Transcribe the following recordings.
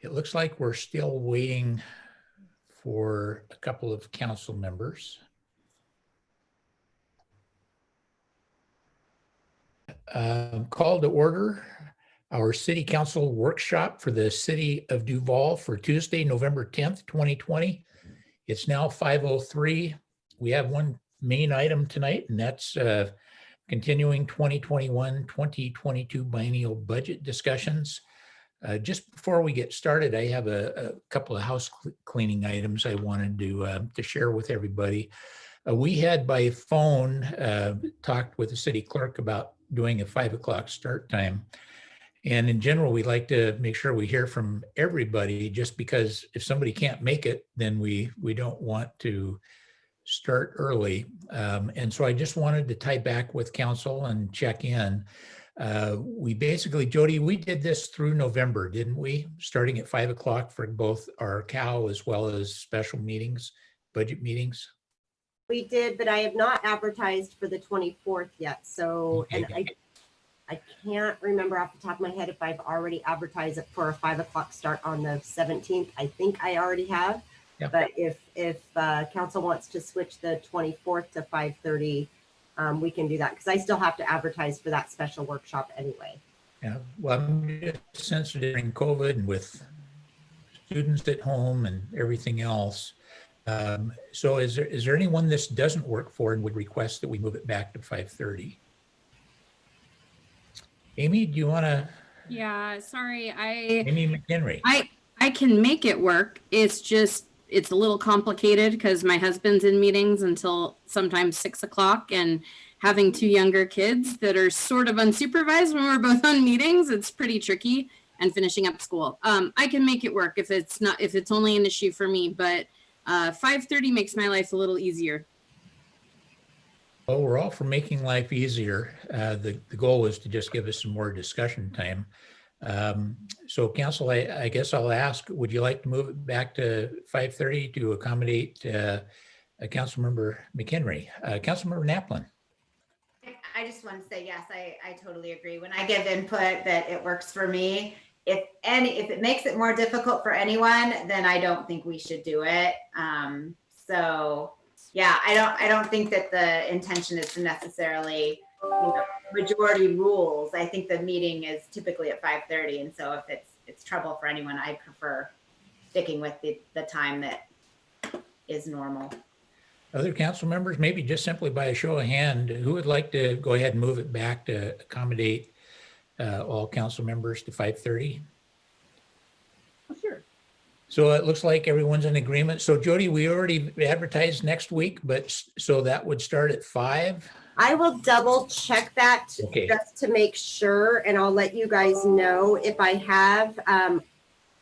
It looks like we're still waiting for a couple of council members. Call to order our city council workshop for the city of Duval for Tuesday, November 10th, 2020. It's now 5:03. We have one main item tonight, and that's continuing 2021-2022 biennial budget discussions. Just before we get started, I have a couple of house cleaning items I wanted to share with everybody. We had by phone talked with the city clerk about doing a 5 o'clock start time. And in general, we like to make sure we hear from everybody, just because if somebody can't make it, then we don't want to start early. And so I just wanted to tie back with council and check in. We basically, Jody, we did this through November, didn't we? Starting at 5 o'clock for both our COW as well as special meetings, budget meetings. We did, but I have not advertised for the 24th yet. So, Okay. and I can't remember off the top of my head if I've already advertised it for a 5 o'clock start on the 17th. I think I already have. Yep. But if council wants to switch the 24th to 5:30, we can do that, because I still have to advertise for that special workshop anyway. Yeah, well, I'm just sensitive during COVID and with students at home and everything else. So is there anyone this doesn't work for and would request that we move it back to 5:30? Amy, do you want to? Yeah, sorry. Amy McHenry. I can make it work. It's a little complicated because my husband's in meetings until sometimes 6 o'clock, and having two younger kids that are sort of unsupervised when we're both on meetings, it's pretty tricky, and finishing up school. I can make it work if it's only an issue for me, but 5:30 makes my life a little easier. Well, we're all for making life easier. The goal was to just give us some more discussion time. So council, I guess I'll ask, would you like to move it back to 5:30 to accommodate Councilmember McHenry? Councilmember Naplin. I just want to say, yes, I totally agree. When I give input that it works for me, if it makes it more difficult for anyone, then I don't think we should do it. So yeah, I don't think that the intention is to necessarily, majority rules. I think the meeting is typically at 5:30, and so if it's trouble for anyone, I prefer sticking with the time that is normal. Other council members, maybe just simply by a show of hand, who would like to go ahead and move it back to accommodate all council members to 5:30? Sure. So it looks like everyone's in agreement. So Jody, we already advertised next week, but so that would start at 5? I will double check that Okay. just to make sure, and I'll let you guys know if I have.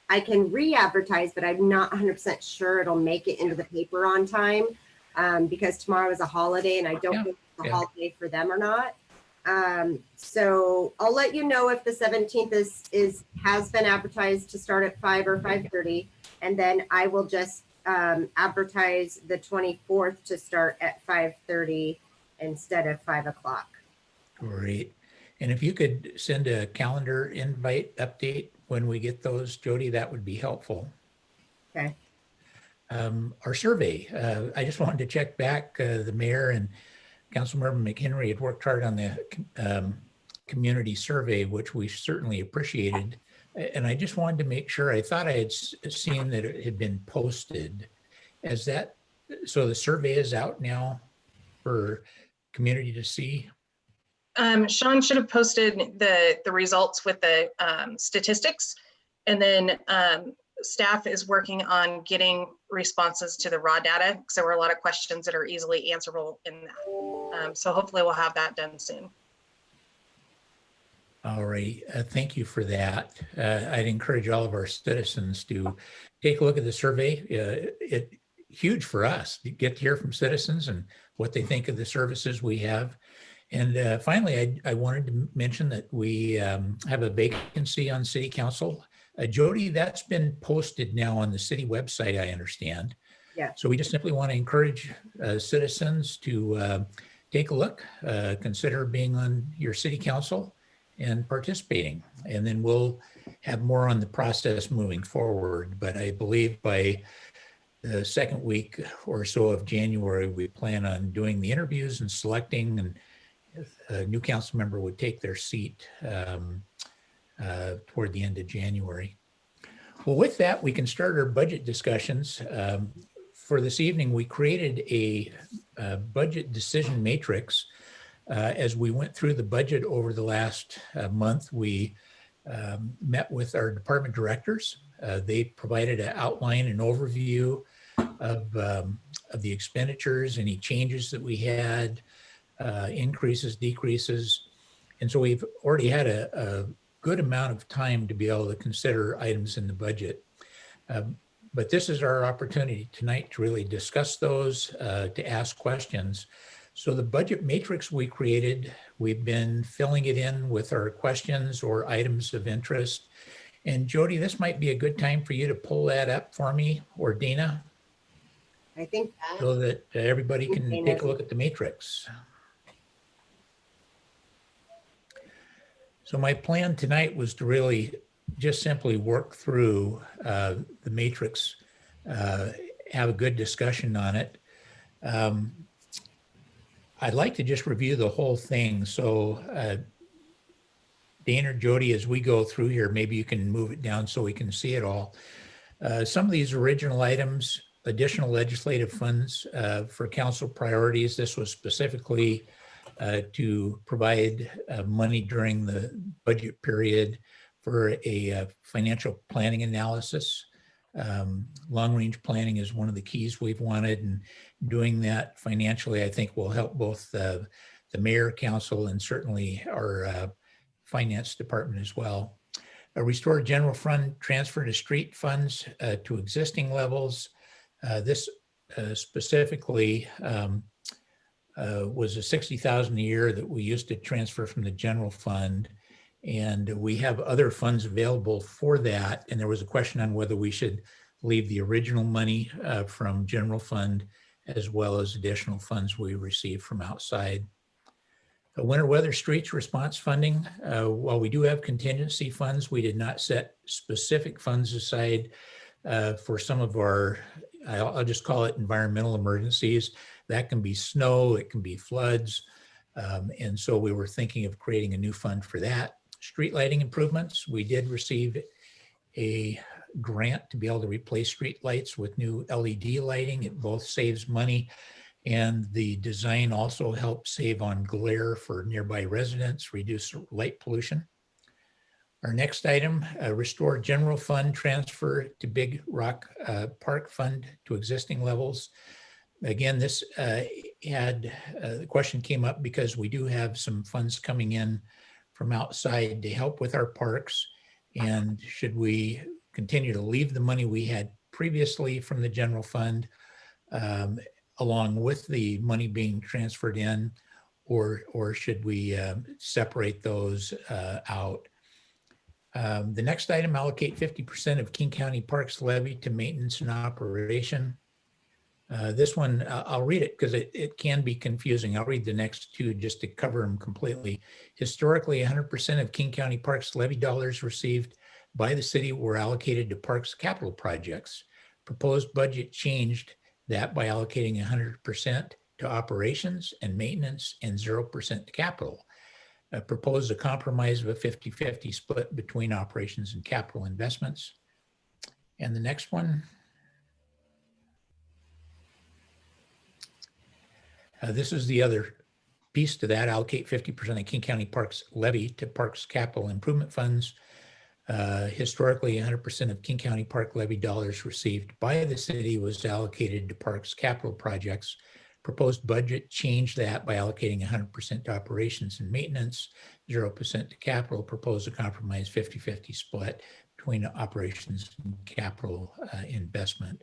I can re-advertise, but I'm not 100% sure it'll make it into the paper on time, because tomorrow is a holiday, and I don't think it's a holiday for them or not. So I'll let you know if the 17th has been advertised to start at 5 or 5:30, and then I will just advertise the 24th to start at 5:30 instead of 5 o'clock. Great. And if you could send a calendar invite update when we get those, Jody, that would be helpful. Okay. Our survey, I just wanted to check back. The mayor and Councilmember McHenry had worked hard on the community survey, which we certainly appreciated. And I just wanted to make sure, I thought I had seen that it had been posted. So the survey is out now for community to see? Sean should have posted the results with the statistics, and then staff is working on getting responses to the raw data, because there were a lot of questions that are easily answerable in that. So hopefully we'll have that done soon. All right, thank you for that. I'd encourage all of our citizens to take a look at the survey. It's huge for us to get to hear from citizens and what they think of the services we have. And finally, I wanted to mention that we have a vacancy on City Council. Jody, that's been posted now on the city website, I understand. Yeah. So we just simply want to encourage citizens to take a look, consider being on your City Council and participating. And then we'll have more on the process moving forward. But I believe by the second week or so of January, we plan on doing the interviews and selecting, and a new council member would take their seat toward the end of January. Well, with that, we can start our budget discussions. For this evening, we created a budget decision matrix. As we went through the budget over the last month, we met with our department directors. They provided an outline and overview of the expenditures, any changes that we had, increases, decreases. And so we've already had a good amount of time to be able to consider items in the budget. But this is our opportunity tonight to really discuss those, to ask questions. So the budget matrix we created, we've been filling it in with our questions or items of interest. And Jody, this might be a good time for you to pull that up for me, or Dina, I think so that everybody can take a look at the matrix. So my plan tonight was to really just simply work through the matrix, have a good discussion on it. I'd like to just review the whole thing. So Dana or Jody, as we go through here, maybe you can move it down so we can see it all. Some of these original items, additional legislative funds for council priorities. This was specifically to provide money during the budget period for a financial planning analysis. Long-range planning is one of the keys we've wanted, and doing that financially, I think, will help both the mayor, council, and certainly our finance department as well. A restored general fund transfer to street funds to existing levels. This specifically was a $60,000 a year that we used to transfer from the general fund. And we have other funds available for that. And there was a question on whether we should leave the original money from general fund as well as additional funds we received from outside. Winter weather streets response funding. While we do have contingency funds, we did not set specific funds aside for some of our, I'll just call it environmental emergencies. That can be snow, it can be floods. And so we were thinking of creating a new fund for that. Street lighting improvements. We did receive a grant to be able to replace street lights with new LED lighting. It both saves money, and the design also helps save on glare for nearby residents, reduce light pollution. Our next item, restore general fund transfer to Big Rock Park Fund to existing levels. Again, this the question came up because we do have some funds coming in from outside to help with our parks. And should we continue to leave the money we had previously from the general fund along with the money being transferred in, or should we separate those out? The next item, allocate 50% of King County Parks levy to maintenance and operation. This one, I'll read it because it can be confusing. I'll read the next two just to cover them completely. Historically, 100% of King County Parks levy dollars received by the city were allocated to parks capital projects. Proposed budget changed that by allocating 100% to operations and maintenance and 0% to capital. Proposed a compromise of a 50-50 split between operations and capital investments. And the next one. This is the other piece to that, allocate 50% of King County Parks levy to parks capital improvement funds. Historically, 100% of King County Park levy dollars received by the city was allocated to parks capital projects. Proposed budget changed that by allocating 100% to operations and maintenance, 0% to capital. Proposed a compromise 50-50 split between operations and capital investment.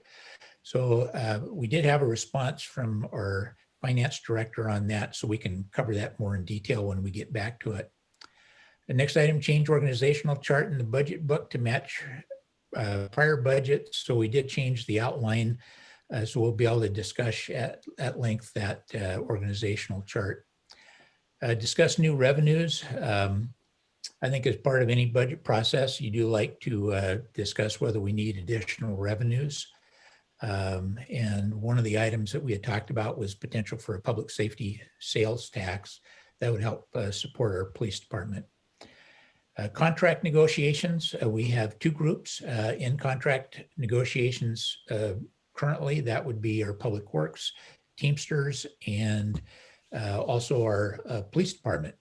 So we did have a response from our finance director on that, so we can cover that more in detail when we get back to it. The next item, change organizational chart in the budget book to match prior budgets. So we did change the outline, so we'll be able to discuss at length that organizational chart. Discuss new revenues. I think as part of any budget process, you do like to discuss whether we need additional revenues. And one of the items that we had talked about was potential for a public safety sales tax that would help support our police department. Contract negotiations, we have two groups in contract negotiations currently. That would be our Public Works, Teamsters, and also our police department.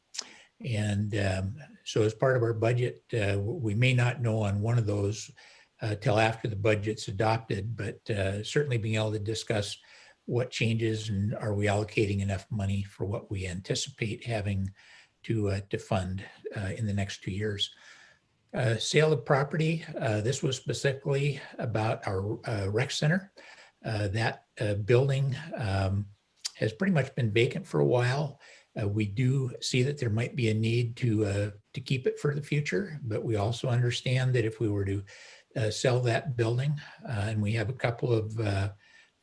And so as part of our budget, we may not know on one of those till after the budget's adopted, but certainly being able to discuss what changes and are we allocating enough money for what we anticipate having to fund in the next 2 years. Sale of property, this was specifically about our rec center. That building has pretty much been vacant for a while. We do see that there might be a need to keep it for the future, but we also understand that if we were to sell that building, and we have a couple of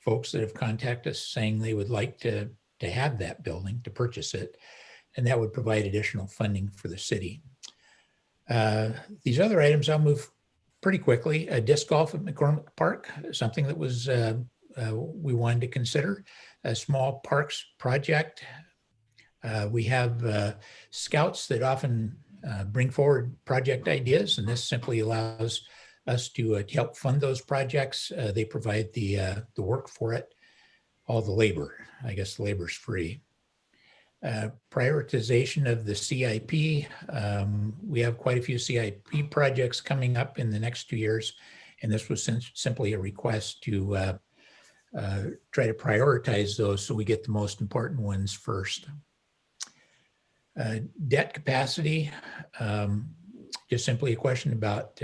folks that have contacted us saying they would like to have that building, to purchase it, and that would provide additional funding for the city. These other items I'll move pretty quickly. Disc golf at McCormick Park, something that was we wanted to consider. A small parks project. We have scouts that often bring forward project ideas, and this simply allows us to help fund those projects. They provide the work for it, all the labor. I guess the labor's free. Prioritization of the CIP. We have quite a few CIP projects coming up in the next 2 years, and this was simply a request to try to prioritize those so we get the most important ones first. Debt capacity, just simply a question about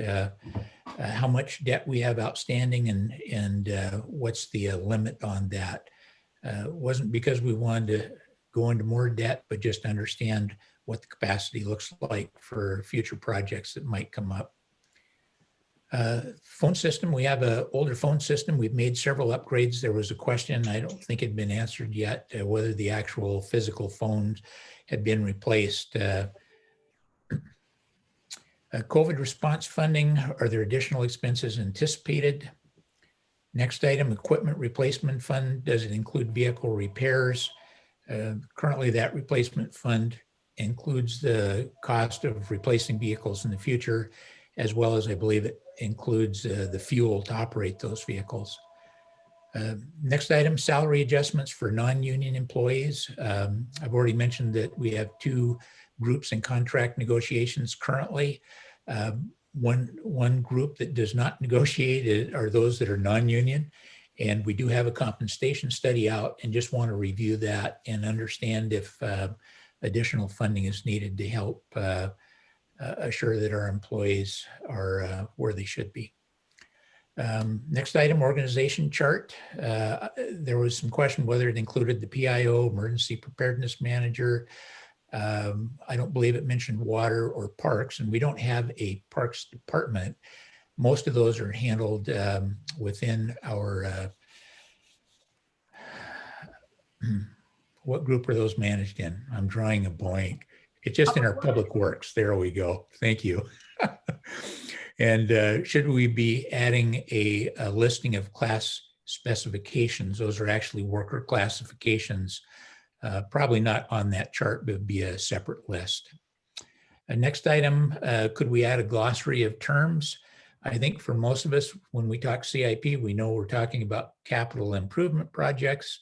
how much debt we have outstanding and what's the limit on that. It wasn't because we wanted to go into more debt, but just understand what the capacity looks like for future projects that might come up. Phone system, we have an older phone system. We've made several upgrades. There was a question, I don't think it had been answered yet, whether the actual physical phones had been replaced. COVID response funding, are there additional expenses anticipated? Next item, equipment replacement fund. Does it include vehicle repairs? Currently, that replacement fund includes the cost of replacing vehicles in the future, as well as I believe it includes the fuel to operate those vehicles. Next item, salary adjustments for non-union employees. I've already mentioned that we have two groups in contract negotiations currently. One group that does not negotiate are those that are non-union. And we do have a compensation study out and just want to review that and understand if additional funding is needed to help assure that our employees are where they should be. Next item, organization chart. There was some question whether it included the PIO, Emergency Preparedness Manager. I don't believe it mentioned water or parks, and we don't have a parks department. Most of those are handled within our, what group are those managed in? I'm drawing a blank. It's just in our Public Works. There we go. Thank you. And should we be adding a listing of class specifications? Those are actually worker classifications. Probably not on that chart, but it'd be a separate list. Next item, could we add a glossary of terms? I think for most of us, when we talk CIP, we know we're talking about capital improvement projects,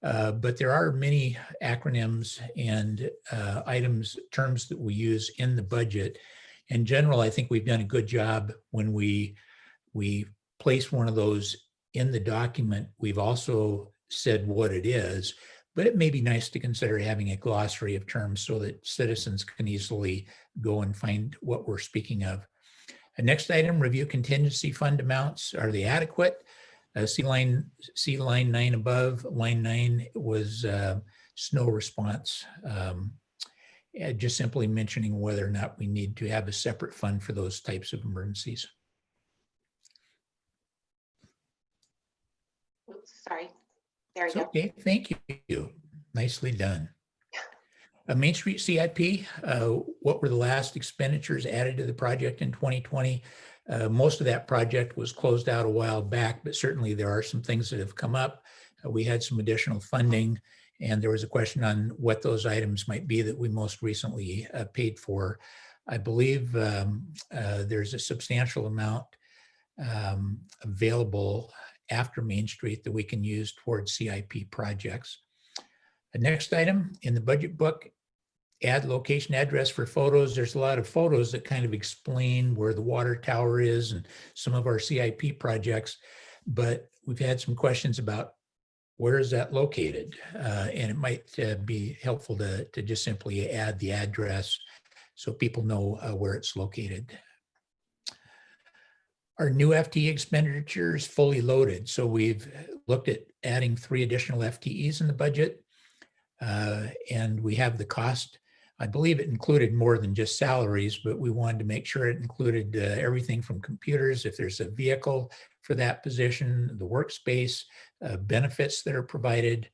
but there are many acronyms and terms that we use in the budget. In general, I think we've done a good job when we place one of those in the document. We've also said what it is, but it may be nice to consider having a glossary of terms so that citizens can easily go and find what we're speaking of. Next item, review contingency fund amounts. Are they adequate? See line 9 above. Line 9 was snow response. Just simply mentioning whether or not we need to have a separate fund for those types of emergencies. Oops, sorry. There you It's go. okay, thank you. Nicely done. Main Street CIP, what were the last expenditures added to the project in 2020? Most of that project was closed out a while back, but certainly there are some things that have come up. We had some additional funding, and there was a question on what those items might be that we most recently paid for. I believe there's a substantial amount available after Main Street that we can use towards CIP projects. The next item in the budget book, add location address for photos. There's a lot of photos that kind of explain where the water tower is and some of our CIP projects, but we've had some questions about where is that located? And it might be helpful to just simply add the address so people know where it's located. Our new FTE expenditures fully loaded. So we've looked at adding 3 additional FTEs in the budget, and we have the cost. I believe it included more than just salaries, but we wanted to make sure it included everything from computers, if there's a vehicle for that position, the workspace, benefits that are provided.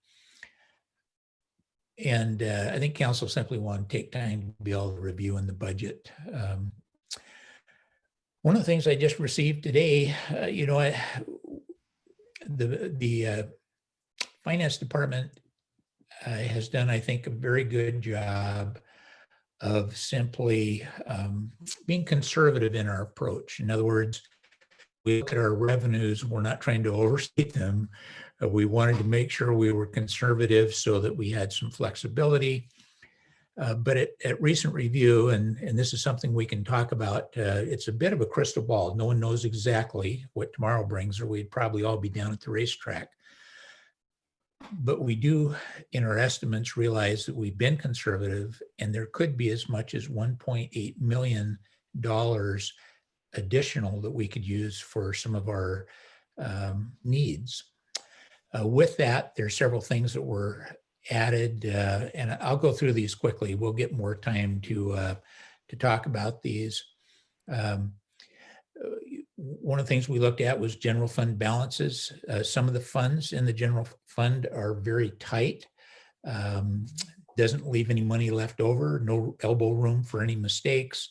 And I think council simply want to take time to be able to review in the budget. One of the things I just received today, the finance department has done, I think, a very good job of simply being conservative in our approach. In other words, we look at our revenues, we're not trying to overstate them. We wanted to make sure we were conservative so that we had some flexibility. But at recent review, and this is something we can talk about, it's a bit of a crystal ball. No one knows exactly what tomorrow brings, or we'd probably all be down at the racetrack. But we do, in our estimates, realize that we've been conservative, and there could be as much as $1.8 million additional that we could use for some of our needs. With that, there are several things that were added, and I'll go through these quickly. We'll get more time to talk about these. One of the things we looked at was general fund balances. Some of the funds in the general fund are very tight. Doesn't leave any money left over, no elbow room for any mistakes.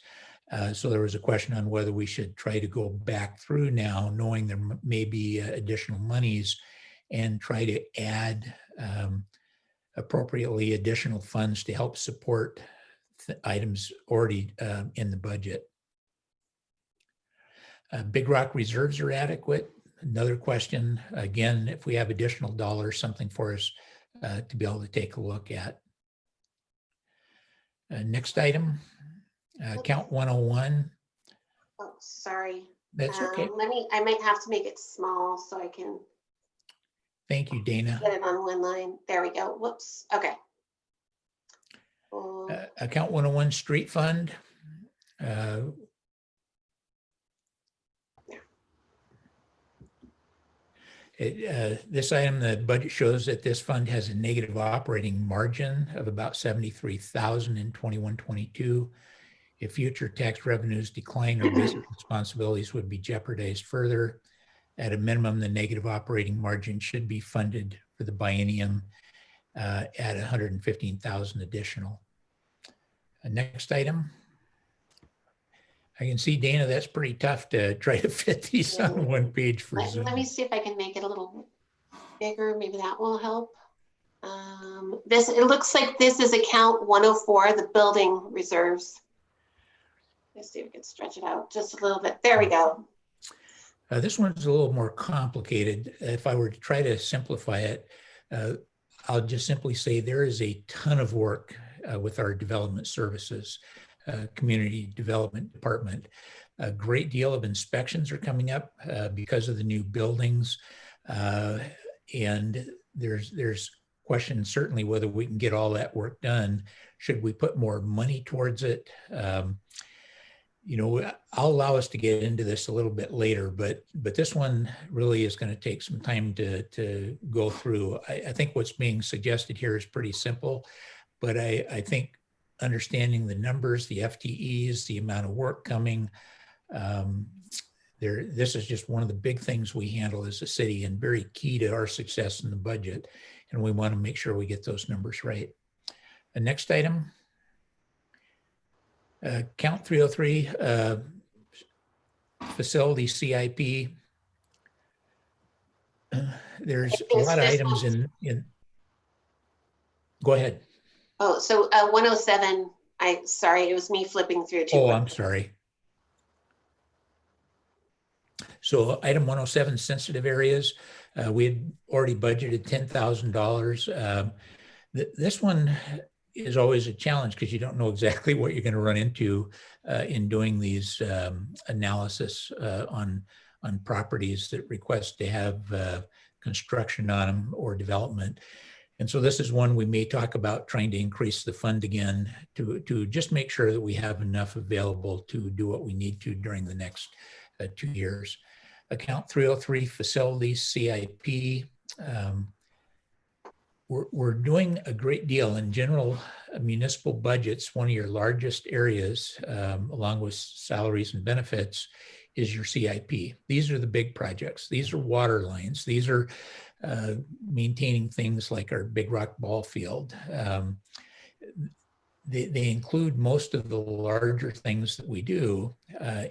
So there was a question on whether we should try to go back through now, knowing there may be additional monies, and try to add appropriately additional funds to help support items already in the budget. Big Rock reserves are adequate. Another question, again, if we have additional dollars, something for us to be able to take a look at. Next item, count 101. Oh, sorry. That's okay. I might have to make it small so I can Thank you, Dana. get it on one line. There we go. Whoops. Okay. Account 101 street fund. This item, the budget shows that this fund has a negative operating margin of about $73,000 in 21-22. If future tax revenues decline, our basic responsibilities would be jeopardized further. At a minimum, the negative operating margin should be funded for the biennium at $115,000 additional. Next item. I can see, Dana, that's pretty tough to try to fit these on one page for Zoom. Let me see if I can make it a little bigger. Maybe that will help. It looks like this is account 104, the building reserves. Let's see if we can stretch it out just a little bit. There we go. This one's a little more complicated. If I were to try to simplify it, I'll just simply say there is a ton of work with our development services, community development department. A great deal of inspections are coming up because of the new buildings. And there's questions certainly whether we can get all that work done. Should we put more money towards it? I'll allow us to get into this a little bit later, but this one really is going to take some time to go through. I think what's being suggested here is pretty simple, but I think understanding the numbers, the FTEs, the amount of work coming, this is just one of the big things we handle as a city and very key to our success in the budget. And we want to make sure we get those numbers right. Next item. Count 303, facility CIP. There's a lot of This items one. in. Go ahead. Oh, so 107, sorry, it was me flipping through too. Oh, I'm sorry. So item 107, sensitive areas. We had already budgeted $10,000. This one is always a challenge because you don't know exactly what you're going to run into in doing these analysis on properties that request to have construction on them or development. And so this is one we may talk about trying to increase the fund again to just make sure that we have enough available to do what we need to during the next 2 years. Account 303, facilities, CIP. We're doing a great deal in general. Municipal budgets, one of your largest areas, along with salaries and benefits, is your CIP. These are the big projects. These are water lines. These are maintaining things like our Big Rock ball field. They include most of the larger things that we do,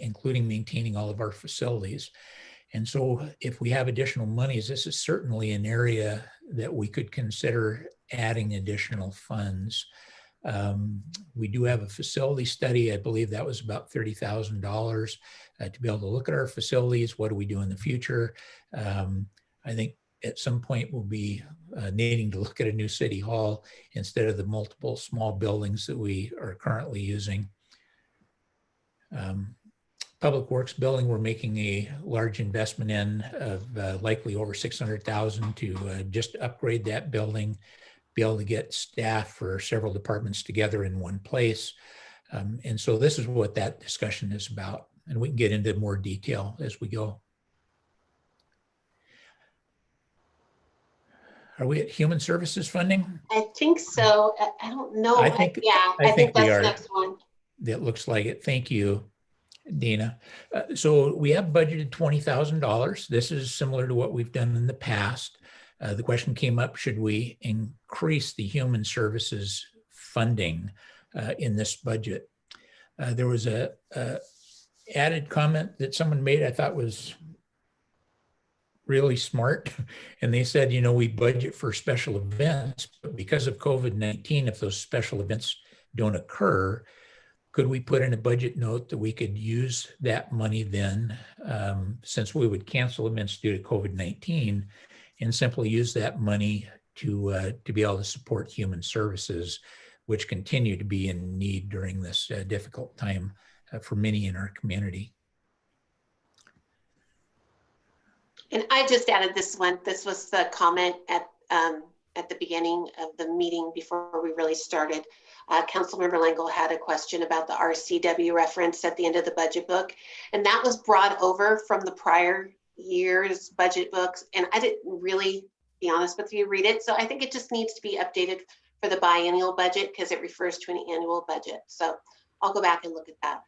including maintaining all of our facilities. And so if we have additional monies, this is certainly an area that we could consider adding additional funds. We do have a facility study. I believe that was about $30,000 to be able to look at our facilities. What do we do in the future? I think at some point we'll be needing to look at a new city hall instead of the multiple small buildings that we are currently using. Public Works building, we're making a large investment in of likely over $600,000 to just upgrade that building, be able to get staff for several departments together in one place. And so this is what that discussion is about. And we can get into more detail as we go. Are we at human services funding? I think so. I don't know. I think that's we the are. next one. That looks like it. Thank you, Dina. So we have budgeted $20,000. This is similar to what we've done in the past. The question came up, should we increase the human services funding in this budget? There was a added comment that someone made I thought was really smart. And they said, you know, we budget for special events, but because of COVID-19, if those special events don't occur, could we put in a budget note that we could use that money then, since we would cancel events due to COVID-19, and simply use that money to be able to support human services, which continue to be in need during this difficult time for many in our community. And I just added this one. This was the comment at the beginning of the meeting before we really started. Councilmember Langle had a question about the RCW reference at the end of the budget book. And that was brought over from the prior year's budget books. And I didn't really, be honest with you, read it. So I think it just needs to be updated for the biennial budget because it refers to an annual budget. So I'll go back and look at that.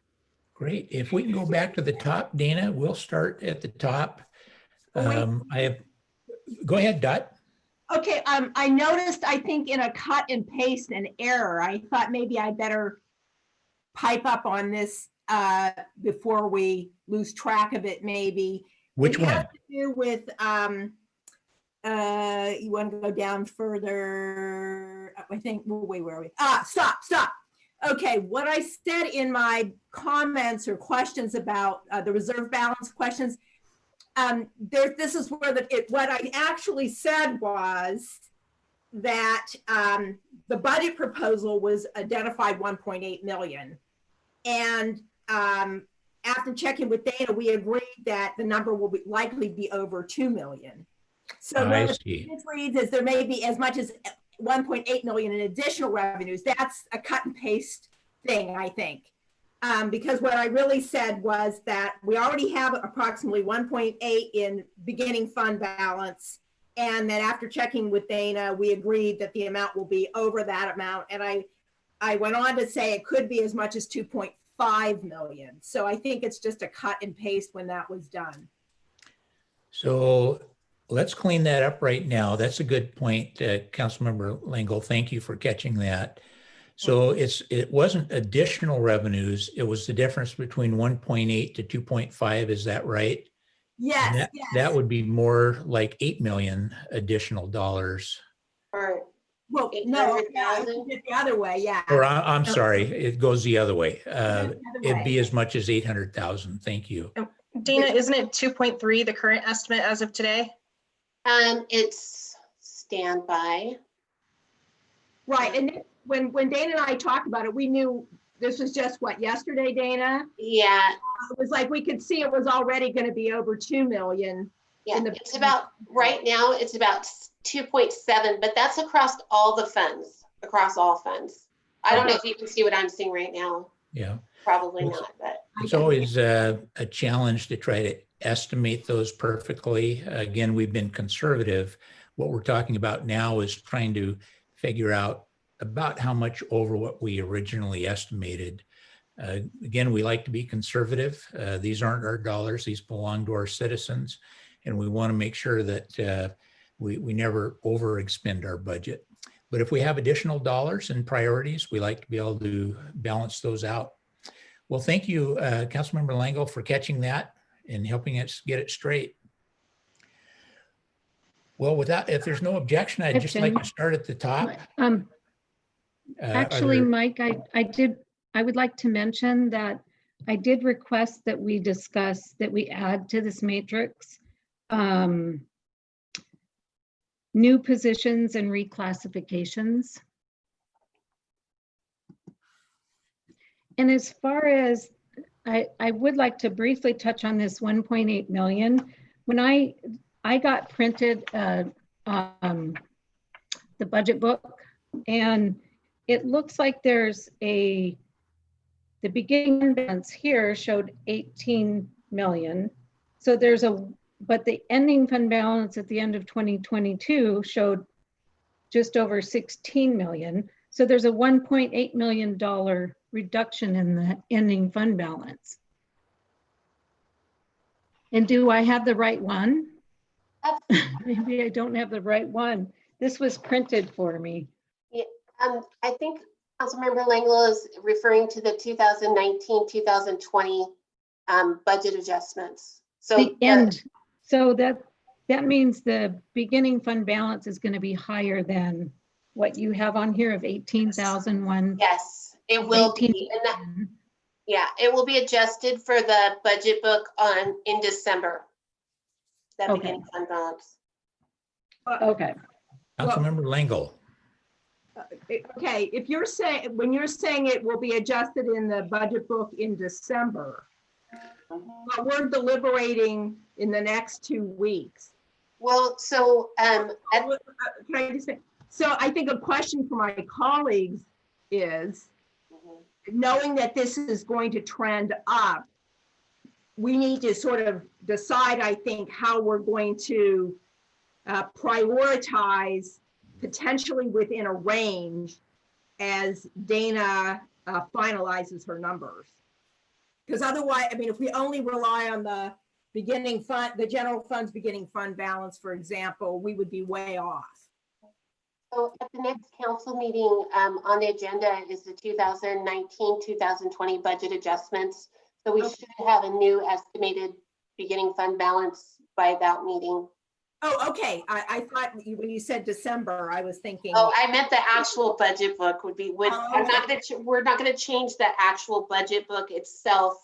Great. If we can go back to the top, Dana, we'll start at the top. Go ahead, Dot. Okay, I noticed, I think in a cut and paste an error. I thought maybe I better pipe up on this before we lose track of it, maybe. Which It one? has to do with, you want to go down further, I think, wait, where are we? Stop. Okay, what I said in my comments or questions about the reserve balance questions, this is where what I actually said was that the budget proposal was identified 1.8 million. And after checking with Dana, we agreed that the number will likely be over 2 million. So this reads as there may be as much as 1.8 million in additional revenues. That's a cut and paste thing, I think. Because what I really said was that we already have approximately 1.8 in beginning fund balance. And that after checking with Dana, we agreed that the amount will be over that amount. And I went on to say it could be as much as 2.5 million. So I think it's just a cut and paste when that was done. So let's clean that up right now. That's a good point, Councilmember Langle. Thank you for catching that. So it wasn't additional revenues. It was the difference between 1.8 to 2.5. Is that right? And Yes, that, yes. that would be more like 8 million additional dollars. Or Well, no, yeah, 800,000? it's the other way, yeah. Or I'm sorry, it goes the other way. The other It'd be way. as much as 800,000. Thank you. Dina, isn't it 2.3, the current estimate as of today? It's standby. Right, and when Dana and I talked about it, we knew this was just what, yesterday, Dana? Yeah, It was like, we could see it was already gonna be over 2 million. yeah, In the- it's about, right now, it's about 2.7, but that's across all the funds, across all funds. I don't know if you can see what I'm seeing right now. Yeah. Probably Yes. not, but It's always a challenge to try to estimate those perfectly. Again, we've been conservative. What we're talking about now is trying to figure out about how much over what we originally estimated. Again, we like to be conservative. These aren't our dollars. These belong to our citizens. And we want to make sure that we never overexpend our budget. But if we have additional dollars and priorities, we like to be able to balance those out. Well, thank you, Councilmember Lango, for catching that and helping us get it straight. Well, with that, if there's no objection, I'd just like to start at the top. Are Actually, there- Mike, I would like to mention that I did request that we discuss, that we add to this matrix new positions and reclassifications. And as far as, I would like to briefly touch on this 1.8 million. When I got printed the budget book, and it looks like there's the beginning balance here showed 18 million. So there's but the ending fund balance at the end of 2022 showed just over 16 million. So there's a $1.8 million reduction in the ending fund balance. And do I have the right one? Maybe I don't have the right one. This was printed for me. I think Councilmember Langlo is referring to the 2019-2020 budget adjustments. So The end. So that means the beginning fund balance is going to be higher than what you have on here of 18,001. yes, it will be. And that, yeah, it will be adjusted for the budget book in December. That Okay. beginning fund balance. Okay. Councilmember Lango. Okay, if you're saying, when you're saying it will be adjusted in the budget book in December, but we're deliberating in the next 2 weeks. Well, so Can I just say, so I think a question for my colleagues is, knowing that this is going to trend up, we need to sort of decide, I think, how we're going to prioritize potentially within a range as Dana finalizes her numbers. Because otherwise, I mean, if we only rely on the beginning fund, the general fund's beginning fund balance, for example, we would be way off. So at the next council meeting on the agenda is the 2019-2020 budget adjustments. So we should have a new estimated beginning fund balance by that meeting. Oh, okay. I thought when you said December, I was thinking. Oh, I meant the actual budget book would be, Oh, okay. we're not gonna change the actual budget book itself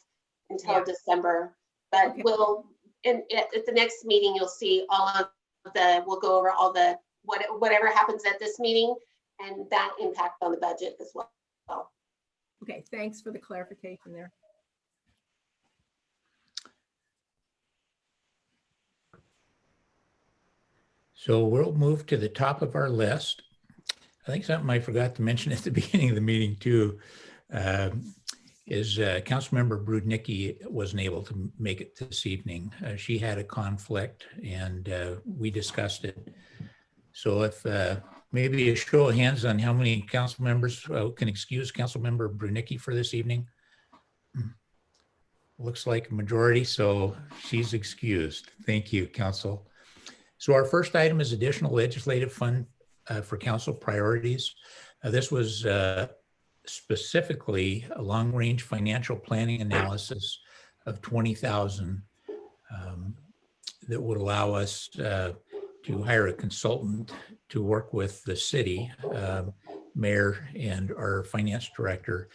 until Yeah. December. But Okay. we'll, at the next meeting, you'll see all of we'll go over all the, whatever happens at this meeting and that impact on the budget as well. Okay, thanks for the clarification there. So we'll move to the top of our list. I think something I forgot to mention at the beginning of the meeting too, is Councilmember Brudnicki wasn't able to make it this evening. She had a conflict and we discussed it. So if maybe a show of hands on how many council members can excuse Councilmember Brudnicki for this evening. Looks like a majority, so she's excused. Thank you, Council. So our first item is additional legislative fund for council priorities. This was specifically a long-range financial planning analysis of 20,000 that would allow us to hire a consultant to work with the city, mayor, and our finance director.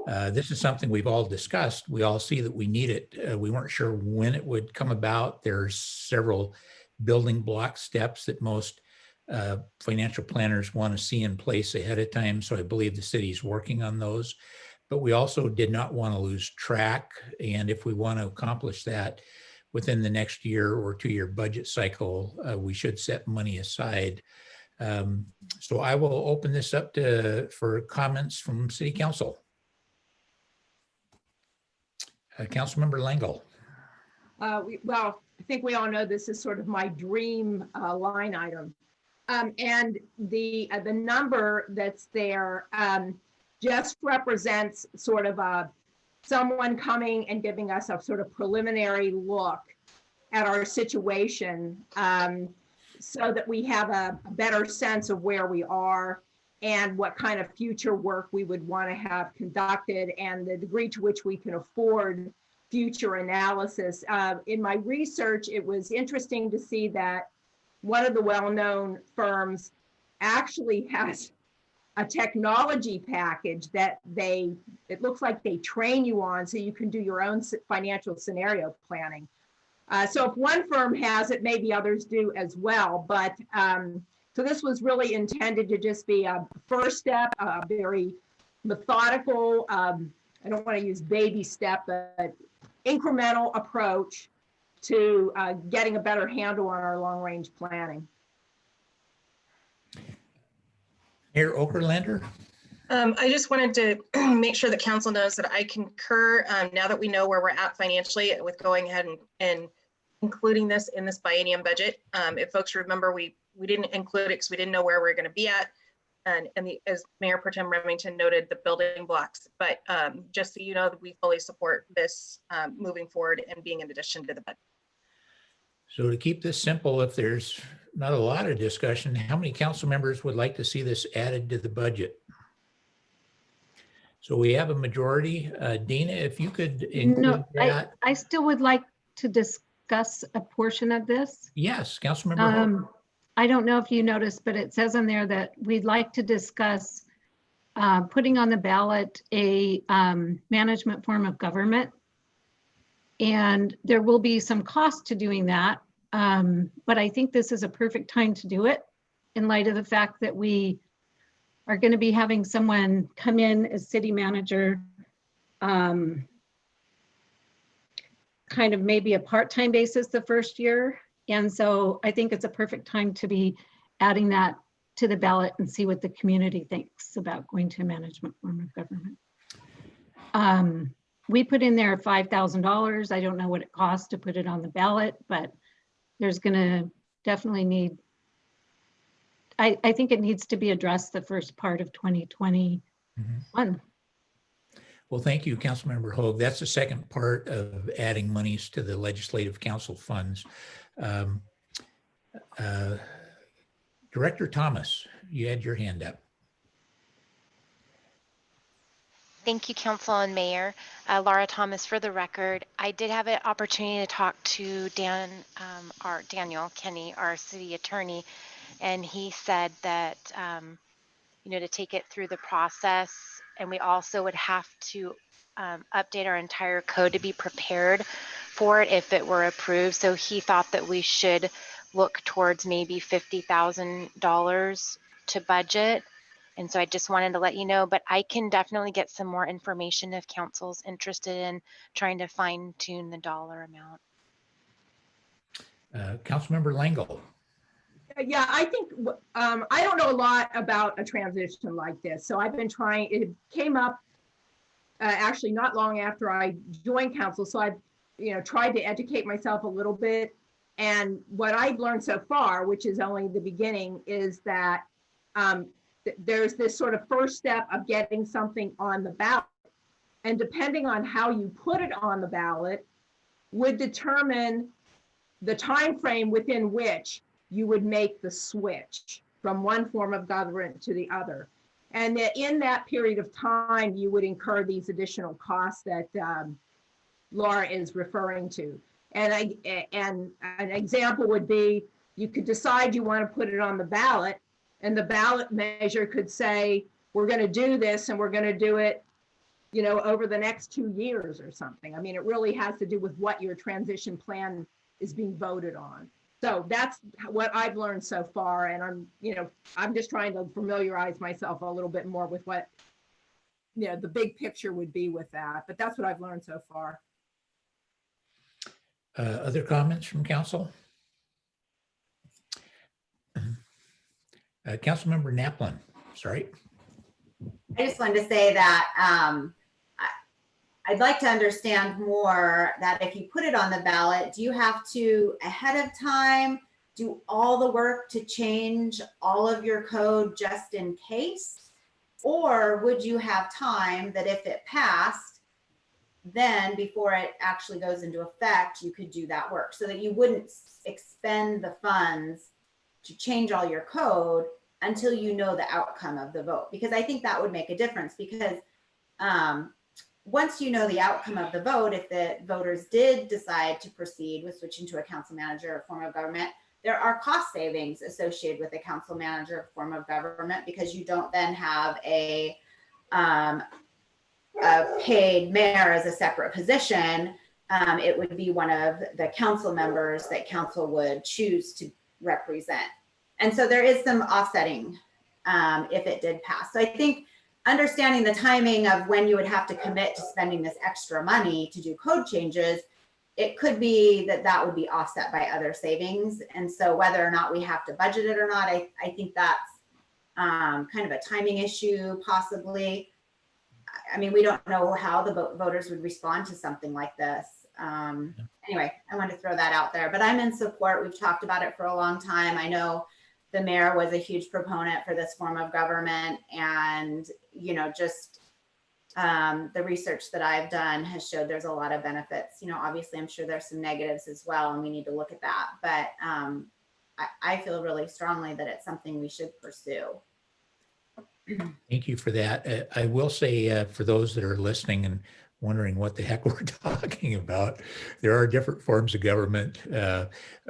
This is something we've all discussed. We all see that we need it. We weren't sure when it would come about. There's several building block steps that most financial planners want to see in place ahead of time. So I believe the city's working on those. But we also did not want to lose track. And if we want to accomplish that within the next year or 2-year budget cycle, we should set money aside. So I will open this up for comments from City Council. Councilmember Langle. Well, I think we all know this is sort of my dream line item. And the number that's there just represents sort of someone coming and giving us a sort of preliminary look at our situation, so that we have a better sense of where we are and what kind of future work we would want to have conducted and the degree to which we can afford future analysis. In my research, it was interesting to see that one of the well-known firms actually has a technology package that it looks like they train you on so you can do your own financial scenario planning. So if one firm has it, maybe others do as well. But so this was really intended to just be a first step, a very methodical, I don't want to use baby step, but incremental approach to getting a better handle on our long range planning. Mayor Okerlander. I just wanted to make sure that council knows that I concur, now that we know where we're at financially, with going ahead and including this in this biennium budget. If folks remember, we didn't include it because we didn't know where we were going to be at. And as Mayor Pro Tem Remington noted, the building blocks. But just so you know, that we fully support this moving forward and being in addition to the budget. So to keep this simple, if there's not a lot of discussion, how many council members would like to see this added to the budget? So we have a majority. Dina, if you could include No, that. I still would like to discuss a portion of this. Yes, Councilmember Hope. I don't know if you noticed, but it says on there that we'd like to discuss putting on the ballot a management form of government. And there will be some cost to doing that. But I think this is a perfect time to do it in light of the fact that we are going to be having someone come in as city manager, kind of maybe a part-time basis the first year. And so I think it's a perfect time to be adding that to the ballot and see what the community thinks about going to a management form of government. We put in there $5,000. I don't know what it costs to put it on the ballot, but there's gonna definitely need, I think it needs to be addressed the first part of 2021. Well, thank you, Councilmember Hogue. That's the second part of adding monies to the Legislative Council funds. Director Thomas, you had your hand up. Thank you, Council and Mayor. Laura Thomas for the record. I did have an opportunity to talk to Daniel Kenny, our city attorney, and he said that, to take it through the process, and we also would have to update our entire code to be prepared for it if it were approved. So he thought that we should look towards maybe $50,000 to budget. And so I just wanted to let you know, but I can definitely get some more information if council's interested in trying to fine tune the dollar amount. Councilmember Langle. Yeah, I think, I don't know a lot about a transition like this. So I've been trying, it came up actually not long after I joined council. So I've, tried to educate myself a little bit. And what I've learned so far, which is only the beginning, is that there's this sort of first step of getting something on the ballot. And depending on how you put it on the ballot would determine the time frame within which you would make the switch from one form of government to the other. And that in that period of time, you would incur these additional costs that Laura is referring to. And an example would be, you could decide you want to put it on the ballot, and the ballot measure could say, we're going to do this and we're going to do it, you know, over the next 2 years or something. I mean, it really has to do with what your transition plan is being voted on. So that's what I've learned so far. And I'm just trying to familiarize myself a little bit more with what, the big picture would be with that. But that's what I've learned so far. Other comments from council? Councilmember Naplin, sorry. I just wanted to say that I'd like to understand more that if you put it on the ballot, do you have to ahead of time do all the work to change all of your code just in case? Or would you have time that if it passed, then before it actually goes into effect, you could do that work so that you wouldn't expend the funds to change all your code until you know the outcome of the vote? Because I think that would make a difference, because once you know the outcome of the vote, if the voters did decide to proceed with switching to a council manager form of government, there are cost savings associated with a council manager form of government, because you don't then have a paid mayor as a separate position. It would be one of the council members that council would choose to represent. And so there is some offsetting if it did pass. So I think understanding the timing of when you would have to commit to spending this extra money to do code changes, it could be that that would be offset by other savings. And so whether or not we have to budget it or not, I think that's kind of a timing issue, possibly. I mean, we don't know how the voters would respond to something like this. Anyway, I wanted to throw that out there, but I'm in support. We've talked about it for a long time. I know the mayor was a huge proponent for this form of government, and just the research that I've done has showed there's a lot of benefits. Obviously I'm sure there's some negatives as well, and we need to look at that, but I feel really strongly that it's something we should pursue. Thank you for that. I will say, for those that are listening and wondering what the heck we're talking about, there are different forms of government.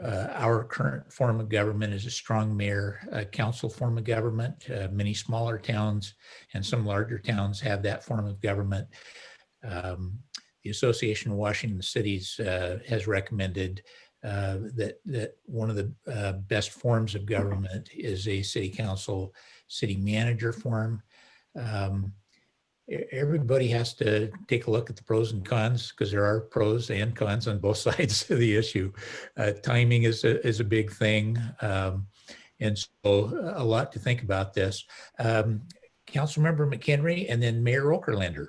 Our current form of government is a strong mayor council form of government. Many smaller towns and some larger towns have that form of government. The Association of Washington Cities has recommended that one of the best forms of government is a city council, city manager form. Everybody has to take a look at the pros and cons, because there are pros and cons on both sides of the issue. Timing is a big thing. And so a lot to think about this. Councilmember McHenry and then Mayor Okerlander.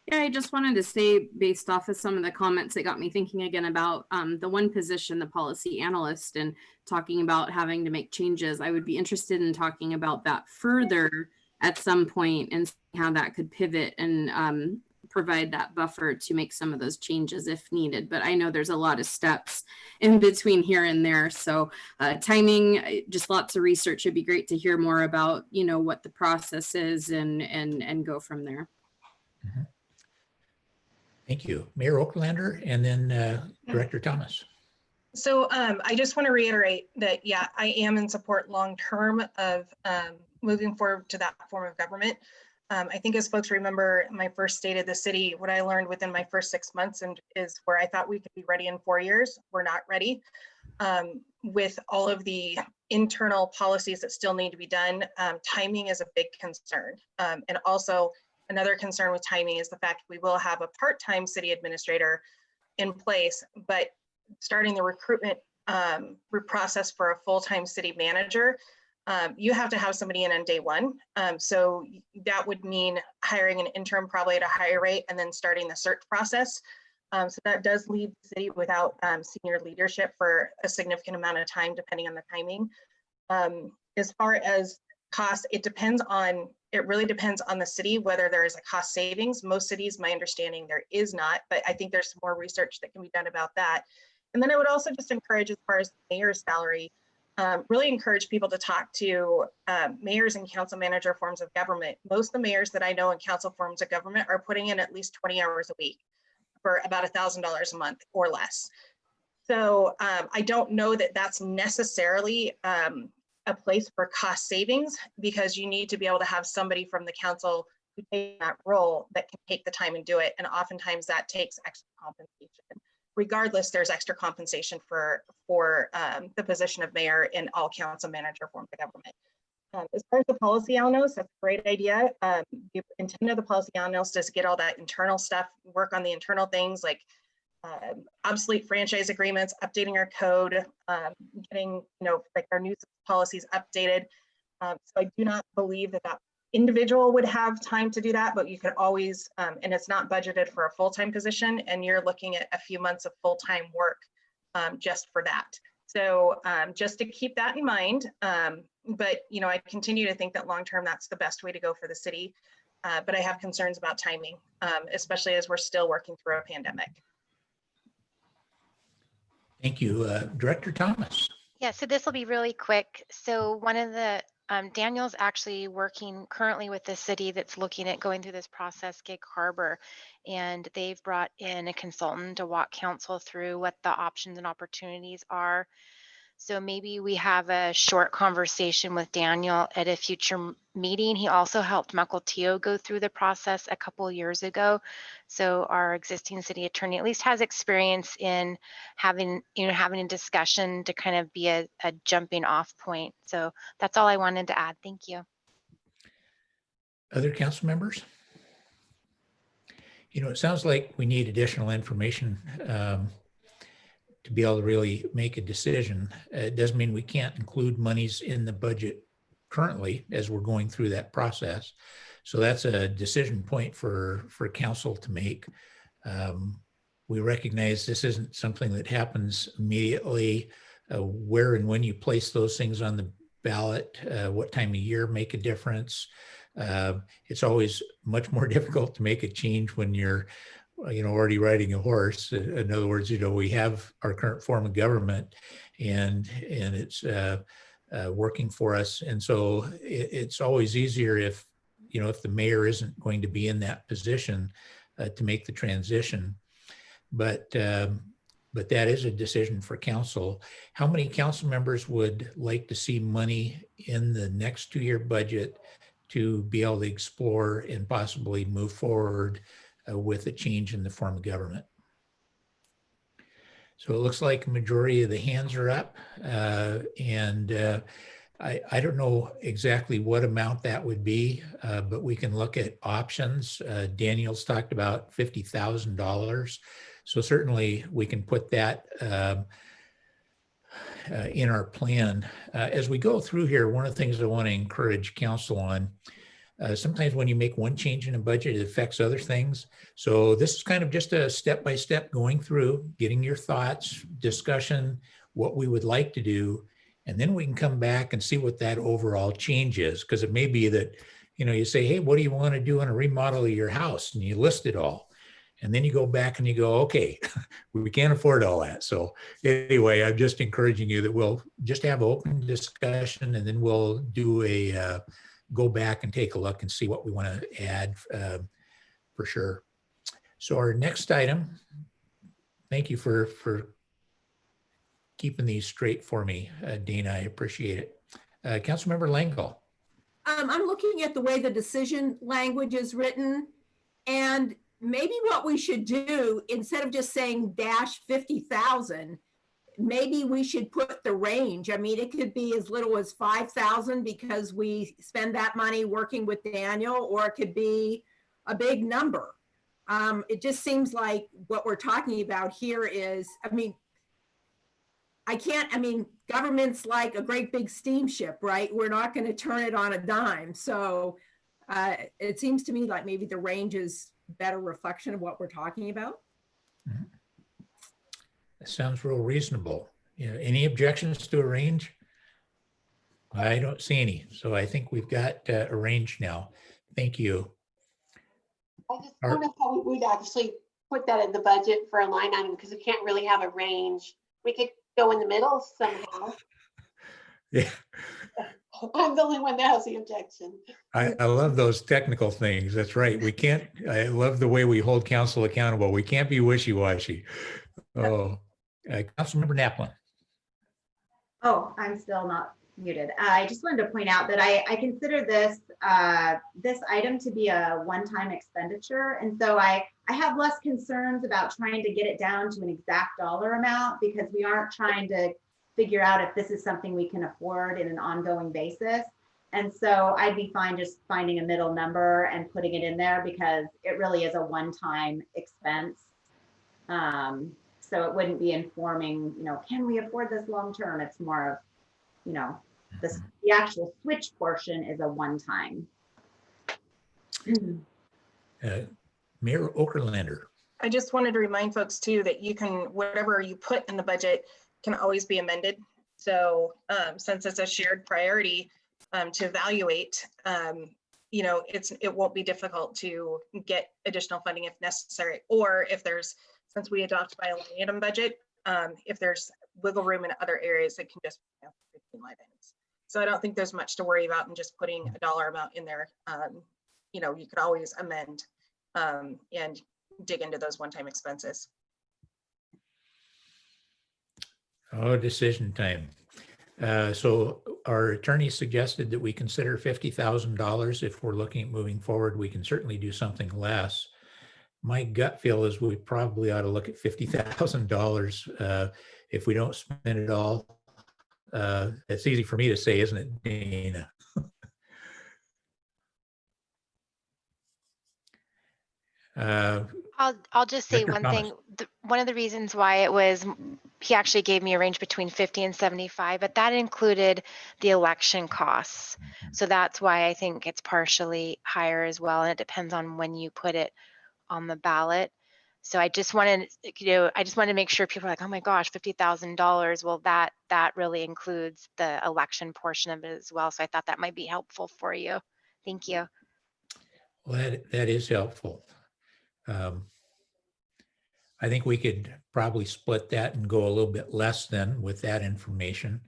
Yeah, I just wanted to say, based off of some of the comments, it got me thinking again about the one position, the policy analyst, and talking about having to make changes. I would be interested in talking about that further at some point and see how that could pivot and provide that buffer to make some of those changes if needed. But I know there's a lot of steps in between here and there. So timing, just lots of research. It'd be great to hear more about, what the process is and go from there. Mm-hmm. Thank you. Mayor Okerlander and then Director Thomas. So I just want to reiterate that, yeah, I am in support long-term of moving forward to that form of government. I think, as folks remember, my first state of the city, what I learned within my first 6 months is where I thought we could be ready in 4 years. We're not ready. With all of the internal policies that still need to be done, timing is a big concern. And also another concern with timing is the fact we will have a part-time city administrator in place, but starting the recruitment process for a full-time city manager, you have to have somebody in on day one. So that would mean hiring an intern probably at a higher rate and then starting the search process. So that does leave the city without senior leadership for a significant amount of time, depending on the timing. As far as cost, it really depends on the city, whether there is a cost savings. Most cities, my understanding, there is not, but I think there's some more research that can be done about that. And then I would also just encourage, as far as the mayor's salary, really encourage people to talk to mayors and council manager forms of government. Most of the mayors that I know in council forms of government are putting in at least 20 hours a week for about $1,000 a month or less. So I don't know that that's necessarily a place for cost savings, because you need to be able to have somebody from the council who takes that role that can take the time and do it. And oftentimes that takes extra compensation. Regardless, there's extra compensation for the position of mayor in all council manager forms of government. As far as the policy analyst, that's a great idea. The intent of the policy analyst is to get all that internal stuff, work on the internal things like obsolete franchise agreements, updating our code, getting, like our news policies updated. So I do not believe that individual would have time to do that, but you could always, and it's not budgeted for a full-time position, and you're looking at a few months of full-time work just for that. So just to keep that in mind, but I continue to think that long-term, that's the best way to go for the city. But I have concerns about timing, especially as we're still working through a pandemic. Thank you. Director Thomas. Yeah, so this will be really quick. So one of the, Daniel's actually working currently with the city that's looking at going through this process, Gig Harbor, and they've brought in a consultant to walk council through what the options and opportunities are. So maybe we have a short conversation with Daniel at a future meeting. He also helped Mukilteo go through the process a couple of years ago. So our existing city attorney at least has experience in having a discussion to kind of be a jumping off point. So that's all I wanted to add. Thank you. Other council members? It sounds like we need additional information to be able to really make a decision. It doesn't mean we can't include monies in the budget currently as we're going through that process. So that's a decision point for council to make. We recognize this isn't something that happens immediately. Where and when you place those things on the ballot, what time of year make a difference. It's always much more difficult to make a change when you're already riding a horse. In other words, we have our current form of government and it's working for us. And so it's always easier if the mayor isn't going to be in that position to make the transition. But that is a decision for council. How many council members would like to see money in the next 2-year budget to be able to explore and possibly move forward with a change in the form of government? So it looks like a majority of the hands are up. And I don't know exactly what amount that would be, but we can look at options. Daniel's talked about $50,000. So certainly we can put that in our plan. As we go through here, one of the things I want to encourage council on, sometimes when you make one change in a budget, it affects other things. So this is kind of just a step-by-step going through, getting your thoughts, discussion, what we would like to do, and then we can come back and see what that overall change is. Because it may be that, you say, hey, what do you want to do on a remodel of your house? And you list it all. And then you go back and you go, okay, we can't afford all that. So anyway, I'm just encouraging you that we'll just have open discussion, and then we'll do a go back and take a look and see what we want to add for sure. So our next item, thank you for keeping these straight for me, Dana, I appreciate it. Councilmember Langell. I'm looking at the way the decision language is written, and maybe what we should do, instead of just saying dash 50,000, maybe we should put the range. I mean, it could be as little as 5,000 because we spend that money working with Daniel, or it could be a big number. It just seems like what we're talking about here is, government's like a great big steamship, right? We're not going to turn it on a dime. So it seems to me like maybe the range is a better reflection of what we're talking about. Mm-hmm. That sounds real reasonable. Any objections to a range? I don't see any. So I think we've got a range now. Thank you. I just don't know how we'd actually put that in the budget for a line item, because we can't really have a range. We could go in the middle somehow. Yeah, I'm the only one that has the objection. I love those technical things. That's right. We can't, I love the way we hold council accountable. We can't be wishy-washy. Oh, Councilmember Naplin. Oh, I'm still not muted. I just wanted to point out that I consider this this item to be a one-time expenditure. And so I have less concerns about trying to get it down to an exact dollar amount, because we aren't trying to figure out if this is something we can afford in an ongoing basis. And so I'd be fine just finding a middle number and putting it in there, because it really is a one-time expense. So it wouldn't be informing, can we afford this long-term? It's more of, the actual switch portion is a one-time. Mayor Okerlander. I just wanted to remind folks too that you can, whatever you put in the budget can always be amended. So since it's a shared priority to evaluate, it won't be difficult to get additional funding if necessary, or if there's, since we adopt by a line item budget, if there's wiggle room in other areas, it can just be between line items. So I don't think there's much to worry about in just putting a dollar amount in there. You could always amend and dig into those one-time expenses. Oh, decision time. So our attorney suggested that we consider $50,000. If we're looking at moving forward, we can certainly do something less. My gut feel is we probably ought to look at $50,000 if we don't spend it all. It's easy for me to say, isn't it, Dana? I'll just say Mr. one Thomas. thing. One of the reasons why it was, he actually gave me a range between 50 and 75, but that included the election costs. So that's why I think it's partially higher as well. And it depends on when you put it on the ballot. So I just wanted, to make sure people are like, oh my gosh, $50,000. Well, that really includes the election portion of it as well. So I thought that might be helpful for you. Thank you. Well, that is helpful. I think we could probably split that and go a little bit less than with that information.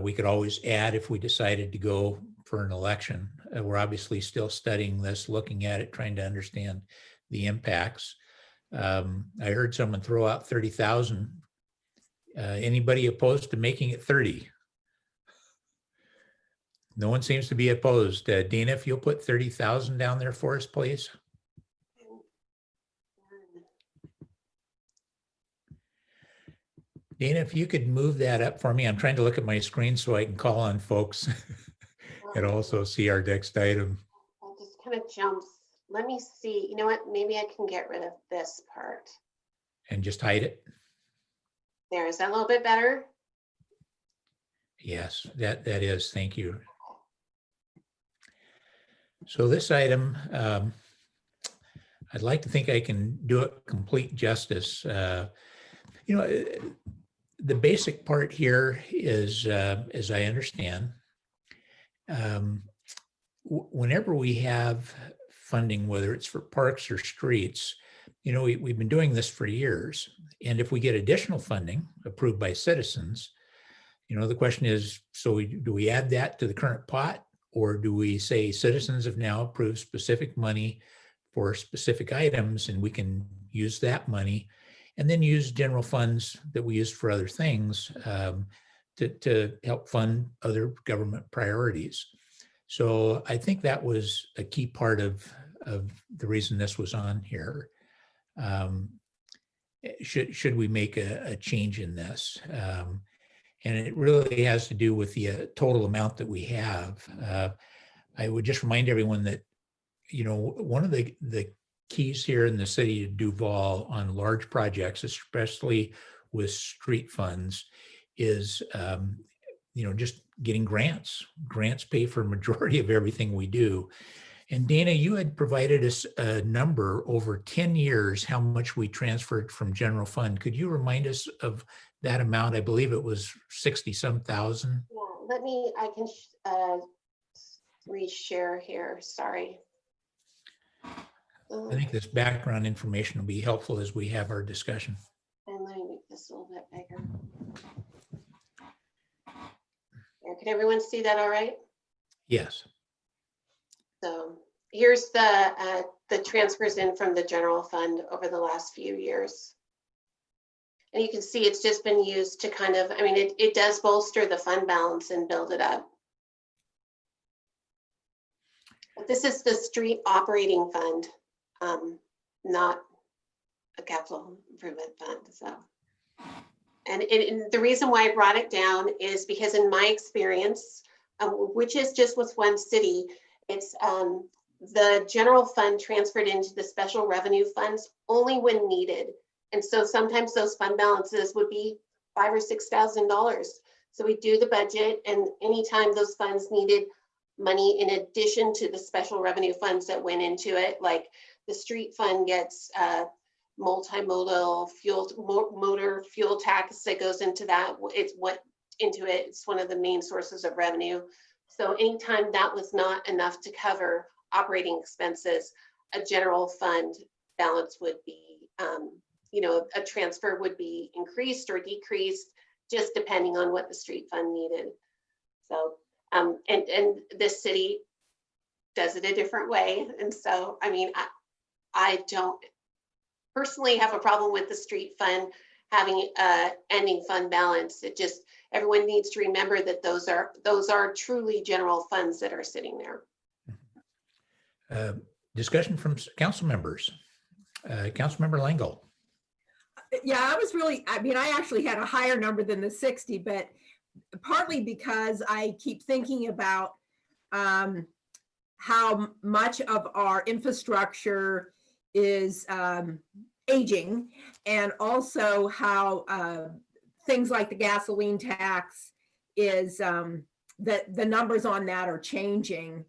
We could always add if we decided to go for an election. We're obviously still studying this, looking at it, trying to understand the impacts. I heard someone throw out 30,000. Anybody opposed to making it 30? No one seems to be opposed. Dina, if you'll put 30,000 down there for us, please. Dana, if you could move that up for me. I'm trying to look at my screen so I can call on folks and also see our next item. I'll just kind of jumps. Let me see. You know what? Maybe I can get rid of this part. And just hide it. There, is that a little bit better? Yes, that is. Thank you. So this item, I'd like to think I can do it complete justice. The basic part here is, as I understand, whenever we have funding, whether it's for parks or streets, we've been doing this for years. And if we get additional funding approved by citizens, the question is, so do we add that to the current pot, or do we say citizens have now approved specific money for specific items and we can use that money and then use general funds that we used for other things to help fund other government priorities. So I think that was a key part of the reason this was on here. Should we make a change in this? And it really has to do with the total amount that we have. I would just remind everyone that, one of the keys here in the city of Duval on large projects, especially with street funds, is just getting grants. Grants pay for a majority of everything we do. And Dana, you had provided us a number over 10 years, how much we transferred from general fund. Could you remind us of that amount? I believe it was 60-some thousand. Yeah, I can reshare here, sorry. I think this background information will be helpful as we have our discussion. And let me make this a little bit bigger. There, Can everyone see that all right? Yes. So here's the transfers in from the general fund over the last few years. And you can see it's just been used to kind of, I mean, it does bolster the fund balance and build it up. But this is the street operating fund, not a capital improvement fund. So, and the reason why I brought it down is because in my experience, which is just with one city, it's the general fund transferred into the special revenue funds only when needed. And so sometimes those fund balances would be $5,000 or $6,000. So we do the budget, and anytime those funds needed money in addition to the special revenue funds that went into it, like the street fund gets multimodal motor fuel tax that goes into that. It's one of the main sources of revenue. So anytime that was not enough to cover operating expenses, a general fund balance would be, a transfer would be increased or decreased, just depending on what the street fund needed. So, and this city does it a different way. And so, I mean, I don't personally have a problem with the street fund having ending fund balance. It just, everyone needs to remember that those are truly general funds that are sitting there. Discussion from council members. Councilmember Langle. Yeah, I actually had a higher number than the 60, but partly because I keep thinking about how much of our infrastructure is aging, and also how things like the gasoline tax is the numbers on that are changing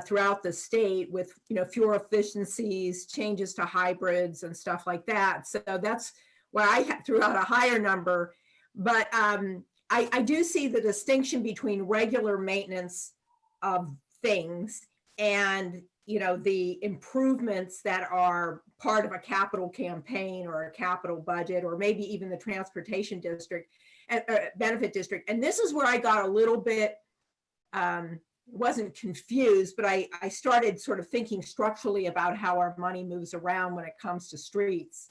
throughout the state with fuel efficiencies, changes to hybrids and stuff like that. So that's why I threw out a higher number. But I do see the distinction between regular maintenance of things and the improvements that are part of a capital campaign or a capital budget, or maybe even the transportation district and benefit district. And this is where I got a little bit wasn't confused, but I started sort of thinking structurally about how our money moves around when it comes to streets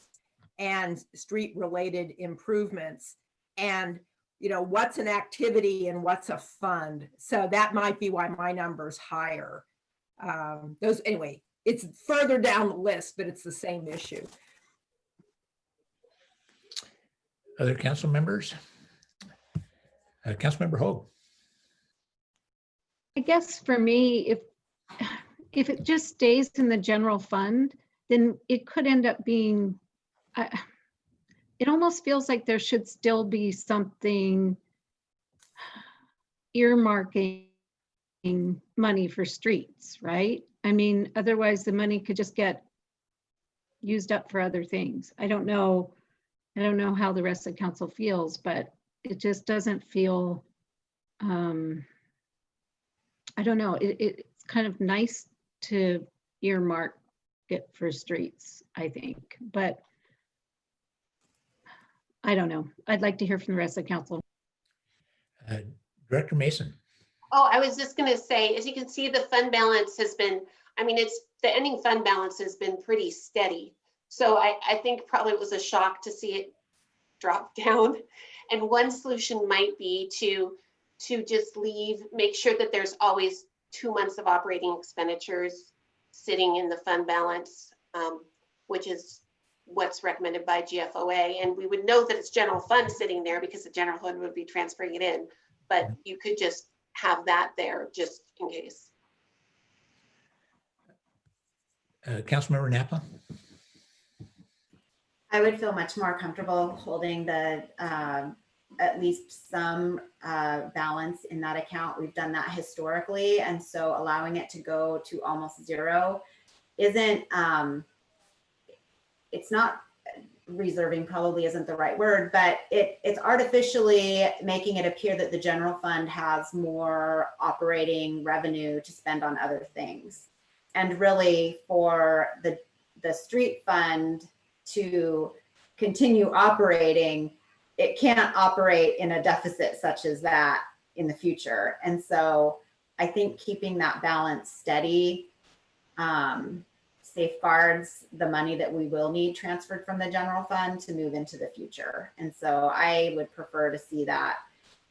and street related improvements, and what's an activity and what's a fund. So that might be why my number's higher. Anyway, it's further down the list, but it's the same issue. Other council members? Councilmember Hogue. I guess for me, if it just stays in the general fund, then it could end up being, it almost feels like there should still be something earmarking money for streets, right? I mean, otherwise the money could just get used up for other things. I don't know how the rest of the council feels, but it just doesn't feel, I don't know, it's kind of nice to earmark it for streets, I think, but I don't know. I'd like to hear from the rest of the council. Director Mason. Oh, I was just going to say, as you can see, the fund balance has been, the ending fund balance has been pretty steady. So I think probably it was a shock to see it drop down. And one solution might be to just make sure that there's always 2 months of operating expenditures sitting in the fund balance, which is what's recommended by GFOA. And we would know that it's general fund sitting there because the general fund would be transferring it in, but you could just have that there just in case. Councilmember Napa. I would feel much more comfortable holding the at least some balance in that account. We've done that historically, and so allowing it to go to almost zero isn't, it's not reserving, probably isn't the right word, but it's artificially making it appear that the general fund has more operating revenue to spend on other things. And really for the street fund to continue operating, it can't operate in a deficit such as that in the future. And so I think keeping that balance steady safeguards the money that we will need transferred from the general fund to move into the future. And so I would prefer to see that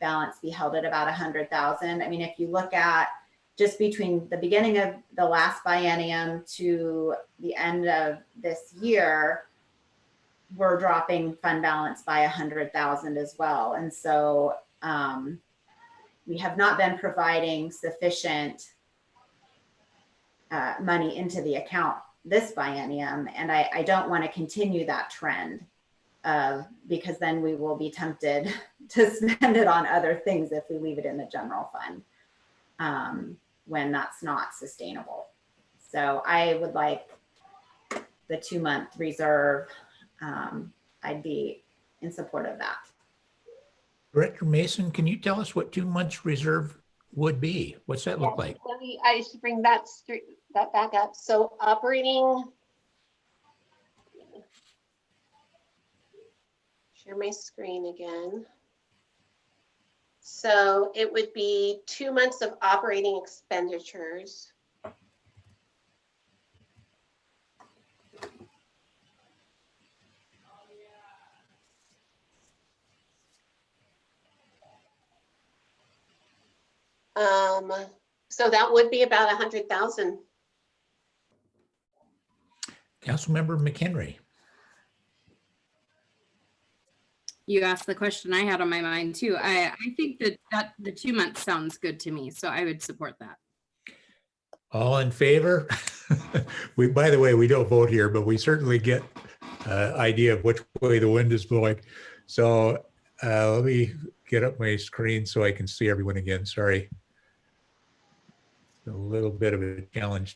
balance be held at about 100,000. I mean, if you look at just between the beginning of the last biennium to the end of this year, we're dropping fund balance by 100,000 as well. And so we have not been providing sufficient money into the account this biennium. And I don't want to continue that trend because then we will be tempted to spend it on other things if we leave it in the general fund when that's not sustainable. So I would like the 2-month reserve. I'd be in support of that. Director Mason, can you tell us what 2 months reserve would be? What's that look like? I should bring that back up. So operating, share my screen again. So it would be 2 months of operating expenditures. So that would be about 100,000. Councilmember McHenry. You asked the question I had on my mind too. I think that the 2 months sounds good to me, so I would support that. All in favor? By the way, we don't vote here, but we certainly get idea of which way the wind is blowing. So let me get up my screen so I can see everyone again. Sorry. A little bit of a challenge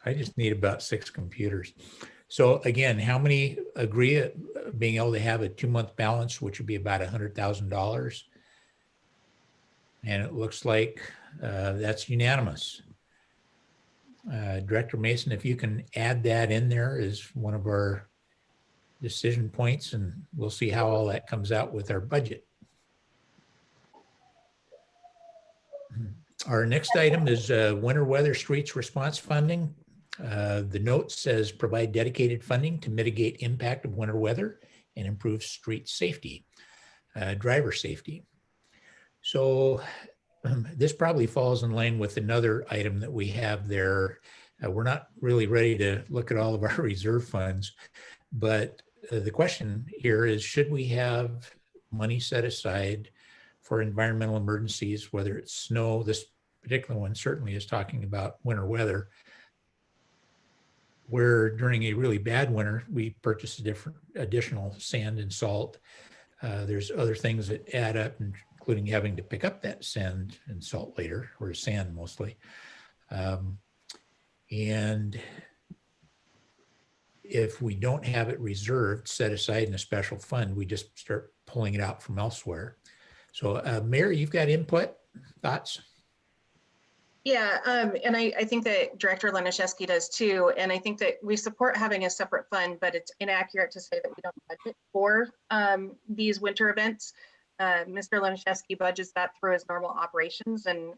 I just need about 6 computers. So again, how many agree at being able to have a 2-month balance, which would be about $100,000? And it looks like that's unanimous. Director Mason, if you can add that in there as one of our decision points, and we'll see how all that comes out with our budget. Our next item is winter weather streets response funding. The note says provide dedicated funding to mitigate impact of winter weather and improve street safety, driver safety. So this probably falls in line with another item that we have there. We're not really ready to look at all of our reserve funds, but the question here is, should we have money set aside for environmental emergencies, whether it's snow? This particular one certainly is talking about winter weather, where during a really bad winter, we purchase additional sand and salt. There's other things that add up, including having to pick up that sand and salt later, or sand mostly. And if we don't have it reserved, set aside in a special fund, we just start pulling it out from elsewhere. So Mayor, you've got input, thoughts? Yeah, and I think that Director Laniszewski does too. And I think that we support having a separate fund, but it's inaccurate to say that we don't budget for these winter events. Mr. Laniszewski budgets that through his normal operations, and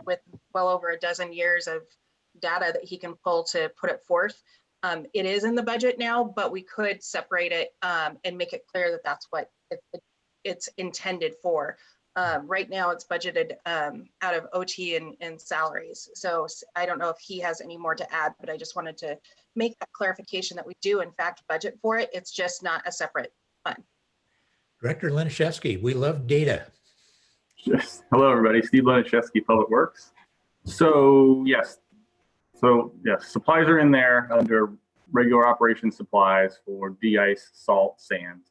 with well over a dozen years of data that he can pull to put it forth. It is in the budget now, but we could separate it and make it clear that that's what it's intended for. Right now it's budgeted out of OT and salaries. So I don't know if he has any more to add, but I just wanted to make that clarification that we do in fact budget for it. It's just not a separate fund. Director Laniszewski, we love data. Yes. Hello, everybody. Steve Laniszewski, Public Works. So yes, supplies are in there under regular operation supplies for de-ice, salt, sand.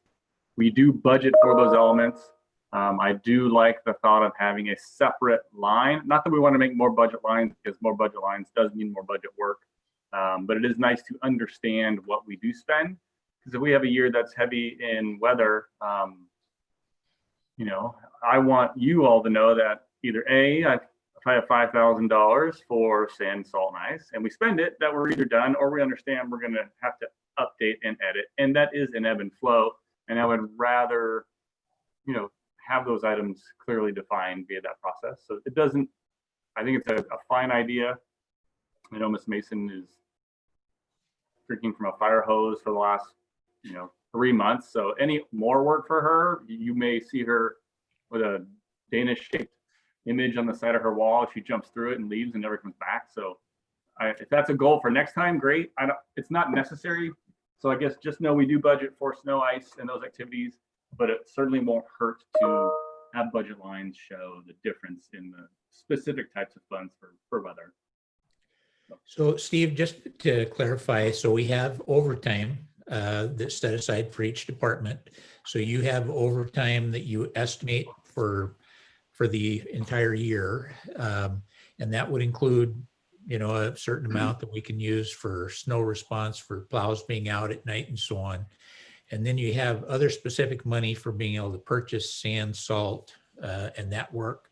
We do budget for those elements. I do like the thought of having a separate line. Not that we want to make more budget lines, because more budget lines does mean more budget work. But it is nice to understand what we do spend. Because if we have a year that's heavy in weather, I want you all to know that either if I have $5,000 for sand, salt, and ice, and we spend it, that we're either done or we understand we're going to have to update and edit. And that is an ebb and flow. And I would rather, have those items clearly defined via that process. So it doesn't, I think it's a fine idea. I know Ms. Mason is drinking from a fire hose for the last, 3 months. So any more work for her, you may see her with a Danish shaped image on the side of her wall. She jumps through it and leaves and never comes back. So if that's a goal for next time, great. It's not necessary. So I guess just know we do budget for snow, ice, and those activities, but it certainly won't hurt to have budget lines show the difference in the specific types of funds for weather. So Steve, just to clarify, so we have overtime that's set aside for each department. So you have overtime that you estimate for the entire year. And that would include, a certain amount that we can use for snow response, for plows being out at night and so on. And then you have other specific money for being able to purchase sand, salt, and that work.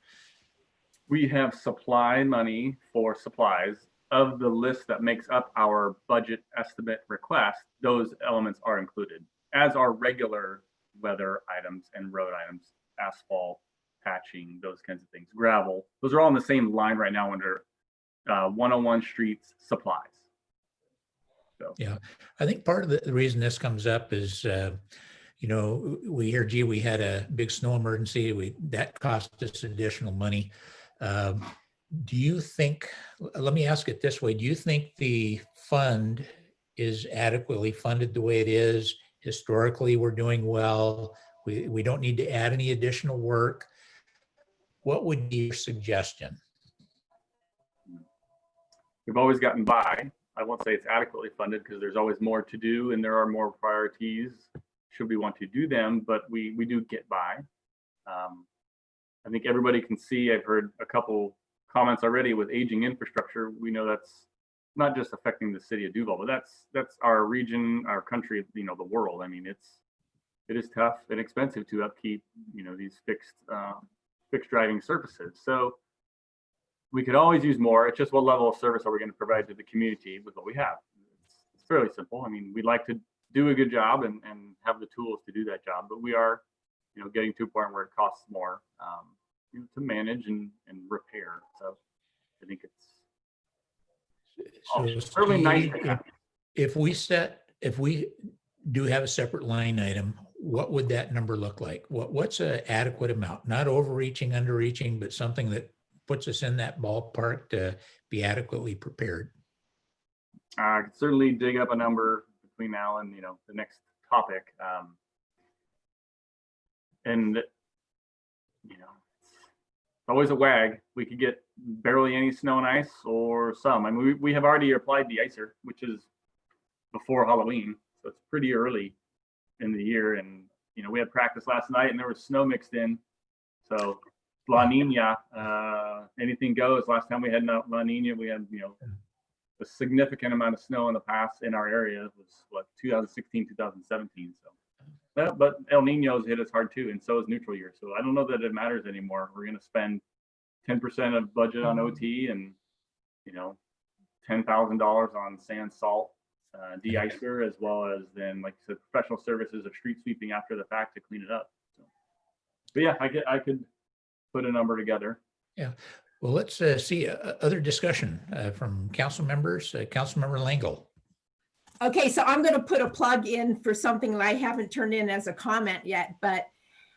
We have supply money for supplies. Of the list that makes up our budget estimate request, those elements are included, as are regular weather items and road items, asphalt, patching, those kinds of things, gravel. Those are all in the same line right now under 101 streets supplies. So. Yeah, I think part of the reason this comes up is, we hear, gee, we had a big snow emergency. That cost us additional money. Do you think, let me ask it this way, do you think the fund is adequately funded the way it is? Historically, we're doing well. We don't need to add any additional work. What would be your suggestion? We've always gotten by. I won't say it's adequately funded because there's always more to do and there are more priorities should we want to do them, but we do get by. I think everybody can see, I've heard a couple comments already with aging infrastructure. We know that's not just affecting the city of Duval, but that's our region, our country, the world. I mean, it is tough and expensive to upkeep, these fixed driving surfaces. So we could always use more. It's just what level of service are we going to provide to the community with what we have? It's fairly simple. I mean, we'd like to do a good job and have the tools to do that job, but we are, getting to a point where it costs more. To manage and repair. So I think it's really nice to have. If we do have a separate line item, what would that number look like? What's an adequate amount? Not overreaching, underreaching, but something that puts us in that ballpark to be adequately prepared. I could certainly dig up a number between now and the next topic. It's always a wag. We could get barely any snow and ice or some. I mean, we have already applied de-icer, which is before Halloween. So it's pretty early in the year. And, we had practice last night and there was snow mixed in. So La Nina, anything goes. Last time we had La Nina, we had, a significant amount of snow in the past in our area. It was 2016, 2017. So. But El Nino's hit us hard too, and so is neutral year. So I don't know that it matters anymore. We're going to spend 10% of budget on OT and, $10,000 on sand, salt, de-icer, as well as then, like I said, professional services of street sweeping after the fact to clean it up. So, but yeah, I could put a number together. Yeah. Well, let's see other discussion from council members. Councilmember Langle. Okay, so I'm going to put a plug in for something that I haven't turned in as a comment yet, but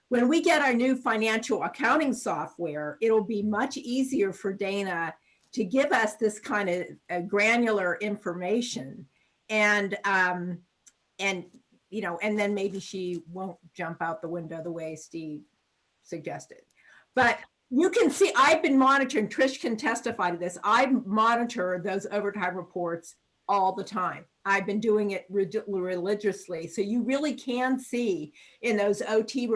when we get our new financial accounting software, it'll be much easier for Dana to give us this kind of granular information. And then maybe she won't jump out the window the way Steve suggested. But you can see, I've been monitoring, Trish can testify to this. I monitor those overtime reports all the time. I've been doing it religiously. So you really can see in those OT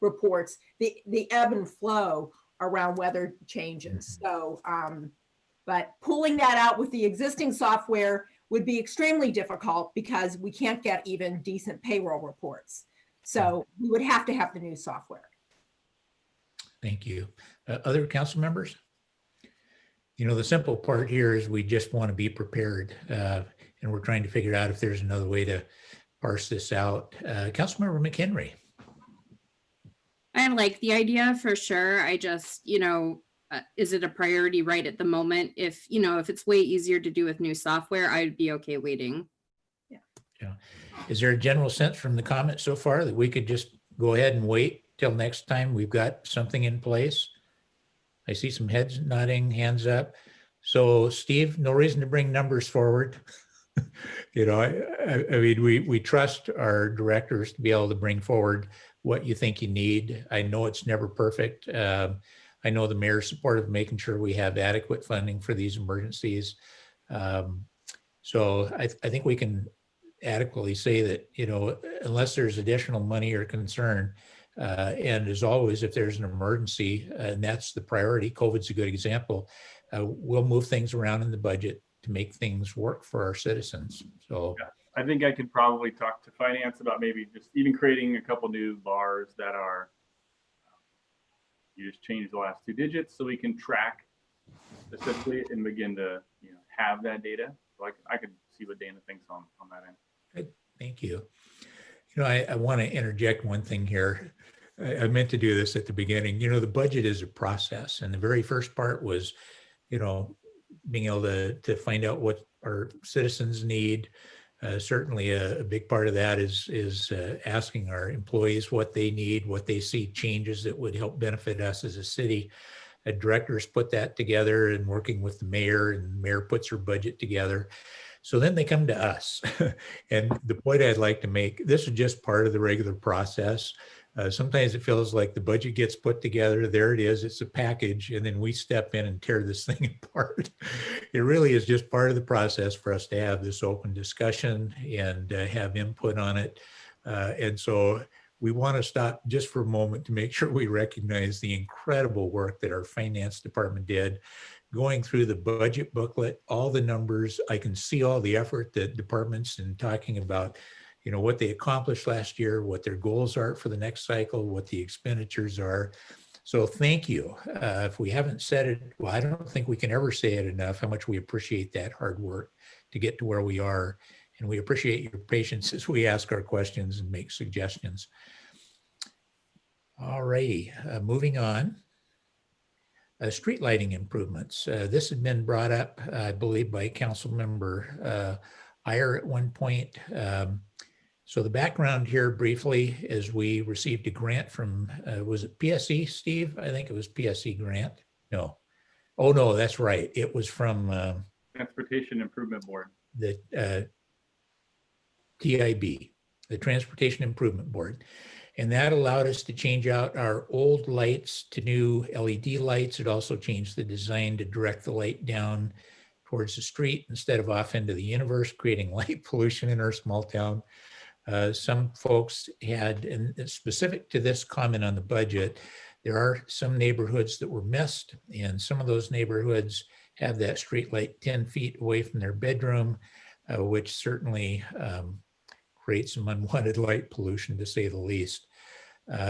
reports, the ebb and flow around weather changes. So, but pulling that out with the existing software would be extremely difficult because we can't get even decent payroll reports. So we would have to have the new software. Thank you. Other council members? The simple part here is we just want to be prepared, and we're trying to figure out if there's another way to parse this out. Councilmember McHenry. I I like the idea for sure. I just, is it a priority right at the moment? If it's way easier to do with new software, I'd be okay waiting. Yeah. Is there a general sense from the comments so far that we could just go ahead and wait till next time we've got something in place? I see some heads nodding, hands up. So Steve, no reason to bring numbers forward. I mean, we trust our directors to be able to bring forward what you think you need. I know it's never perfect. I know the mayor's supportive of making sure we have adequate funding for these emergencies. So I think we can adequately say that, unless there's additional money or concern, and as always, if there's an emergency, and that's the priority, COVID's a good example, we'll move things around in the budget to make things work for our citizens. So Yeah. I think I could probably talk to finance about maybe just even creating a couple new bars that are, you just change the last 2 digits so we can track specifically and begin to have that data. So I could see what Dana thinks on that end. good, thank you. I want to interject one thing here. I meant to do this at the beginning. The budget is a process, and the very first part was, being able to find out what our citizens need. Certainly a big part of that is asking our employees what they need, what they see changes that would help benefit us as a city. Directors put that together and working with the mayor, and the mayor puts her budget together. So then they come to us. And the point I'd like to make, this is just part of the regular process. Sometimes it feels like the budget gets put together, there it is, it's a package, and then we step in and tear this thing apart. It really is just part of the process for us to have this open discussion and have input on it. And so we want to stop just for a moment to make sure we recognize the incredible work that our finance department did, going through the budget booklet, all the numbers. I can see all the effort that departments and talking about what they accomplished last year, what their goals are for the next cycle, what the expenditures are. So thank you. If we haven't said it, well, I don't think we can ever say it enough, how much we appreciate that hard work to get to where we are. And we appreciate your patience as we ask our questions and make suggestions. All righty, moving on. Street lighting improvements. This had been brought up, I believe, by Council Member Iyer at one point. So the background here briefly is we received a grant from, was it PSE, Steve? I think it was PSE grant. No. Oh, no, that's right. It was from Transportation Improvement Board. the TIB, the Transportation Improvement Board. And that allowed us to change out our old lights to new LED lights. It also changed the design to direct the light down towards the street instead of off into the universe, creating light pollution in our small town. Some folks had, and specific to this comment on the budget, there are some neighborhoods that were missed, and some of those neighborhoods have that street light 10 feet away from their bedroom, which certainly creates some unwanted light pollution, to say the least.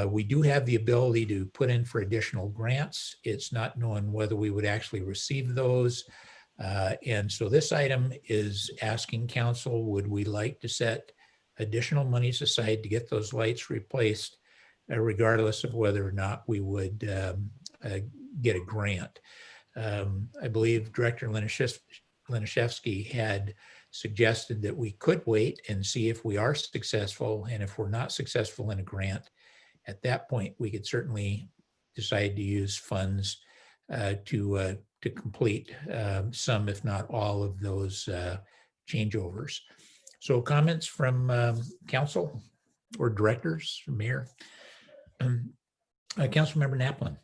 We do have the ability to put in for additional grants. It's not known whether we would actually receive those. And so this item is asking council, would we like to set additional monies aside to get those lights replaced, regardless of whether or not we would get a grant? I believe Director Laniszewski had suggested that we could wait and see if we are successful, and if we're not successful in a grant, at that point we could certainly decide to use funds to complete some, if not all, of those changeovers. So comments from council or directors, mayor? Councilmember Naplin.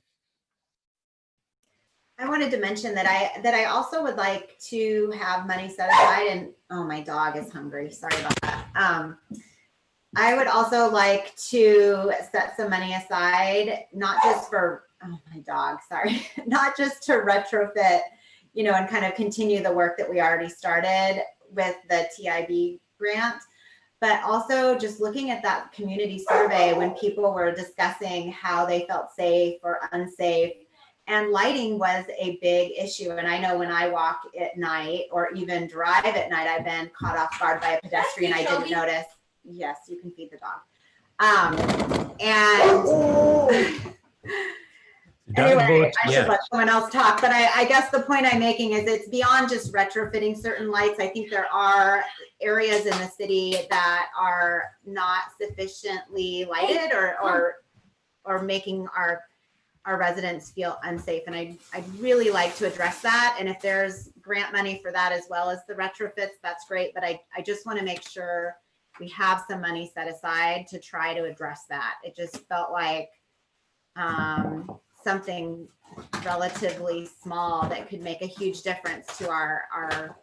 I wanted to mention that I also would like to have money set aside, and oh, my dog is hungry. Sorry about that. I would also like to set some money aside, not just for, oh, my dog, sorry, not just to retrofit, and kind of continue the work that we already started with the TIB grant, but also just looking at that community survey when people were discussing how they felt safe or unsafe. And lighting was a big issue. And I know when I walk at night or even drive at night, I've been caught off guard by a pedestrian I didn't notice. Yes, you can feed the dog. And Doug Anyway, votes I should yes. let someone else talk, but I guess the point I'm making is it's beyond just retrofitting certain lights. I think there are areas in the city that are not sufficiently lighted or making our residents feel unsafe. And I'd really like to address that. And if there's grant money for that as well as the retrofits, that's great. But I just want to make sure we have some money set aside to try to address that. It just felt like something relatively small that could make a huge difference to our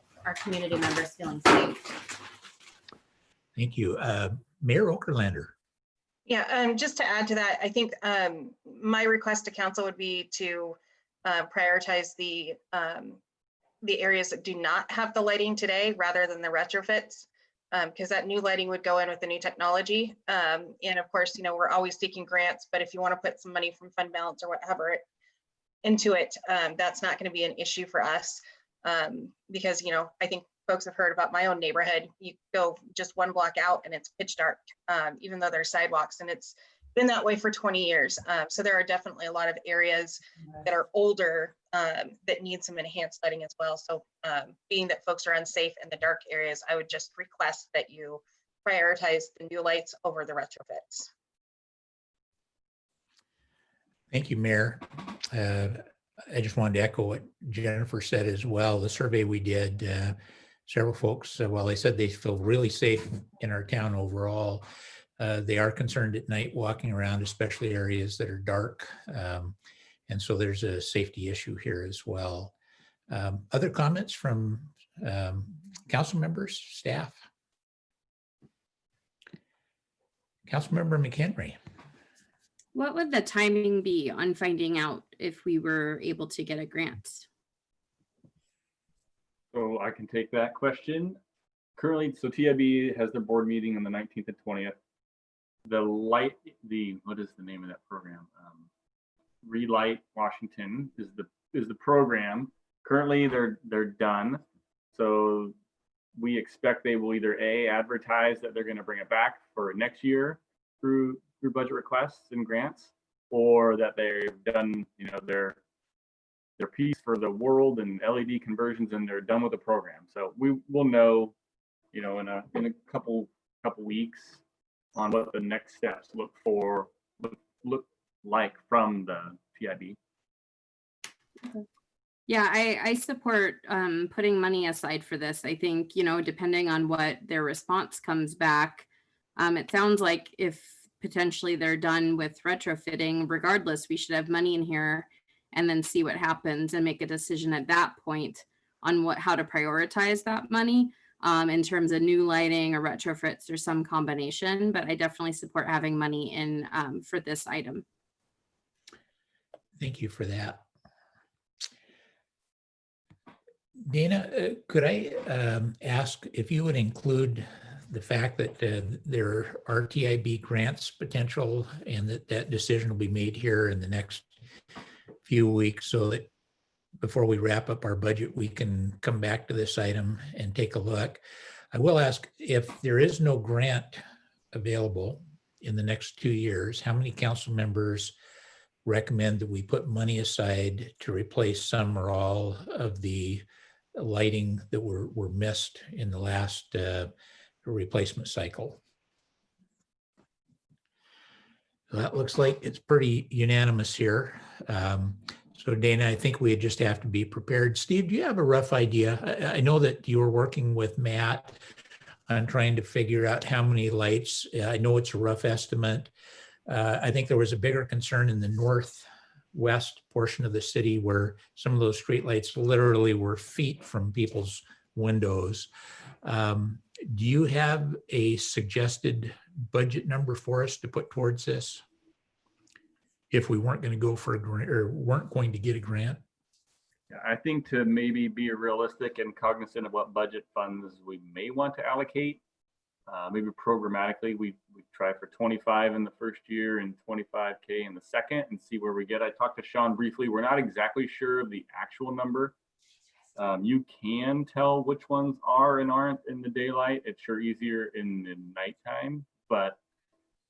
community members feeling safe. Thank you. Mayor Okerlander. Yeah, just to add to that, I think my request to council would be to prioritize the areas that do not have the lighting today rather than the retrofits, because that new lighting would go in with the new technology. And of course, we're always seeking grants, but if you want to put some money from fund balance or whatever into it, that's not going to be an issue for us. Because, I think folks have heard about my own neighborhood. You go just one block out and it's pitch dark, even though there's sidewalks, and it's been that way for 20 years. So there are definitely a lot of areas that are older that need some enhanced lighting as well. So being that folks are unsafe in the dark areas, I would just request that you prioritize the new lights over the retrofits. Thank you, Mayor. I just wanted to echo what Jennifer said as well. The survey we did, several folks, while they said they feel really safe in our town overall, they are concerned at night walking around, especially areas that are dark. And so there's a safety issue here as well. Other comments from council members, staff? Councilmember McHenry. What would the timing be on finding out if we were able to get a grant? So I can take that question. Currently, so TIB has their board meeting on the 19th and 20th. What is the name of that program? Relight Washington is the program. Currently, they're done. So we expect they will either advertise that they're going to bring it back for next year through budget requests and grants, or that they've done their piece for the world and LED conversions and they're done with the program. So we will know in a couple weeks on what the next steps look like from the TIB. Yeah, I support putting money aside for this. I think, depending on what their response comes back, it sounds like if potentially they're done with retrofitting, regardless, we should have money in here and then see what happens and make a decision at that point on how to prioritize that money in terms of new lighting or retrofits or some combination. But I definitely support having money in for this item. Thank you for that. Dana, could I ask if you would include the fact that there are TIB grants potential and that decision will be made here in the next few weeks, so that before we wrap up our budget, we can come back to this item and take a look. I will ask, if there is no grant available in the next 2 years, how many council members recommend that we put money aside to replace some or all of the lighting that were missed in the last replacement cycle? So that looks like it's pretty unanimous here. So Dana, I think we just have to be prepared. Steve, do you have a rough idea? I know that you were working with Matt on trying to figure out how many lights. I know it's a rough estimate. I think there was a bigger concern in the northwest portion of the city where some of those streetlights literally were feet from people's windows. Do you have a suggested budget number for us to put towards this if we weren't going to go for a grant or weren't going to get a grant? I think to maybe be realistic and cognizant of what budget funds we may want to allocate, maybe programmatically, we try for 25 in the first year and 25K in the second and see where we get. I talked to Sean briefly. We're not exactly sure of the actual number. You can tell which ones are and aren't in the daylight. It's sure easier in the nighttime, but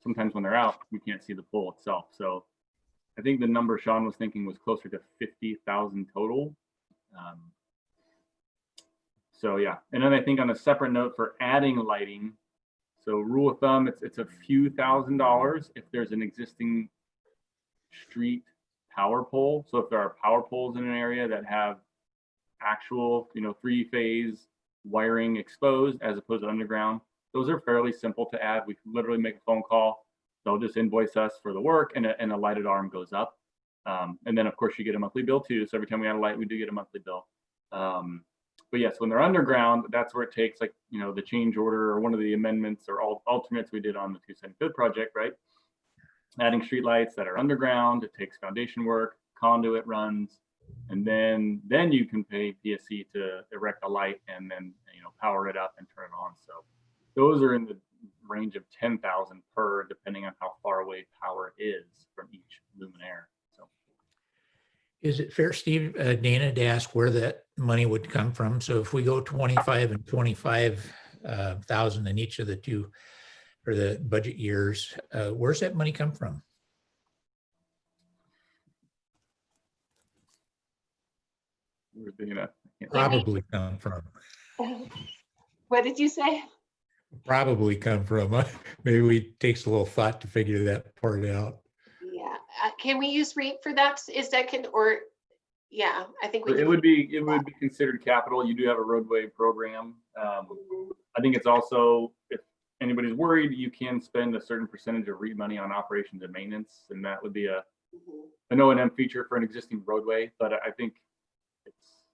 sometimes when they're out, we can't see the pole itself. So I think the number Sean was thinking was closer to 50,000 total. So yeah, and then I think on a separate note for adding lighting, so rule of thumb, it's a few $1,000s if there's an existing street power pole. So if there are power poles in an area that have actual, 3-phase wiring exposed as opposed to underground, those are fairly simple to add. We can literally make a phone call. They'll just invoice us for the work, and a lighted arm goes up. And then of course you get a monthly bill too. So every time we add a light, we do get a monthly bill. But yes, when they're underground, that's where it takes the change order or one of the amendments or alternates we did on the 275th project, right? Adding streetlights that are underground, it takes foundation work, conduit runs, and then you can pay PSC to erect a light and then power it up and turn it on. So those are in the range of 10,000 per, depending on how far away power is from each luminaire. So Is it fair, Steve, Dana, to ask where that money would come from? So if we go 25 and 25,000 in each of the two or the budget years, where's that money come from? we're thinking of, Probably come from. What did you say? Probably come from. Maybe it takes a little thought to figure that part out. Yeah, can we use REAP for that? Is that yeah, I think we it can. would be considered capital. You do have a roadway program. I think it's also, if anybody's worried, you can spend a certain percentage of REAP money on operations and maintenance, and that would be an O&M feature for an existing roadway. But I think it's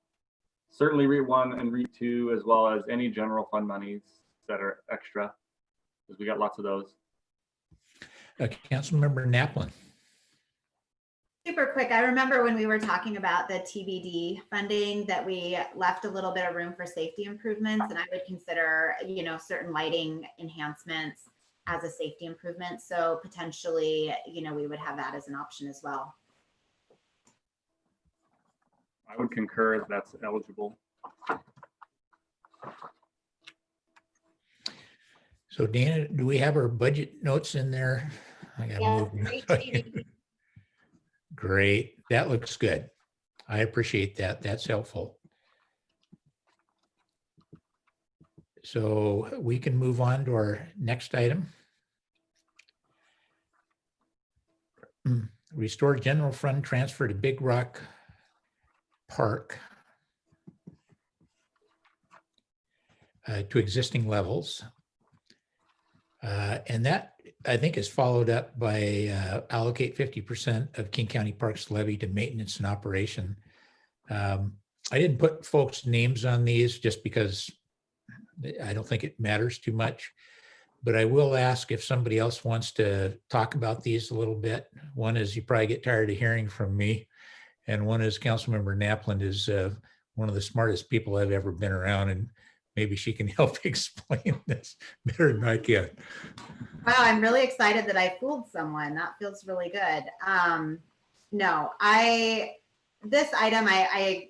certainly REAP 1 and REAP 2, as well as any general fund monies that are extra, because we got lots of those. Councilmember Naplin. Super quick. I remember when we were talking about the TBD funding that we left a little bit of room for safety improvements, and I would consider, certain lighting enhancements as a safety improvement. So potentially, we would have that as an option as well. I would concur if that's eligible. So Dana, do we have our budget notes in there? I gotta Yeah, move. great TV. Great. That looks good. I appreciate that. That's helpful. So we can move on to our next item. Restore general fund transfer to Big Rock Park to existing levels. And that, I think, is followed up by allocate 50% of King County Parks levy to maintenance and operation. I didn't put folks' names on these just because I don't think it matters too much, but I will ask if somebody else wants to talk about these a little bit. One is you probably get tired of hearing from me, and one is Councilmember Naplin is one of the smartest people I've ever been around, and maybe she can help explain this better than I can. Wow, I'm really excited that I fooled someone. That feels really good. This item, I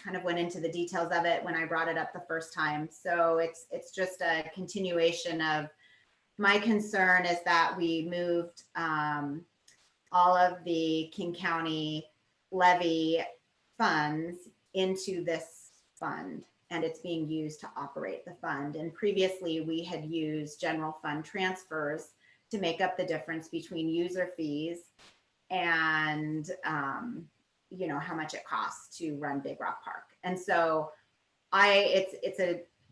kind of went into the details of it when I brought it up the first time. So it's just a continuation of my concern is that we moved all of the King County levy funds into this fund, and it's being used to operate the fund. And previously we had used general fund transfers to make up the difference between user fees and how much it costs to run Big Rock Park. And so it's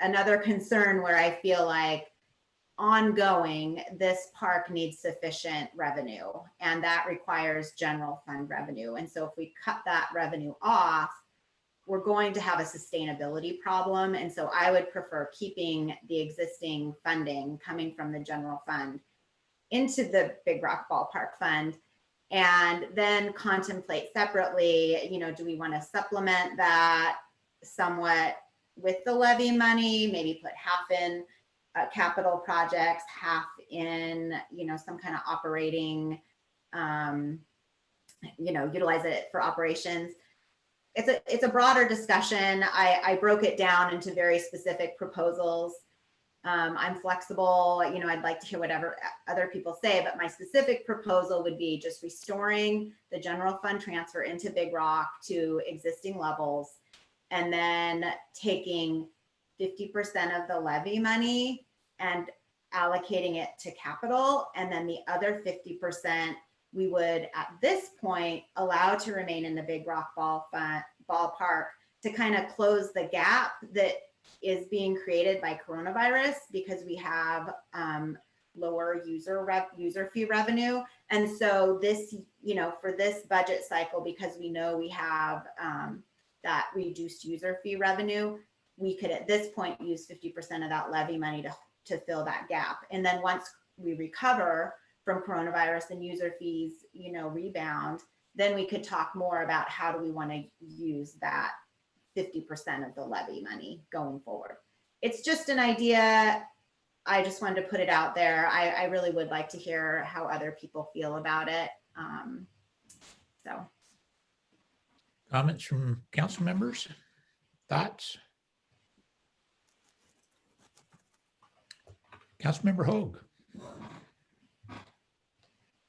another concern where I feel like ongoing, this park needs sufficient revenue, and that requires general fund revenue. And so if we cut that revenue off, we're going to have a sustainability problem. And so I would prefer keeping the existing funding coming from the general fund into the Big Rock Ballpark Fund, and then contemplate separately, do we want to supplement that somewhat with the levy money, maybe put half in capital projects, half in, some kind of operating, utilize it for operations. It's a broader discussion. I broke it down into very specific proposals. I'm flexible, I'd like to hear whatever other people say, but my specific proposal would be just restoring the general fund transfer into Big Rock to existing levels, and then taking 50% of the levy money and allocating it to capital. And then the other 50% we would at this point allow to remain in the Big Rock ballpark to kind of close the gap that is being created by coronavirus, because we have lower user fee revenue. And so this, for this budget cycle, because we know we have that reduced user fee revenue, we could at this point use 50% of that levy money to fill that gap. And then once we recover from coronavirus and user fees, rebound, then we could talk more about how do we want to use that 50% of the levy money going forward. It's just an idea. I just wanted to put it out there. I really would like to hear how other people feel about it. So. Comments from council members? Thoughts? Councilmember Hoag.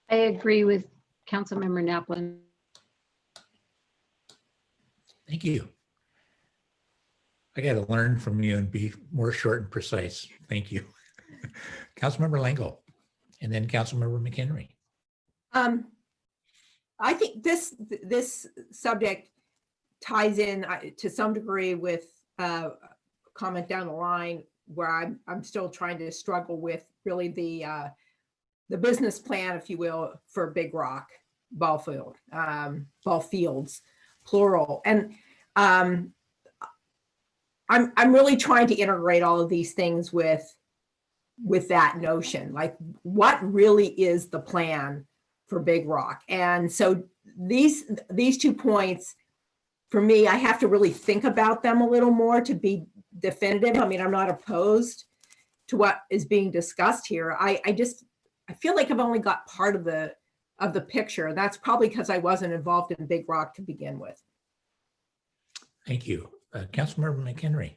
I agree with Councilmember Naplin. Thank you. I got to learn from you and be more short and precise. Thank you. Councilmember Langle, and then Councilmember McHenry. I think this subject ties in to some degree with a comment down the line where I'm still trying to struggle with really the business plan, if you will, for Big Rock ball fields, plural. And I'm really trying to integrate all of these things with that notion, like what really is the plan for Big Rock. And so these 2 points, for me, I have to really think about them a little more to be definitive. I mean, I'm not opposed to what is being discussed here. I feel like I've only got part of the picture. That's probably because I wasn't involved in Big Rock to begin with. Thank you. Councilmember McHenry.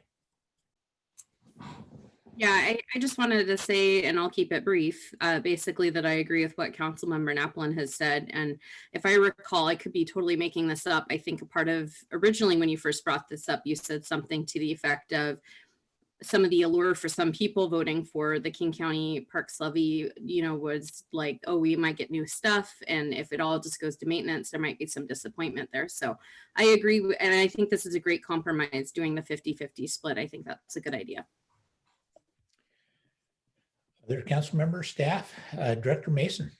Yeah, I just wanted to say, and I'll keep it brief, basically that I agree with what Councilmember Naplin has said. And if I recall, I could be totally making this up. I think a part of originally when you first brought this up, you said something to the effect of some of the allure for some people voting for the King County Parks levy, was like, oh, we might get new stuff. And if it all just goes to maintenance, there might be some disappointment there. So I agree. And I think this is a great compromise, doing the 50-50 split. I think that's a good idea. Other council members, staff, Director Mason.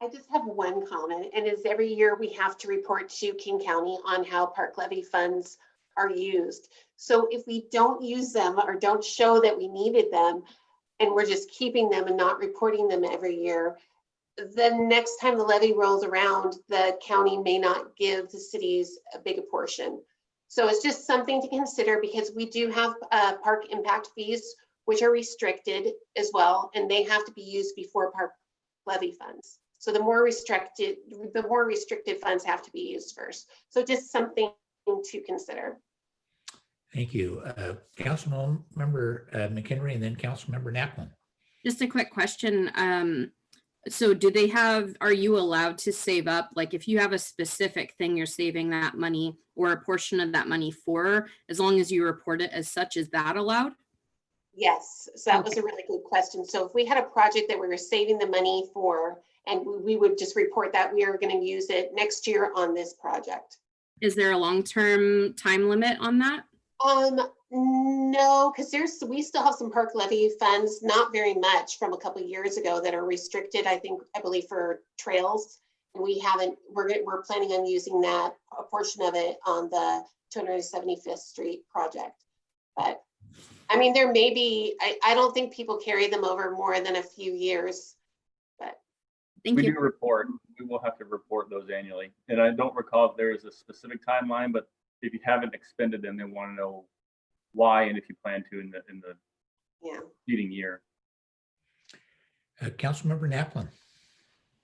I just have one comment, and is every year we have to report to King County on how park levy funds are used. So if we don't use them or don't show that we needed them, and we're just keeping them and not reporting them every year, the next time the levy rolls around, the county may not give the cities a bigger portion. So it's just something to consider, because we do have park impact fees, which are restricted as well, and they have to be used before park levy funds. So the more restricted funds have to be used first. So just something to consider. Thank you. Councilmember McHenry, and then Councilmember Naplin. Just a quick question. So are you allowed to save up? Like if you have a specific thing you're saving that money or a portion of that money for, as long as you report it as such, is that allowed? Yes, so that was a really good question. So if we had a project that we were saving the money for, and we would just report that we are going to use it next year on this project. Is there a long-term time limit on that? No, because we still have some park levy funds, not very much, from a couple of years ago that are restricted, I believe for trails. And we're planning on using a portion of it on the 275th Street project. But I mean, there may be, I don't think people carry them over more than a few years, but. Thank you. We do report, we will have to report those annually. And I don't recall if there is a specific timeline, but if you haven't expended them, they want to know why and if you plan to in the preceding year. Councilmember Naplin.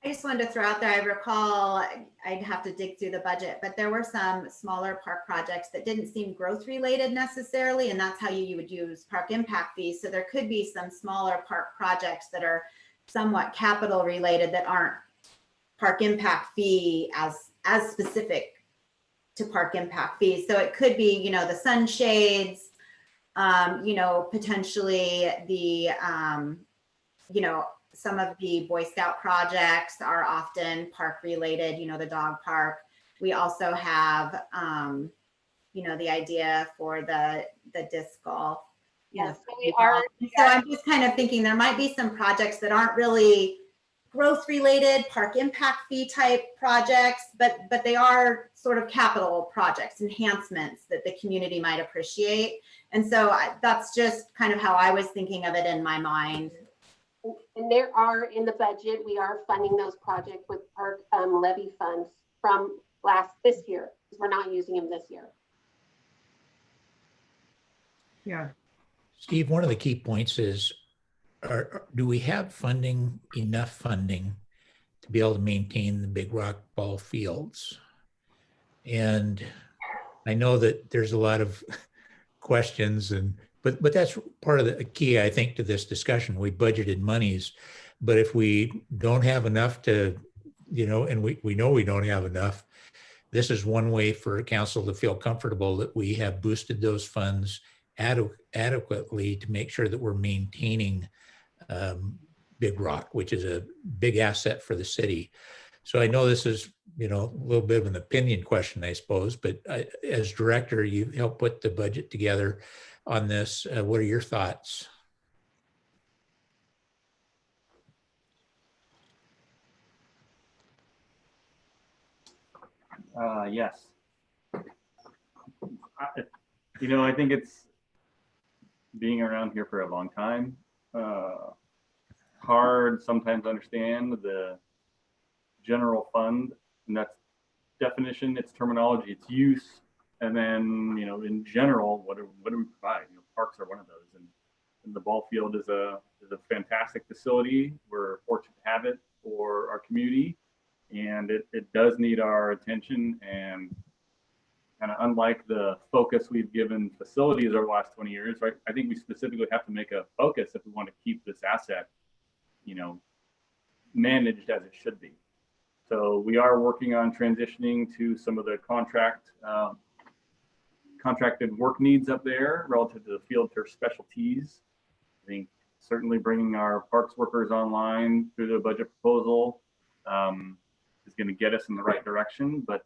I just wanted to throw out there, I recall, I'd have to dig through the budget, but there were some smaller park projects that didn't seem growth related necessarily. And that's how you would use park impact fees. So there could be some smaller park projects that are somewhat capital related that aren't park impact fee as specific to park impact fees. So it could be, you know, the sunshades, you know, potentially the, you know, some of the Boy Scout projects are often park related, you know, the dog park. We also have, you know, the idea for the disc golf. you know, Yes, so we are. So I'm just kind of thinking there might be some projects that aren't really growth related, park impact fee type projects, but they are sort of capital projects, enhancements that the community might appreciate. And so that's just kind of how I was thinking of it in my mind. And there are in the budget, we are funding those projects with park levy funds from this year, because we're not using them this year. Yeah. Steve, one of the key points is, do we have enough funding to be able to maintain the Big Rock ball fields? And I know that there's a lot of questions, but that's part of the key, I think, to this discussion. We budgeted monies, but if we don't have enough to, and we know we don't have enough, this is one way for council to feel comfortable that we have boosted those funds adequately to make sure that we're maintaining Big Rock, which is a big asset for the city. So I know this is, a little bit of an opinion question, I suppose, but as director, you helped put the budget together on this. What are your thoughts? Yes. I think it's being around here for a long time. Hard sometimes to understand the general fund, and that's definition, its terminology, its use, and then in general, what do we provide? Parks are one of those, and the ball field is a fantastic facility. We're fortunate to have it for our community, and it does need our attention. And kind of unlike the focus we've given facilities over the last 20 years, right? I think we specifically have to make a focus if we want to keep this asset, managed as it should be. So we are working on transitioning to some of the contracted work needs up there relative to the field turf specialties. I think certainly bringing our parks workers online through the budget proposal is going to get us in the right direction. But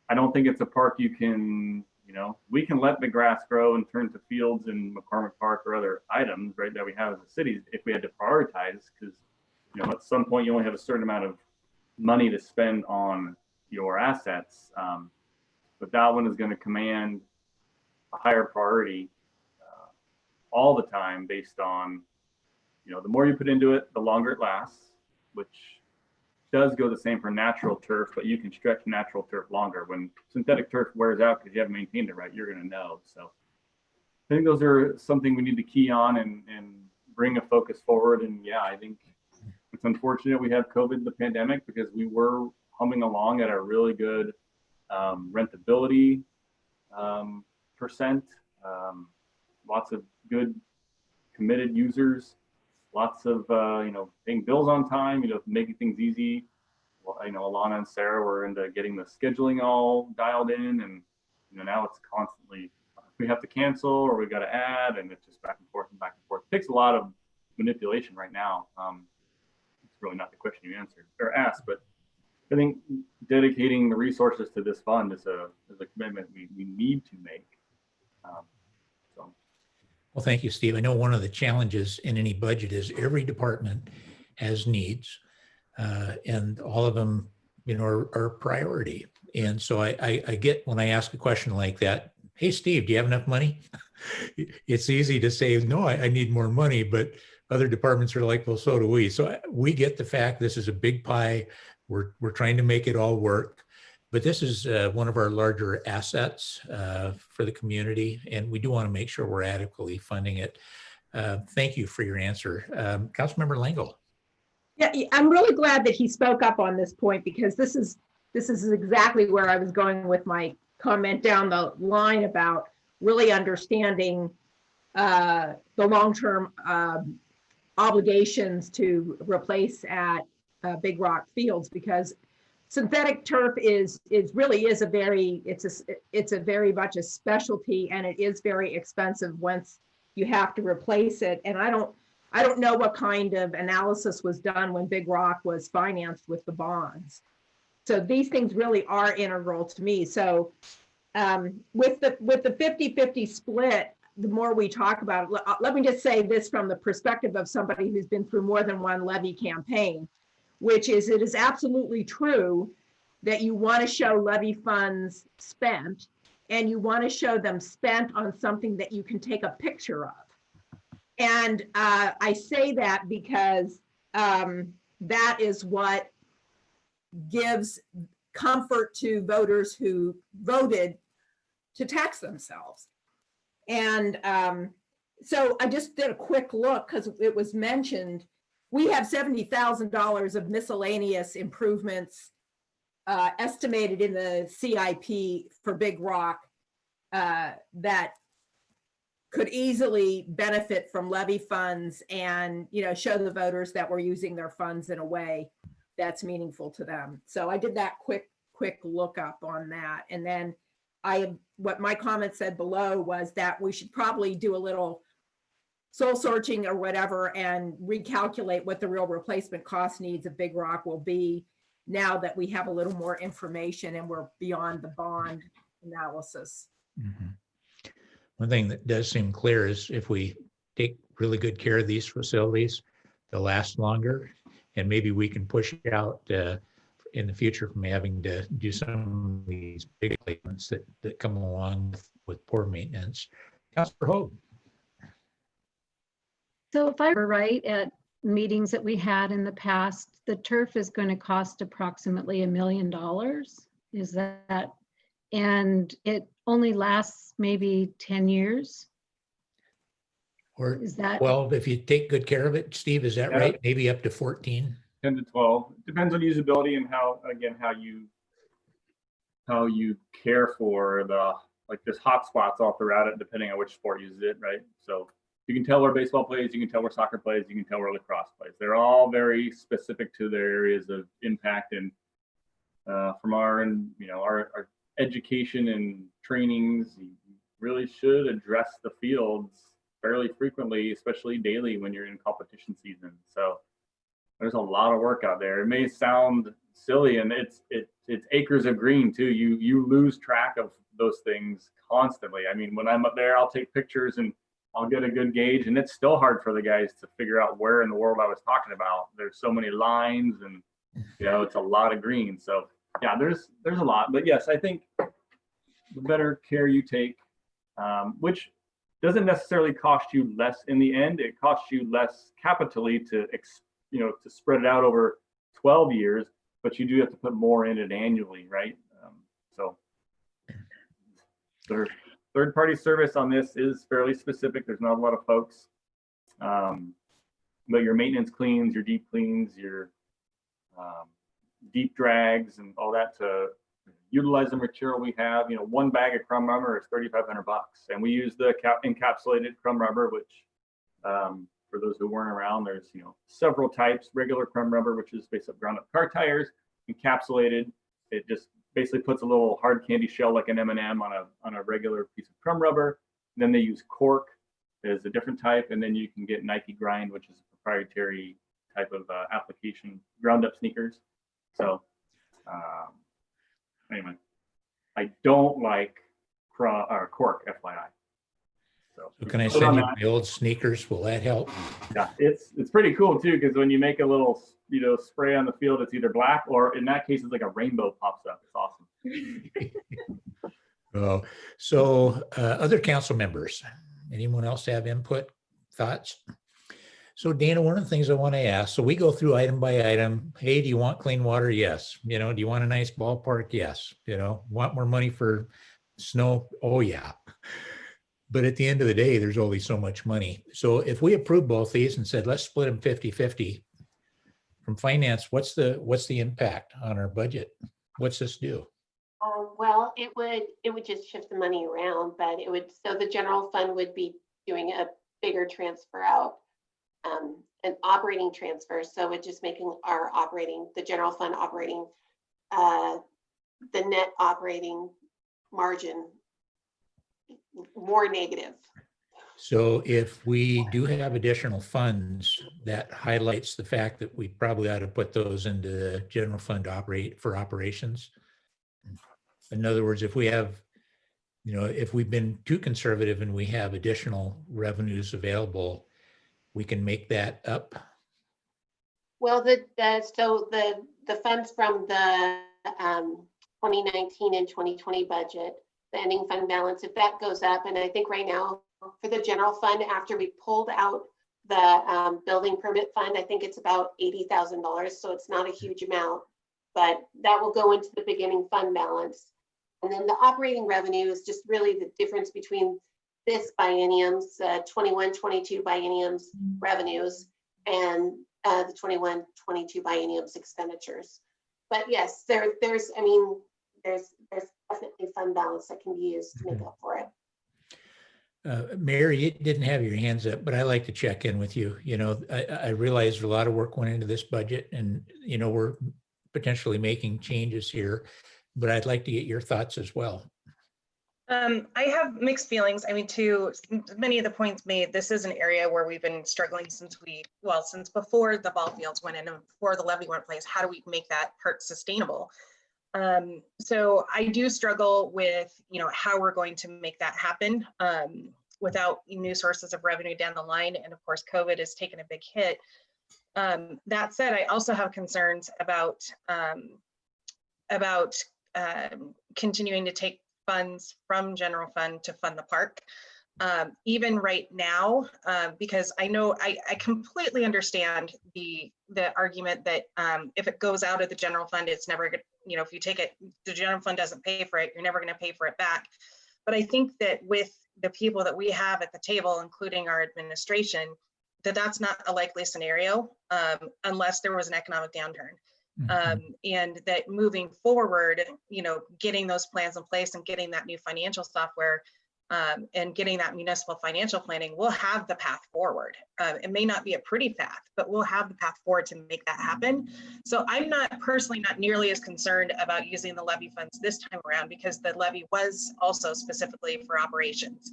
I don't think it's a park you can, we can let the grass grow and turn to fields in McCormick Park or other items, right, that we have as a city if we had to prioritize, because, at some point you only have a certain amount of money to spend on your assets. But that one is going to command a higher priority all the time based on, the more you put into it, the longer it lasts, which does go the same for natural turf, but you can stretch natural turf longer. When synthetic turf wears out because you haven't maintained it right, you're going to know. So I think those are something we need to key on and bring a focus forward. And yeah, I think it's unfortunate we have COVID, the pandemic, because we were humming along at a really good rentability percent, lots of good committed users, lots of paying bills on time, making things easy. Well, Alana and Sarah were into getting the scheduling all dialed in, and now it's constantly we have to cancel or we got to add, and it's just back and forth and back and forth. It takes a lot of manipulation right now. It's really not the question you answered or asked, but I think dedicating the resources to this fund is a commitment we need to make. Well, thank you, Steve. I know one of the challenges in any budget is every department has needs, and all of them, are priority. And so I get when I ask a question like that, hey, Steve, do you have enough money? It's easy to say, no, I need more money, but other departments are like, well, so do we. So we get the fact this is a big pie. We're trying to make it all work. But this is one of our larger assets for the community, and we do want to make sure we're adequately funding it. Thank you for your answer. Councilmember Langle. Yeah, I'm really glad that he spoke up on this point because this is exactly where I was going with my comment down the line about really understanding the long-term obligations to replace at Big Rock Fields, because synthetic turf is really a very much a specialty, and it is very expensive once you have to replace it. And I don't know what kind of analysis was done when Big Rock was financed with the bonds. So these things really are integral to me. So with the 50-50 split, the more we talk about it, let me just say this from the perspective of somebody who's been through more than one levy campaign, which is it is absolutely true that you want to show levy funds spent, and you want to show them spent on something that you can take a picture of. And I say that because that is what gives comfort to voters who voted to tax themselves. And so I just did a quick look because it was mentioned. We have $70,000 of miscellaneous improvements estimated in the CIP for Big Rock that could easily benefit from levy funds, and show the voters that we're using their funds in a way that's meaningful to them. So I did that quick lookup on that. And then what my comment said below was that we should probably do a little soul searching or whatever and recalculate what the real replacement cost needs of Big Rock will be now that we have a little more information and we're beyond the bond analysis. Mhm. One thing that does seem clear is if we take really good care of these facilities, they'll last longer, and maybe we can push out in the future from having to do some of these big replacements that come along with poor maintenance. Councilor Hogue. So if I were right, at meetings that we had in the past, the turf is going to cost approximately $1 million. Is that, and it only lasts maybe 10 years? Or Is that? 12, if you take good care of it, Steve, is that Yeah. right? Maybe up to 14? 10 to 12. Depends on usability and how you care for there's hot spots all throughout it, depending on which sport uses it, right? So you can tell where baseball plays, you can tell where soccer plays, you can tell where lacrosse plays. They're all very specific to their areas of impact. And from our education and trainings, you really should address the fields fairly frequently, especially daily when you're in competition season. So there's a lot of work out there. It may sound silly, and it's acres of green too. You lose track of those things constantly. I mean, when I'm up there, I'll take pictures and I'll get a good gauge, and it's still hard for the guys to figure out where in the world I was talking about. There's so many lines, and it's a lot of green. So yeah, there's a lot. But yes, I think the better care you take, which doesn't necessarily cost you less in the end. It costs you less capitally to spread it out over 12 years, but you do have to put more in it annually, right? So third-party service on this is fairly specific. There's not a lot of folks, but your maintenance cleans, your deep cleans, your deep drags, and all that to utilize the material we have. One bag of crumb rubber is $3,500, and we use the encapsulated crumb rubber, which for those who weren't around, there's several types. Regular crumb rubber, which is basically ground up car tires. Encapsulated, it just basically puts a little hard candy shell like an M&M on a regular piece of crumb rubber. And then they use cork as a different type, and then you can get Nike Grind, which is a proprietary type of application, ground up sneakers. So anyway, I don't like cork, FYI. So Can I send you my old sneakers? Will that help? Yeah, it's pretty cool too, because when you make a little spray on the field, it's either black or in that case it's like a rainbow pops up. It's awesome. So other council members, anyone else have input, thoughts? So Dana, one of the things I want to ask, so we go through item by item. Hey, do you want clean water? Yes. Do you want a nice ballpark? Yes. Want more money for snow? Oh yeah. But at the end of the day, there's only so much money. So if we approve both these and said, let's split them 50-50, from finance, what's the impact on our budget? What's this do? Well, it would just shift the money around, but it would, so the general fund would be doing a bigger transfer out, an operating transfer. So it's just making our the general fund operating, the net operating margin more negative. So if we do have additional funds, that highlights the fact that we probably ought to put those into the general fund for operations. In other words, if we have, if we've been too conservative and we have additional revenues available, we can make that up. Well, so the funds from the 2019 and 2020 budget, the ending fund balance, if that goes up, and I think right now for the general fund, after we pulled out the building permit fund, I think it's about $80,000. So it's not a huge amount, but that will go into the beginning fund balance. And then the operating revenue is just really the difference between this biennium's 21-22 biennium's revenues and the 21-22 biennium's expenditures. But yes, there's definitely fund balance that can be used to make up for it. Mayor, you didn't have your hands up, but I like to check in with you. I realize a lot of work went into this budget, and we're potentially making changes here, but I'd like to get your thoughts as well. I have mixed feelings. I mean, to many of the points made, this is an area where we've been struggling since before the ball fields went in and before the levy went in place. How do we make that part sustainable? So I do struggle with, how we're going to make that happen without new sources of revenue down the line. And of course, COVID has taken a big hit. That said, I also have concerns about continuing to take funds from general fund to fund the park. Even right now, because I know I completely understand the argument that if it goes out of the general fund, it's never good. If you take it, the general fund doesn't pay for it, you're never going to pay for it back. But I think that with the people that we have at the table, including our administration, that's not a likely scenario unless there was an economic downturn. And that moving forward, getting those plans in place and getting that new financial software and getting that municipal financial planning, we'll have the path forward. It may not be a pretty path, but we'll have the path forward to make that happen. So I'm personally not nearly as concerned about using the levy funds this time around, because the levy was also specifically for operations.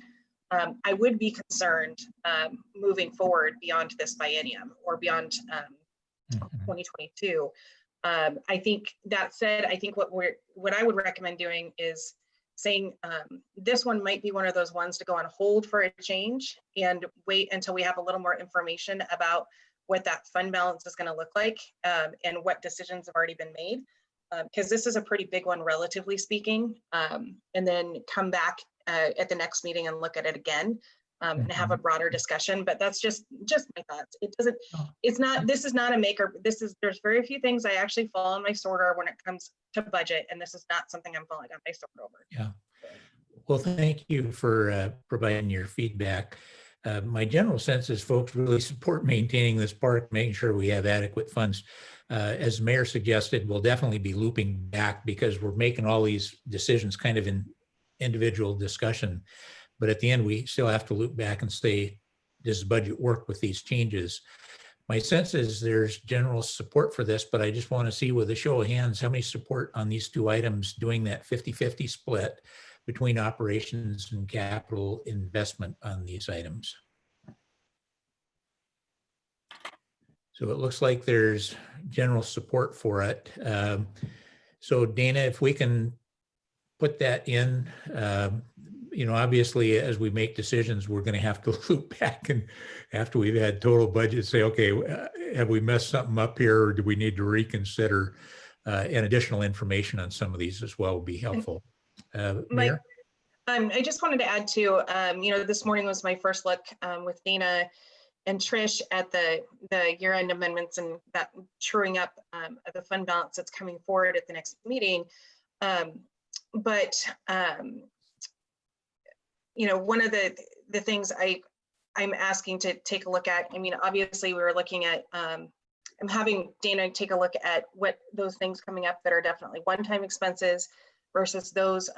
I would be concerned moving forward beyond this biennium or beyond 2022. I think that said, I think what I would recommend doing is saying this one might be one of those ones to go on hold for a change and wait until we have a little more information about what that fund balance is going to look like and what decisions have already been made, because this is a pretty big one, relatively speaking, and then come back at the next meeting and look at it again and have a broader discussion. But that's just my thoughts. This is not a maker. There's very few things I actually fall on my sword over when it comes to budget, and this is not something I'm falling on my sword over. Yeah. Well, thank you for providing your feedback. My general sense is folks really support maintaining this park, making sure we have adequate funds. As the mayor suggested, we'll definitely be looping back because we're making all these decisions kind of in individual discussion. But at the end, we still have to loop back and say, does the budget work with these changes? My sense is there's general support for this, but I just want to see with a show of hands, how many support on these two items doing that 50-50 split between operations and capital investment on these items. So it looks like there's general support for it. So Dana, if we can put that in, obviously as we make decisions, we're going to have to loop back and after we've had total budget say, okay, have we messed something up here or do we need to reconsider? And additional information on some of these as well would be helpful. Mike, I just wanted to add too, this morning was my first look with Dana and Trish at the year-end amendments and that truing up the fund balance that's coming forward at the next meeting. But one of the things I'm asking to take a look at, I mean, obviously we were looking at I'm having Dana take a look at what those things coming up that are definitely one-time expenses versus those,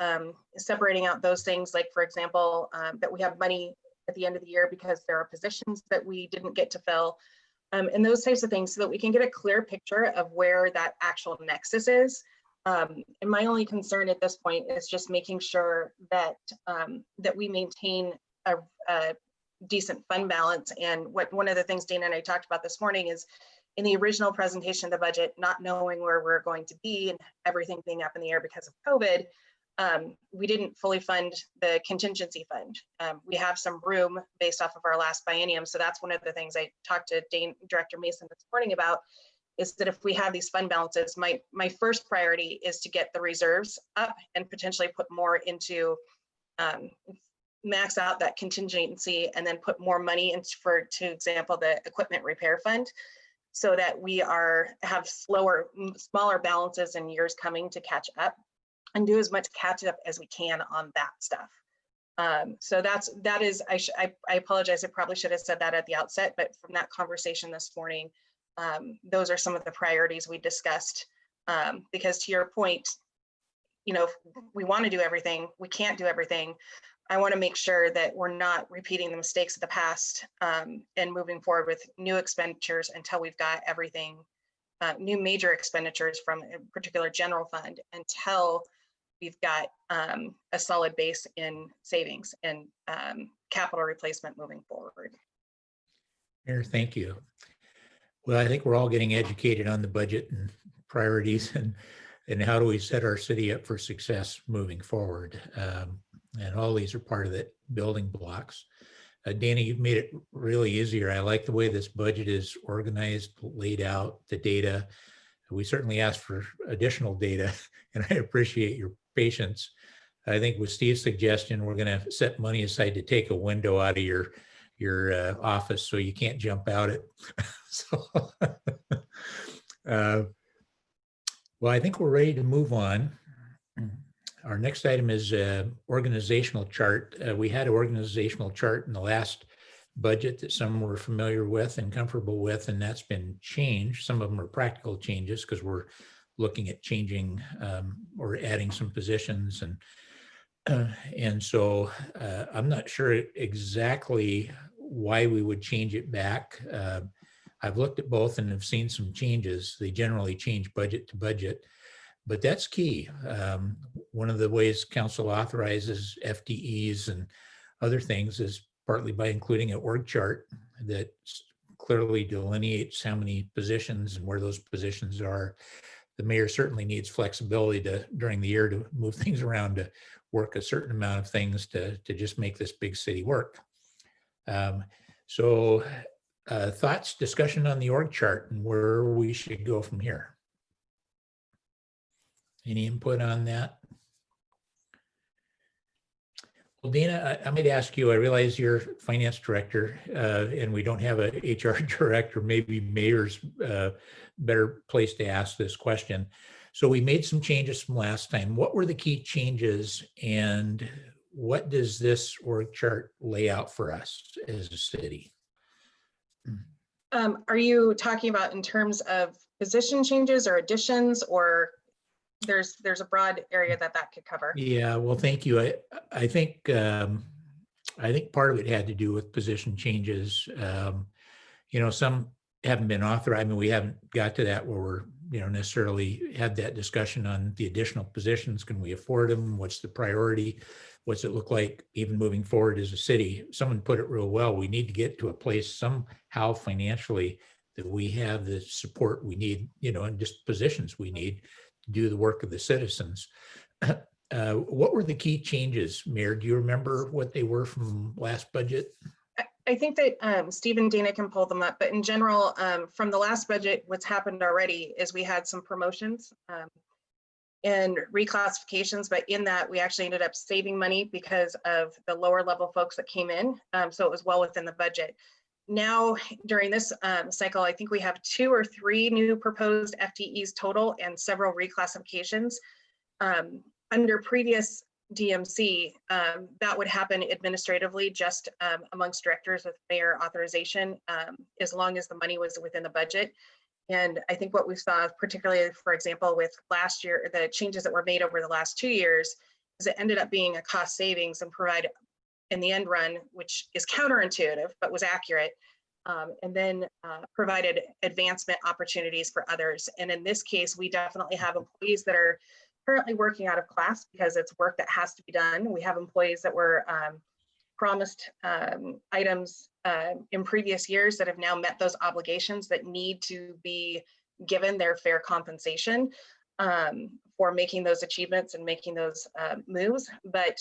separating out those things, like for example, that we have money at the end of the year because there are positions that we didn't get to fill, and those types of things, so that we can get a clear picture of where that actual nexus is. And my only concern at this point is just making sure that that we maintain a decent fund balance. And one of the things Dana and I talked about this morning is, in the original presentation of the budget, not knowing where we're going to be and everything being up in the air because of COVID, we didn't fully fund the contingency fund. We have some room based off of our last biennium. So that's one of the things I talked to Director Mason this morning about, is that if we have these fund balances, my first priority is to get the reserves up and potentially put more into, max out that contingency and then put more money into, for example, the equipment repair fund, so that we have smaller balances in years coming to catch up and do as much catch up as we can on that stuff. So that is, I apologize, I probably should have said that at the outset, but from that conversation this morning, those are some of the priorities we discussed, because to your point, you know, we want to do everything, we can't do everything. I want to make sure that we're not repeating the mistakes of the past, and moving forward with new expenditures until we've got everything, new major expenditures from a particular general fund, until we've got a solid base in savings and capital replacement moving forward. Mayor, thank you. Well, I think we're all getting educated on the budget and priorities and how do we set our city up for success moving forward. And all these are part of the building blocks. Dana, you've made it really easier. I like the way this budget is organized, laid out, the data. We certainly asked for additional data, and I appreciate your patience. I think with Steve's suggestion, we're going to set money aside to take a window out of your office so you can't jump out it. So, well, I think we're ready to move on. Our next item is organizational chart. We had an organizational chart in the last budget that some were familiar with and comfortable with, and that's been changed. Some of them are practical changes because we're looking at changing or adding some positions, and so I'm not sure exactly why we would change it back. I've looked at both and have seen some changes. They generally change budget to budget, but that's key. One of the ways council authorizes FTEs and other things is partly by including an org chart that clearly delineates how many positions and where those positions are. The mayor certainly needs flexibility during the year to move things around, to work a certain amount of things to just make this big city work. So thoughts, discussion on the org chart and where we should go from here. Any input on that? Well, Dana, I might ask you, I realize you're finance director and we don't have a HR director, maybe mayor's better place to ask this question. So we made some changes from last time. What were the key changes and what does this org chart lay out for us as a city? Are you talking about in terms of position changes or additions, or there's a broad area that could cover? Yeah, well, thank you. I think part of it had to do with position changes. You know, some haven't been authorized. I mean, we haven't got to that where we're, you know, necessarily had that discussion on the additional positions. Can we afford them? What's the priority? What's it look like even moving forward as a city? Someone put it real well. We need to get to a place somehow financially that we have the support we need, you know, and just positions we need to do the work of the citizens. What were the key changes, Mayor? Do you remember what they were from last budget? I think that Steve and Dana can pull them up, but in general, from the last budget, what's happened already is we had some promotions and reclassifications, but in that we actually ended up saving money because of the lower level folks that came in. So it was well within the budget. Now, during this cycle, I think we have 2 or 3 new proposed FTEs total and several reclassifications. Under previous DMC, that would happen administratively just amongst directors with mayor authorization, as long as the money was within the budget. And I think what we saw, particularly, for example, with last year, the changes that were made over the last 2 years, is it ended up being a cost savings and provide in the end run, which is counterintuitive, but was accurate, and then provided advancement opportunities for others. And in this case, we definitely have employees that are currently working out of class because it's work that has to be done. We have employees that were promised items in previous years that have now met those obligations that need to be given their fair compensation for making those achievements and making those moves. But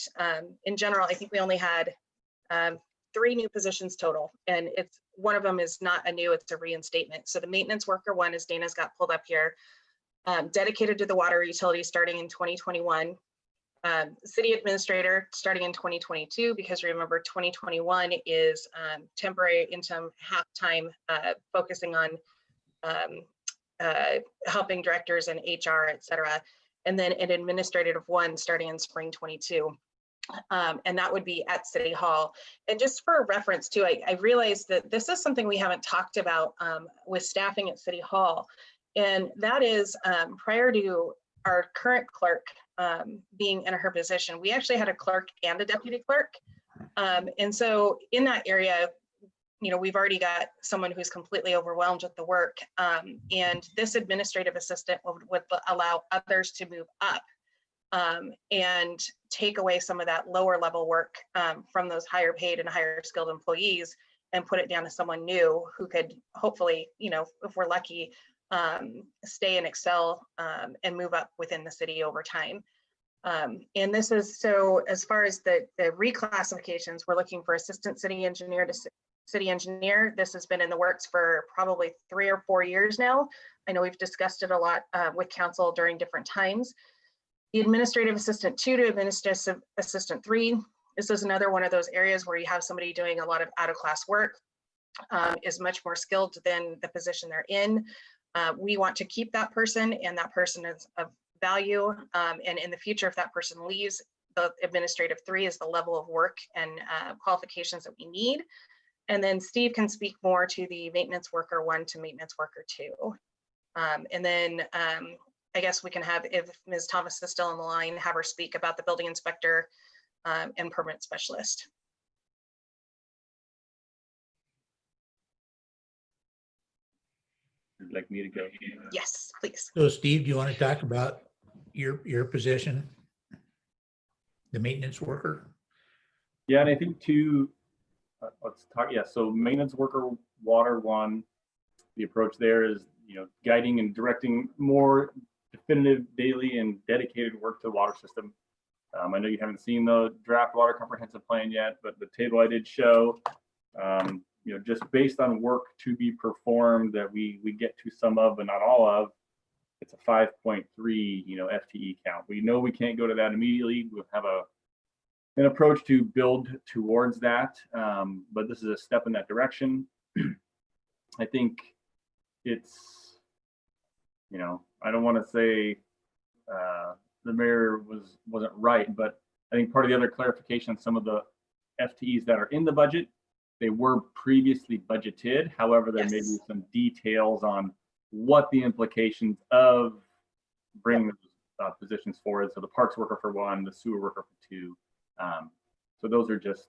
in general, I think we only had 3 new positions total, and it's one of them is not a new, it's a reinstatement. So the maintenance worker one, as Dana's got pulled up here, dedicated to the water utility starting in 2021. City administrator starting in 2022, because remember 2021 is temporary interim half-time, focusing on helping directors and HR, et cetera. And then an administrative one starting in spring 22. And that would be at City Hall. And just for reference too, I realized that this is something we haven't talked about with staffing at City Hall. And that is prior to our current clerk being in her position, we actually had a clerk and a deputy clerk. And so in that area, you know, we've already got someone who's completely overwhelmed with the work. And this administrative assistant would allow others to move up and take away some of that lower level work from those higher paid and higher skilled employees and put it down to someone new who could hopefully, you know, if we're lucky, stay and excel and move up within the city over time. And this is, so as far as the reclassifications, we're looking for assistant city engineer to city engineer. This has been in the works for probably 3 or 4 years now. I know we've discussed it a lot with council during different times. The administrative assistant 2 to administrative assistant 3. This is another one of those areas where you have somebody doing a lot of out of class work, is much more skilled than the position they're in. We want to keep that person, and that person is of value. And in the future, if that person leaves, the administrative 3 is the level of work and qualifications that we need. And then Steve can speak more to the maintenance worker 1 to maintenance worker 2. And then I guess we can have, if Ms. Thomas is still on the line, have her speak about the building inspector and permit specialist. Would like me to go? Yes, please. So Steve, do you want to talk about your position, the maintenance worker? Yeah, and I think too, let's talk, yeah, so maintenance worker water 1, the approach there is, you know, guiding and directing more definitive daily and dedicated work to the water system. I know you haven't seen the draft water comprehensive plan yet, but the table I did show, you know, just based on work to be performed that we get to some of, but not all of, it's a 5.3, you know, FTE count. We know we can't go to that immediately. We'll have an approach to build towards that, but this is a step in that direction. I think it's, you know, I don't want to say the mayor wasn't right, but I think part of the other clarification, some of the FTEs that are in the budget, they were previously budgeted. However, there may be some details on what the implications of bringing those positions forward. So the parks worker for 1, the sewer worker for 2. So those are just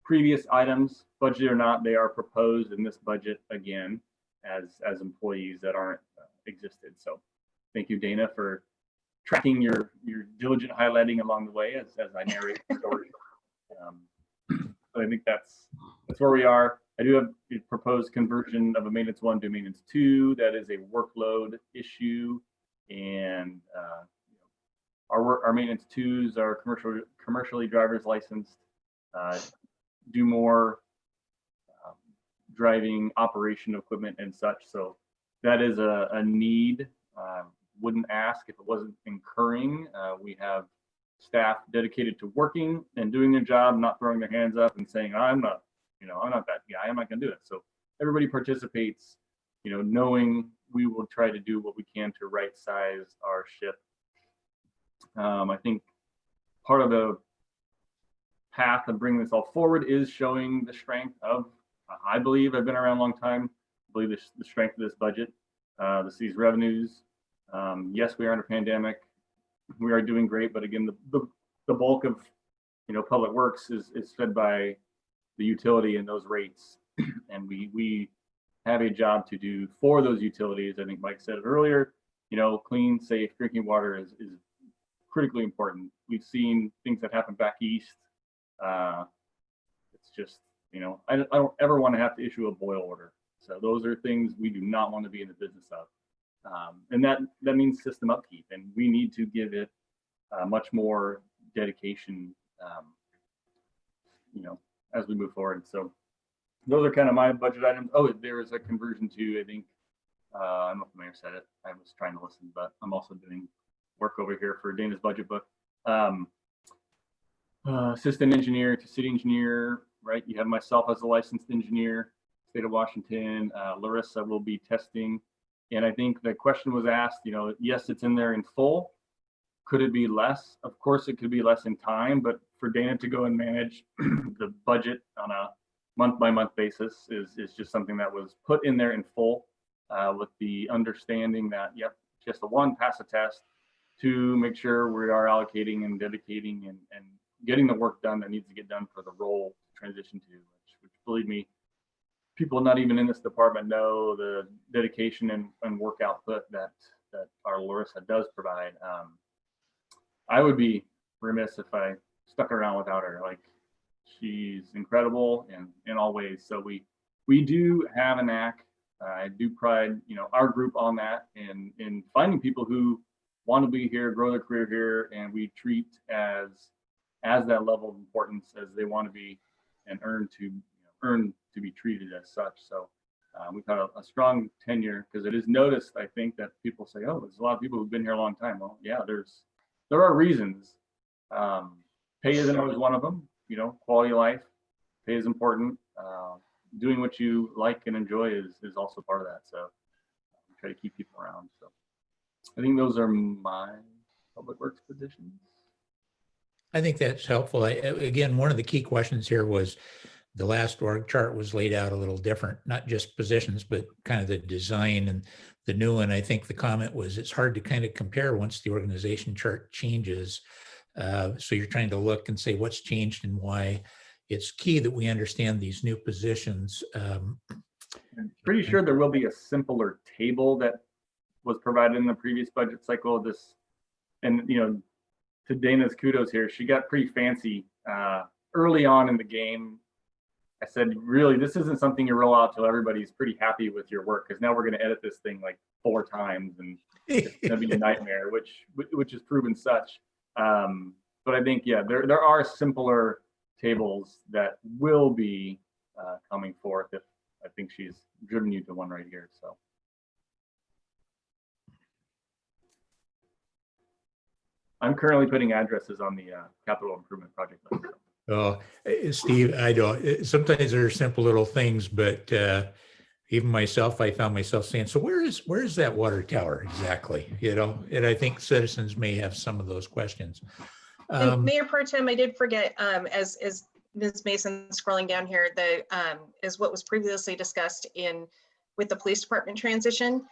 previous items, budget or not, they are proposed in this budget again as employees that aren't existed. So thank you, Dana, for tracking your diligent highlighting along the way as I narrate the story. So I think that's where we are. I do have a proposed conversion of a maintenance 1 to maintenance 2. That is a workload issue, and our maintenance 2s are commercially driver's licensed, do more driving operation equipment and such. So that is a need. Wouldn't ask if it wasn't incurring. We have staff dedicated to working and doing their job, not throwing their hands up and saying, I'm not that guy, I'm not gonna do it. So everybody participates, you know, knowing we will try to do what we can to right size our ship. I think part of the path of bringing this all forward is showing the strength of, I believe, I've been around a long time, I believe the strength of this budget. the city's revenues. Yes, we are under pandemic. We are doing great, but again, the bulk of public works is fed by the utility and those rates, and we have a job to do for those utilities. I think Mike said it earlier. Clean, safe drinking water is critically important. We've seen things that happen back east. It's just, I don't ever want to have to issue a boil order. So those are things we do not want to be in the business of. And that means system upkeep, and we need to give it much more dedication, as we move forward. So those are kind of my budget items. Oh, there was a conversion to, I think, I don't know if the mayor said it. I was trying to listen, but I'm also doing work over here for Dana's budget book. Assistant engineer to city engineer, right? You have myself as a licensed engineer, state of Washington. Larissa will be testing. And I think the question was asked, yes, it's in there in full. Could it be less? Of course, it could be less in time, but for Dana to go and manage the budget on a month-by-month basis is just something that was put in there in full, with the understanding that, yep, just the one, pass a test, to make sure we are allocating and dedicating and getting the work done that needs to get done for the role to transition to, which believe me, people not even in this department know the dedication and work output that our Larissa does provide. I would be remiss if I stuck around without her. Like, she's incredible in all ways. So we do have a knack. I do pride, our group on that, and in finding people who want to be here, grow their career here, and we treat as that level of importance as they want to be, and earn to be treated as such. So we've had a strong tenure, because it is noticed, I think, that people say, oh, there's a lot of people who've been here a long time. Well, yeah, there are reasons. Pay isn't always one of them. Quality of life, pay is important. Doing what you like and enjoy is also part of that. So we try to keep people around. So I think those are my public works positions. I think that's helpful. Again, one of the key questions here was the last org chart was laid out a little different, not just positions, but kind of the design and the new one. I think the comment was it's hard to kind of compare once the organization chart changes. So you're trying to look and say what's changed and why. It's key that we understand these new positions. I'm pretty sure there will be a simpler table that was provided in the previous budget cycle. And to Dana's kudos here, she got pretty fancy early on in the game. I said, really, this isn't something you roll out till everybody's pretty happy with your work, because now we're going to edit this thing like 4 times, and it's going to be a nightmare, which is proven such. But I think, yeah, there are simpler tables that will be coming forth. If I think she's driven you to one right here. So I'm currently putting addresses on the capital improvement project list. Oh, Steve, I don't. Sometimes there are simple little things, but even myself, I found myself saying, "So where is that water tower exactly?" And I think citizens may have some of those questions. And Mayor Pro Tem, I did forget, as Ms. Mason scrolling down here, is what was previously discussed with the police department transition.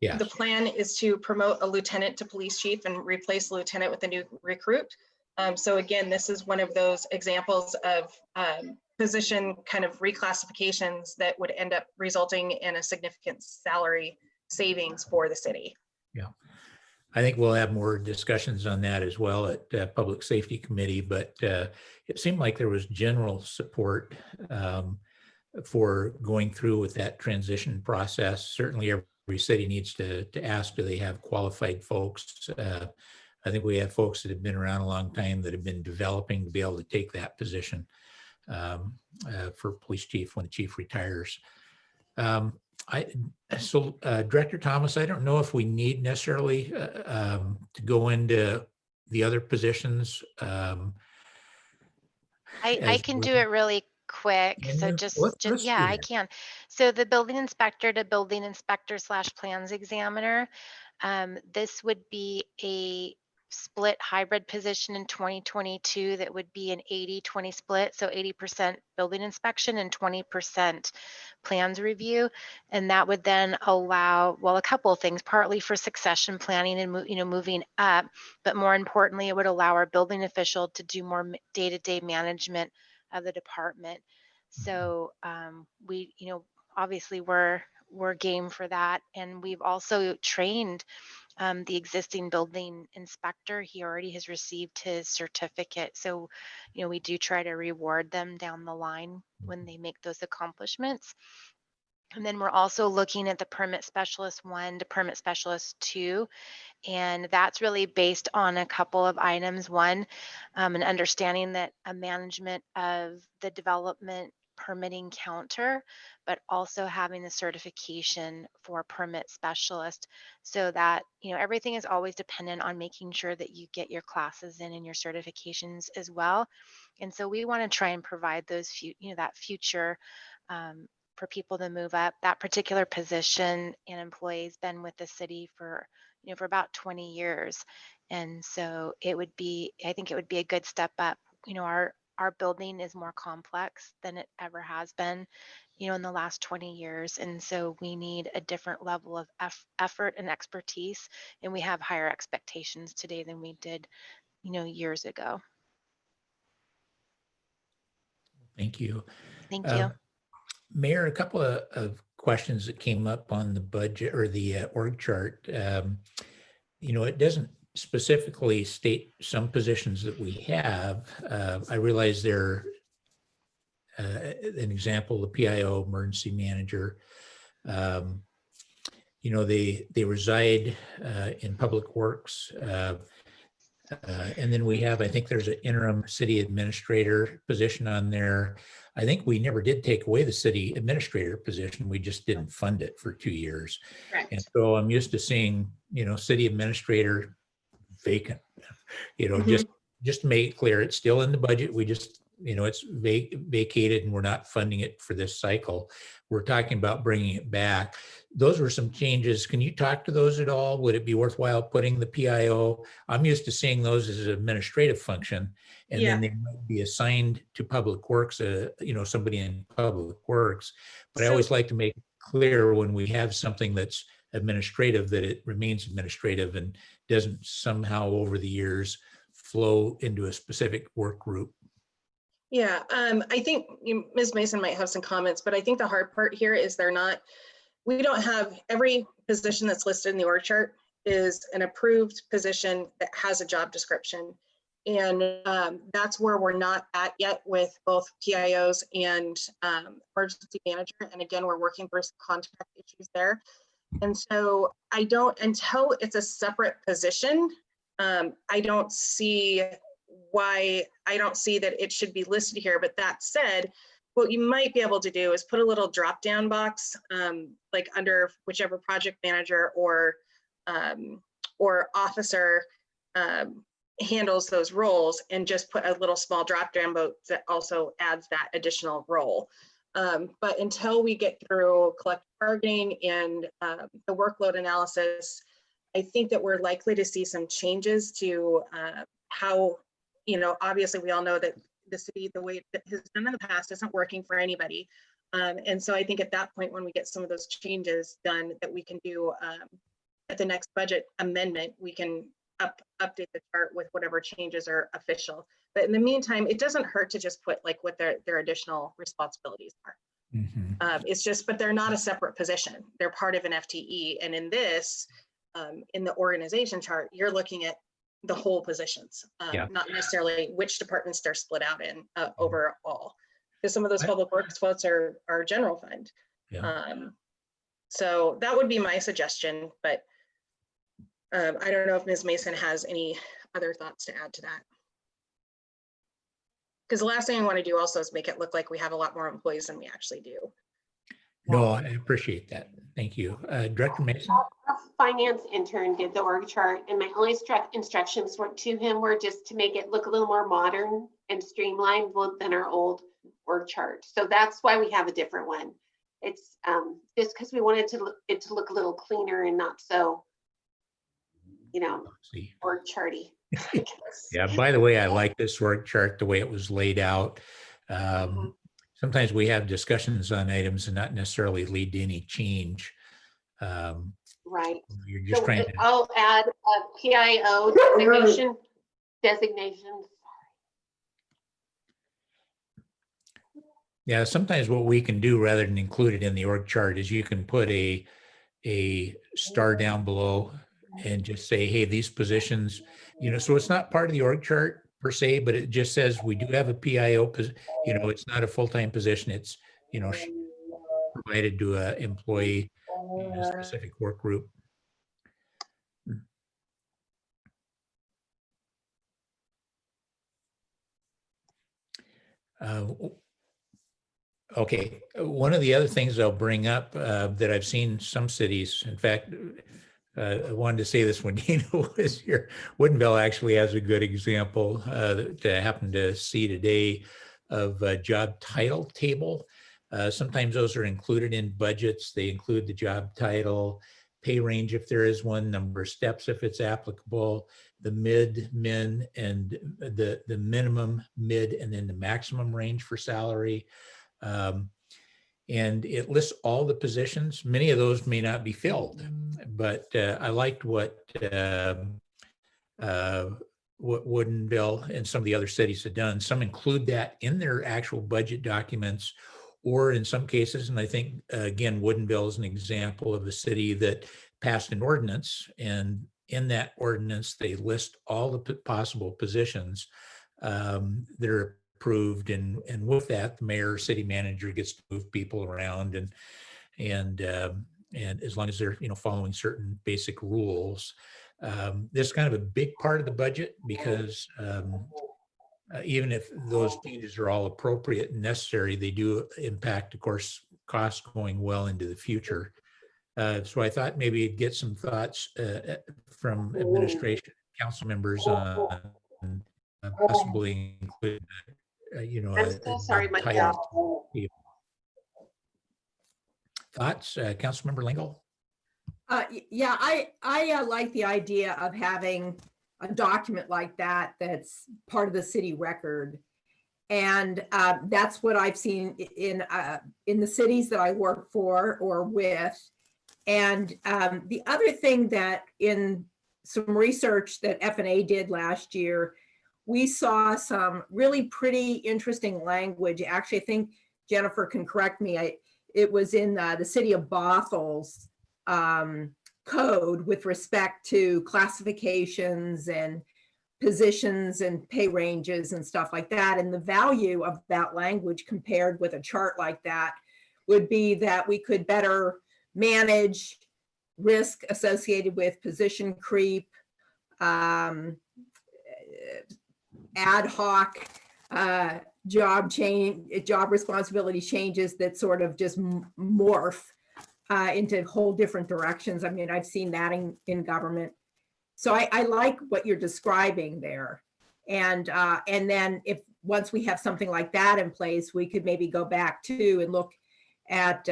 Yes. The plan is to promote a lieutenant to police chief and replace a lieutenant with a new recruit. So again, this is one of those examples of position kind of reclassifications that would end up resulting in a significant salary savings for the city. Yeah. I think we'll have more discussions on that as well at Public Safety Committee, but it seemed like there was general support for going through with that transition process. Certainly every city needs to ask, do they have qualified folks? I think we have folks that have been around a long time that have been developing to be able to take that position for police chief when the chief retires. Director Thomas, I don't know if we need necessarily to go into the other positions. I can do it really quick. So Let's yeah, do I that. can. So the building inspector to building inspector / plans examiner, this would be split hybrid position in 2022 that would be an 80-20 split. So 80% building inspection and 20% plans review. And that would then allow, well, a couple of things, partly for succession planning and moving up, but more importantly, it would allow our building official to do more day-to-day management of the department. So we, obviously we're game for that. And we've also trained the existing building inspector. He already has received his certificate. So, we do try to reward them down the line when they make those accomplishments. And then we're also looking at the permit specialist 1 to permit specialist 2. And that's really based on a couple of items. One, an understanding that a management of the development permitting counter, but also having the certification for permit specialist, so that everything is always dependent on making sure that you get your classes in and your certifications as well. And so we want to try and provide those that future for people to move up. That particular position and employee's been with the city for about 20 years. And so I think it would be a good step up. Our building is more complex than it ever has been, in the last 20 years. And so we need a different level of effort and expertise. And we have higher expectations today than we did, years ago. Thank you. Thank you. Mayor, a couple of questions that came up on the budget or the org chart. It doesn't specifically state some positions that we have. I realize they're an example, the PIO, emergency manager. They reside in Public Works. And then we have, I think there's an interim city administrator position on there. I think we never did take away the city administrator position. We just didn't fund it for 2 years. Correct. And so I'm used to seeing, city administrator vacant, just to make it clear, it's still in the budget. We just, it's vacated and we're not funding it for this cycle. We're talking about bringing it back. Those were some changes. Can you talk to those at all? Would it be worthwhile putting the PIO? I'm used to seeing those as an administrative function, and then they might be assigned to Public Works, somebody in Public Works. But I always like to make clear when we have something that's administrative, that it remains administrative and doesn't somehow over the years flow into a specific work group. Yeah, I think Ms. Mason might have some comments, but I think the hard part here is we don't have every position that's listed in the org chart is an approved position that has a job description. And that's where we're not at yet with both PIOs and emergency manager. And again, we're working through some contract issues there. And so until it's a separate position, I don't see that it should be listed here. But that said, what you might be able to do is put a little drop down box, like under whichever project manager or officer handles those roles, and just put a little small drop down box that also adds that additional role. But until we get through collective bargaining and the workload analysis, I think that we're likely to see some changes to how, obviously we all know that the city, the way it has done in the past, isn't working for anybody. And so I think at that point, when we get some of those changes done, that we can do at the next budget amendment, we can update the chart with whatever changes are official. But in the meantime, it doesn't hurt to just put like what their additional responsibilities are. Mm-hmm. It's just, but they're not a separate position. They're part of an FTE. And in this, in the organization chart, you're looking at the whole positions, not necessarily which departments they're split out in overall. Because some of those public works votes are general fund. Yeah. So that would be my suggestion, but I don't know if Ms. Mason has any other thoughts to add to that. Because the last thing I want to do also is make it look like we have a lot more employees than we actually do. No, I appreciate that. Thank you. Director Mason? Our finance intern did the org chart, and my only instructions to him were just to make it look a little more modern and streamlined than our old org chart. So that's why we have a different one. It's just because we wanted it to look a little cleaner and not so you know, See. org charty. I guess. Yeah, by the way, I like this org chart, the way it was laid out. Sometimes we have discussions on items and not necessarily lead to any change. Right. You're just So trying to, I'll add a PIO designations. yeah, sometimes what we can do rather than include it in the org chart is you can put a star down below and just say, hey, these positions, you know, so it's not part of the org chart per se, but it just says we do have a PIO, you know, it's not a full-time position. It's, you know, provided to an employee in a specific work group. Okay, one of the other things I'll bring up that I've seen some cities, in fact, I wanted to say this when Dina was here. Woodinville actually has a good example that I happened to see today of a job title table. Sometimes those are included in budgets. They include the job title, pay range if there is one, number of steps if it's applicable, the mid, min, and the minimum, mid, and then the maximum range for salary. And it lists all the positions. Many of those may not be filled, but I liked what Woodinville and some of the other cities have done. Some include that in their actual budget documents, or in some cases, and I think, again, Woodinville is an example of a city that passed an ordinance, and in that ordinance, they list all the possible positions that are approved, and with that, the mayor or city manager gets to move people around, and as long as they're, you know, following certain basic rules. This is kind of a big part of the budget because even if those changes are all appropriate and necessary, they do impact, of course, costs going well into the future. So I thought maybe you'd get some thoughts from administration, council members on possibly include, you know, I'm so sorry, my dad. Thoughts, Councilmember Lingle? Yeah, I like the idea of having a document like that that's part of the city record. And that's what I've seen in the cities that I work for or with. And the other thing that in some research that F&A did last year, we saw some really pretty interesting language. Actually, I think Jennifer can correct me. It was in the city of Bothel's code with respect to classifications and positions and pay ranges and stuff like that. And the value of that language compared with a chart like that would be that we could better manage risk associated with position creep, ad hoc job responsibility changes that sort of just morph into whole different directions. I mean, I've seen that in government. So I like what you're describing there. And then if once we have something like that in place, we could maybe go back to and look at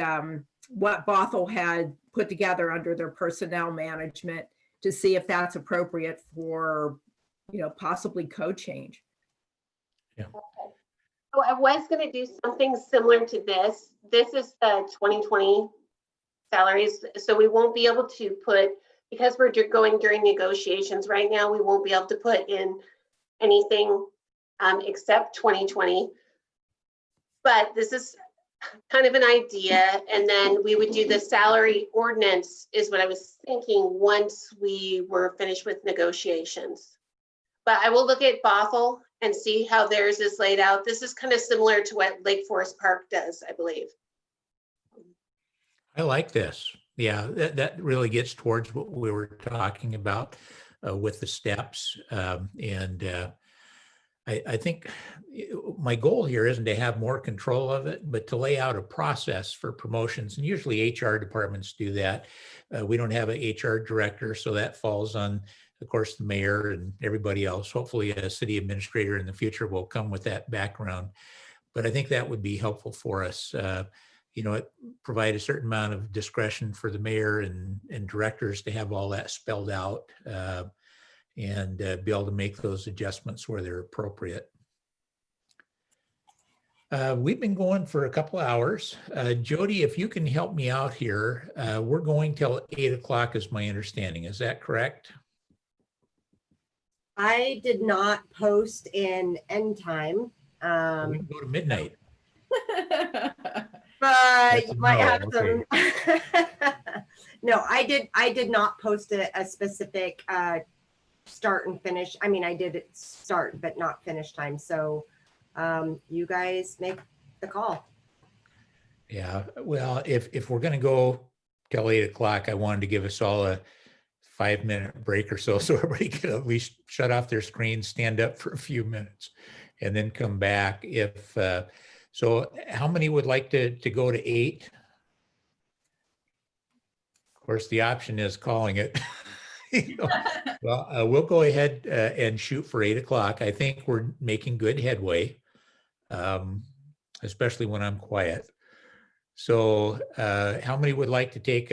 what Bothell had put together under their personnel management to see if that's appropriate for, you know, possibly code change. Yeah. Okay. So I was going to do something similar to this. This is the 2020 salaries. So we won't be able to put, because we're going during negotiations right now, we won't be able to put in anything except 2020. But this is kind of an idea. And then we would do the salary ordinance is what I was thinking once we were finished with negotiations. But I will look at Bothell and see how theirs is laid out. This is kind of similar to what Lake Forest Park does, I believe. I like this. Yeah, that really gets towards what we were talking about with the steps. I think my goal here isn't to have more control of it, but to lay out a process for promotions. And usually HR departments do that. We don't have an HR director, so that falls on, of course, the mayor and everybody else. Hopefully a city administrator in the future will come with that background. But I think that would be helpful for us. provide a certain amount of discretion for the mayor and directors to have all that spelled out and be able to make those adjustments where they're appropriate. We've been going for a couple hours. Jody, if you can help me out here, we're going till 8 o'clock is my understanding. Is that correct? I did not post in end time. We can go to midnight. But That's you a might no, have some. No, I did not post a specific start and finish. I mean, I did it start, but not finish time. So you guys make the call. Yeah, well, if we're gonna go till 8 o'clock, I wanted to give us all a 5-minute break or so everybody could at least shut off their screen, stand up for a few minutes, and then come back. If so, how many would like to go to 8? Of course, the option is calling it. Well, we'll go ahead and shoot for 8 o'clock. I think we're making good headway, especially when I'm quiet. So how many would like to take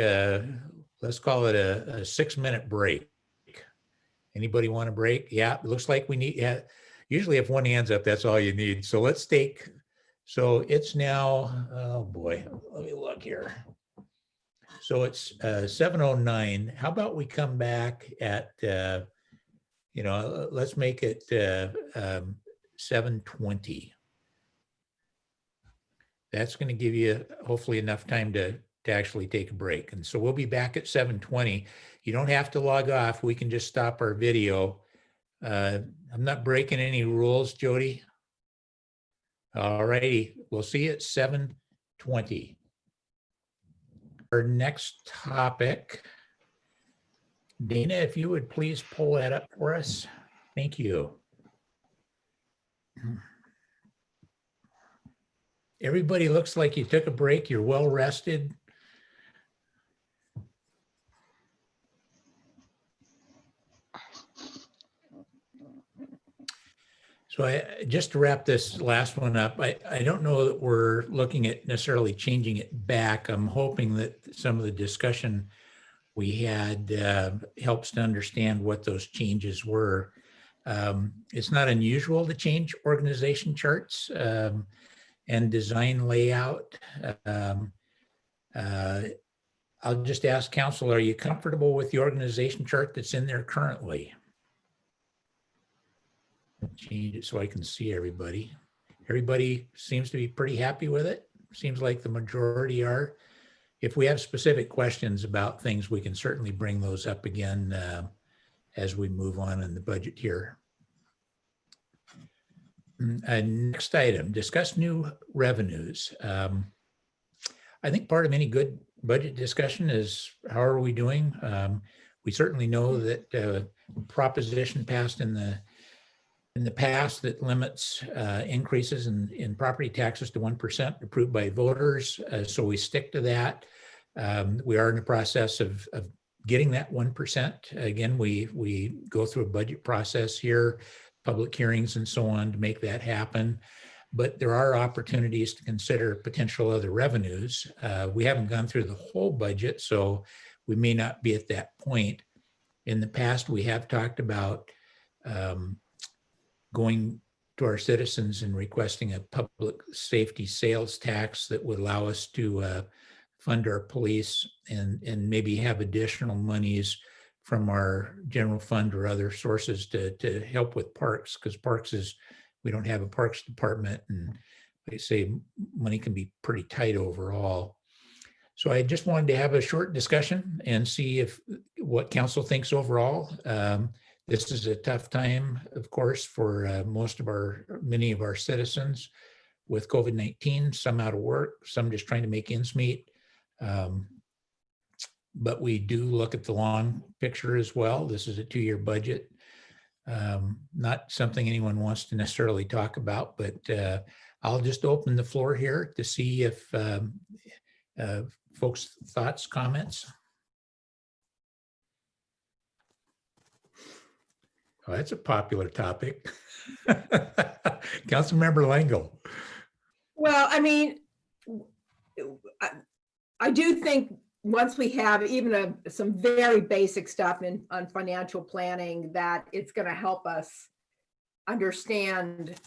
let's call it a 6-minute break? Anybody want a break? Yeah, it looks like we need, yeah, usually if one hand's up, that's all you need. So let's take, so it's now, oh boy, let me look here. So it's 7:09. How about we come back at, let's make it 7:20. That's going to give you hopefully enough time to actually take a break. And so we'll be back at 7:20. You don't have to log off. We can just stop our video. I'm not breaking any rules, Jody. All righty. We'll see you at 7:20. Our next topic, Dana, if you would please pull that up for us. Thank you. Everybody looks like you took a break. You're well rested. So just to wrap this last one up, I don't know that we're looking at necessarily changing it back. I'm hoping that some of the discussion we had helps to understand what those changes were. It's not unusual to change organization charts and design layout. I'll just ask council, are you comfortable with the organization chart that's in there currently? Change it so I can see everybody. Everybody seems to be pretty happy with it. Seems like the majority are. If we have specific questions about things, we can certainly bring those up again as we move on in the budget here. Next item, discuss new revenues. I think part of any good budget discussion is how are we doing? We certainly know that proposition passed in the past that limits increases in property taxes to 1% approved by voters. So we stick to that. We are in the process of getting that 1%. Again, we go through a budget process here, public hearings and so on to make that happen. But there are opportunities to consider potential other revenues. We haven't gone through the whole budget, so we may not be at that point. In the past, we have talked about going to our citizens and requesting a public safety sales tax that would allow us to fund our police and maybe have additional monies from our general fund or other sources to help with parks, because parks is, we don't have a parks department, and they say money can be pretty tight overall. So I just wanted to have a short discussion and see what council thinks overall. This is a tough time, of course, for many of our citizens with COVID-19, some out of work, some just trying to make ends meet. But we do look at the long picture as well. This is a 2-year budget. Not something anyone wants to necessarily talk about, but I'll just open the floor here to see if folks' thoughts, comments. Oh, that's a popular topic. Councilmember Langle. Well, I mean, I do think once we have even some very basic stuff on financial planning, that it's going to help us understand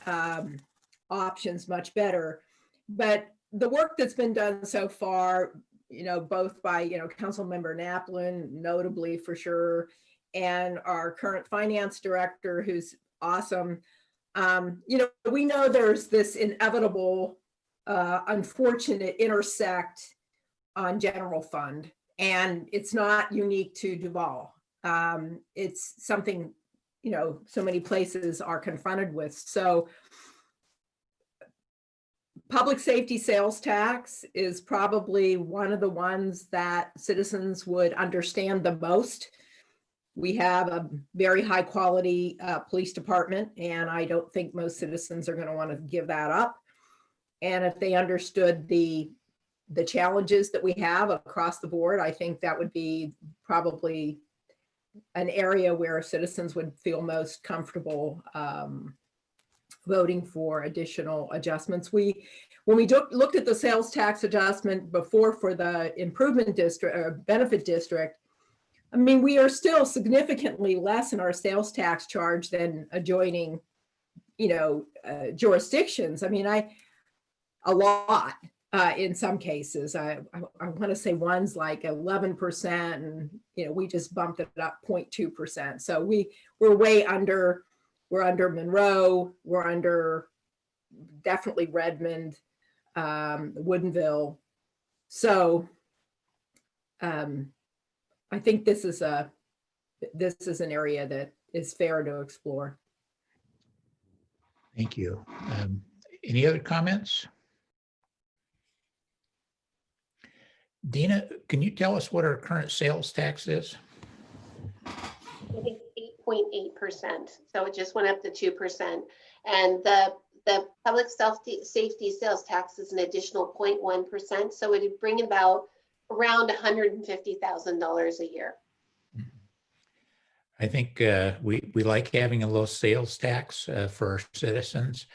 options much better. But the work that's been done so far, both by, Councilmember Naplin, notably for sure, and our current finance director, who's awesome. We know there's this inevitable, unfortunate intersect on general fund, and it's not unique to Duval. It's something, so many places are confronted with. So public safety sales tax is probably one of the ones that citizens would understand the most. We have a very high quality police department, and I don't think most citizens are going to want to give that up. And if they understood the challenges that we have across the board, I think that would be probably an area where citizens would feel most comfortable voting for additional adjustments. When we looked at the sales tax adjustment before for the improvement district or benefit district, I mean, we are still significantly less in our sales tax charge than adjoining, jurisdictions. I mean, a lot in some cases. I want to say one's like 11%, and we just bumped it up 0.2%. So we're way under. We're under Monroe. We're under definitely Redmond, Woodinville. So I think this is an area that is fair to explore. Thank you. Any other comments? Dina, can you tell us what our current sales tax is? I think 8.8%. So it just went up to 2%. And the public safety sales tax is an additional 0.1%. So it would bring about around $150,000 a year. I think we like having a low sales tax for our citizens.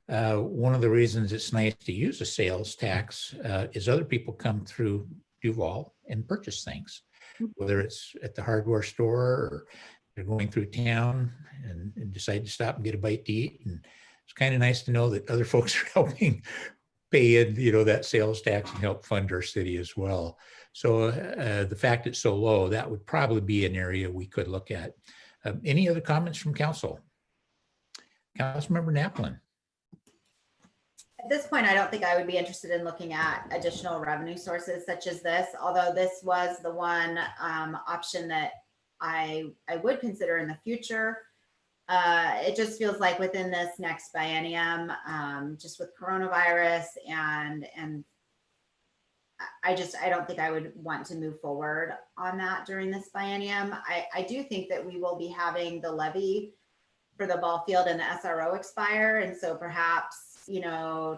One of the reasons it's nice to use a sales tax is other people come through Duval and purchase things, whether it's at the hardware store or they're going through town and decide to stop and get a bite to eat. And it's kind of nice to know that other folks are helping pay in, that sales tax and help fund our city as well. So the fact it's so low, that would probably be an area we could look at. Any other comments from council? Councilmember Naplin. At this point, I don't think I would be interested in looking at additional revenue sources such as this, although this was the one option that I would consider in the future. It just feels like within this next biennium, just with coronavirus and I don't think I would want to move forward on that during this biennium. I do think that we will be having the levy for the ball field and the SRO expire. And so perhaps,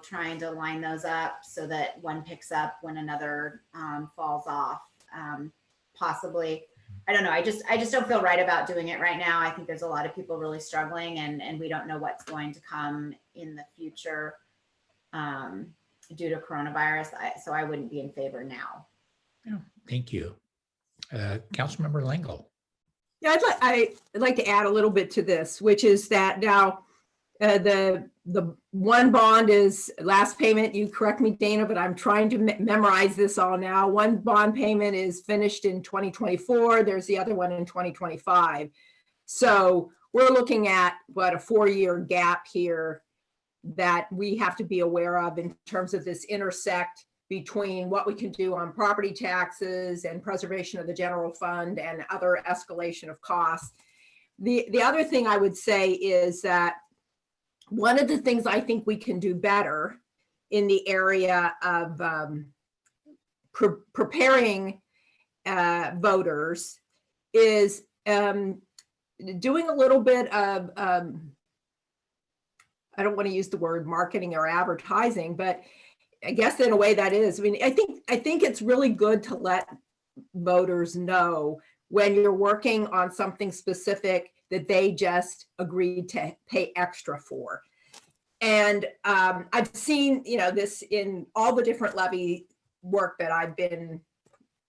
trying to line those up so that one picks up when another falls off, possibly. I don't know. I just don't feel right about doing it right now. I think there's a lot of people really struggling and we don't know what's going to come in the future due to coronavirus. So I wouldn't be in favor now. Oh, thank you. Councilmember Lingle. Yeah, I'd like to add a little bit to this, which is that now the one bond is last payment. You correct me, Dana, but I'm trying to memorize this all now. One bond payment is finished in 2024. There's the other one in 2025. So we're looking at a 4-year gap here that we have to be aware of in terms of this intersect between what we can do on property taxes and preservation of the general fund and other escalation of costs. The other thing I would say is that one of the things I think we can do better in the area of preparing voters is doing a little bit of, I don't want to use the word marketing or advertising, but I guess in a way that is. I mean, I think it's really good to let voters know when you're working on something specific that they just agreed to pay extra for. And I've seen, this in all the different levy work that I've been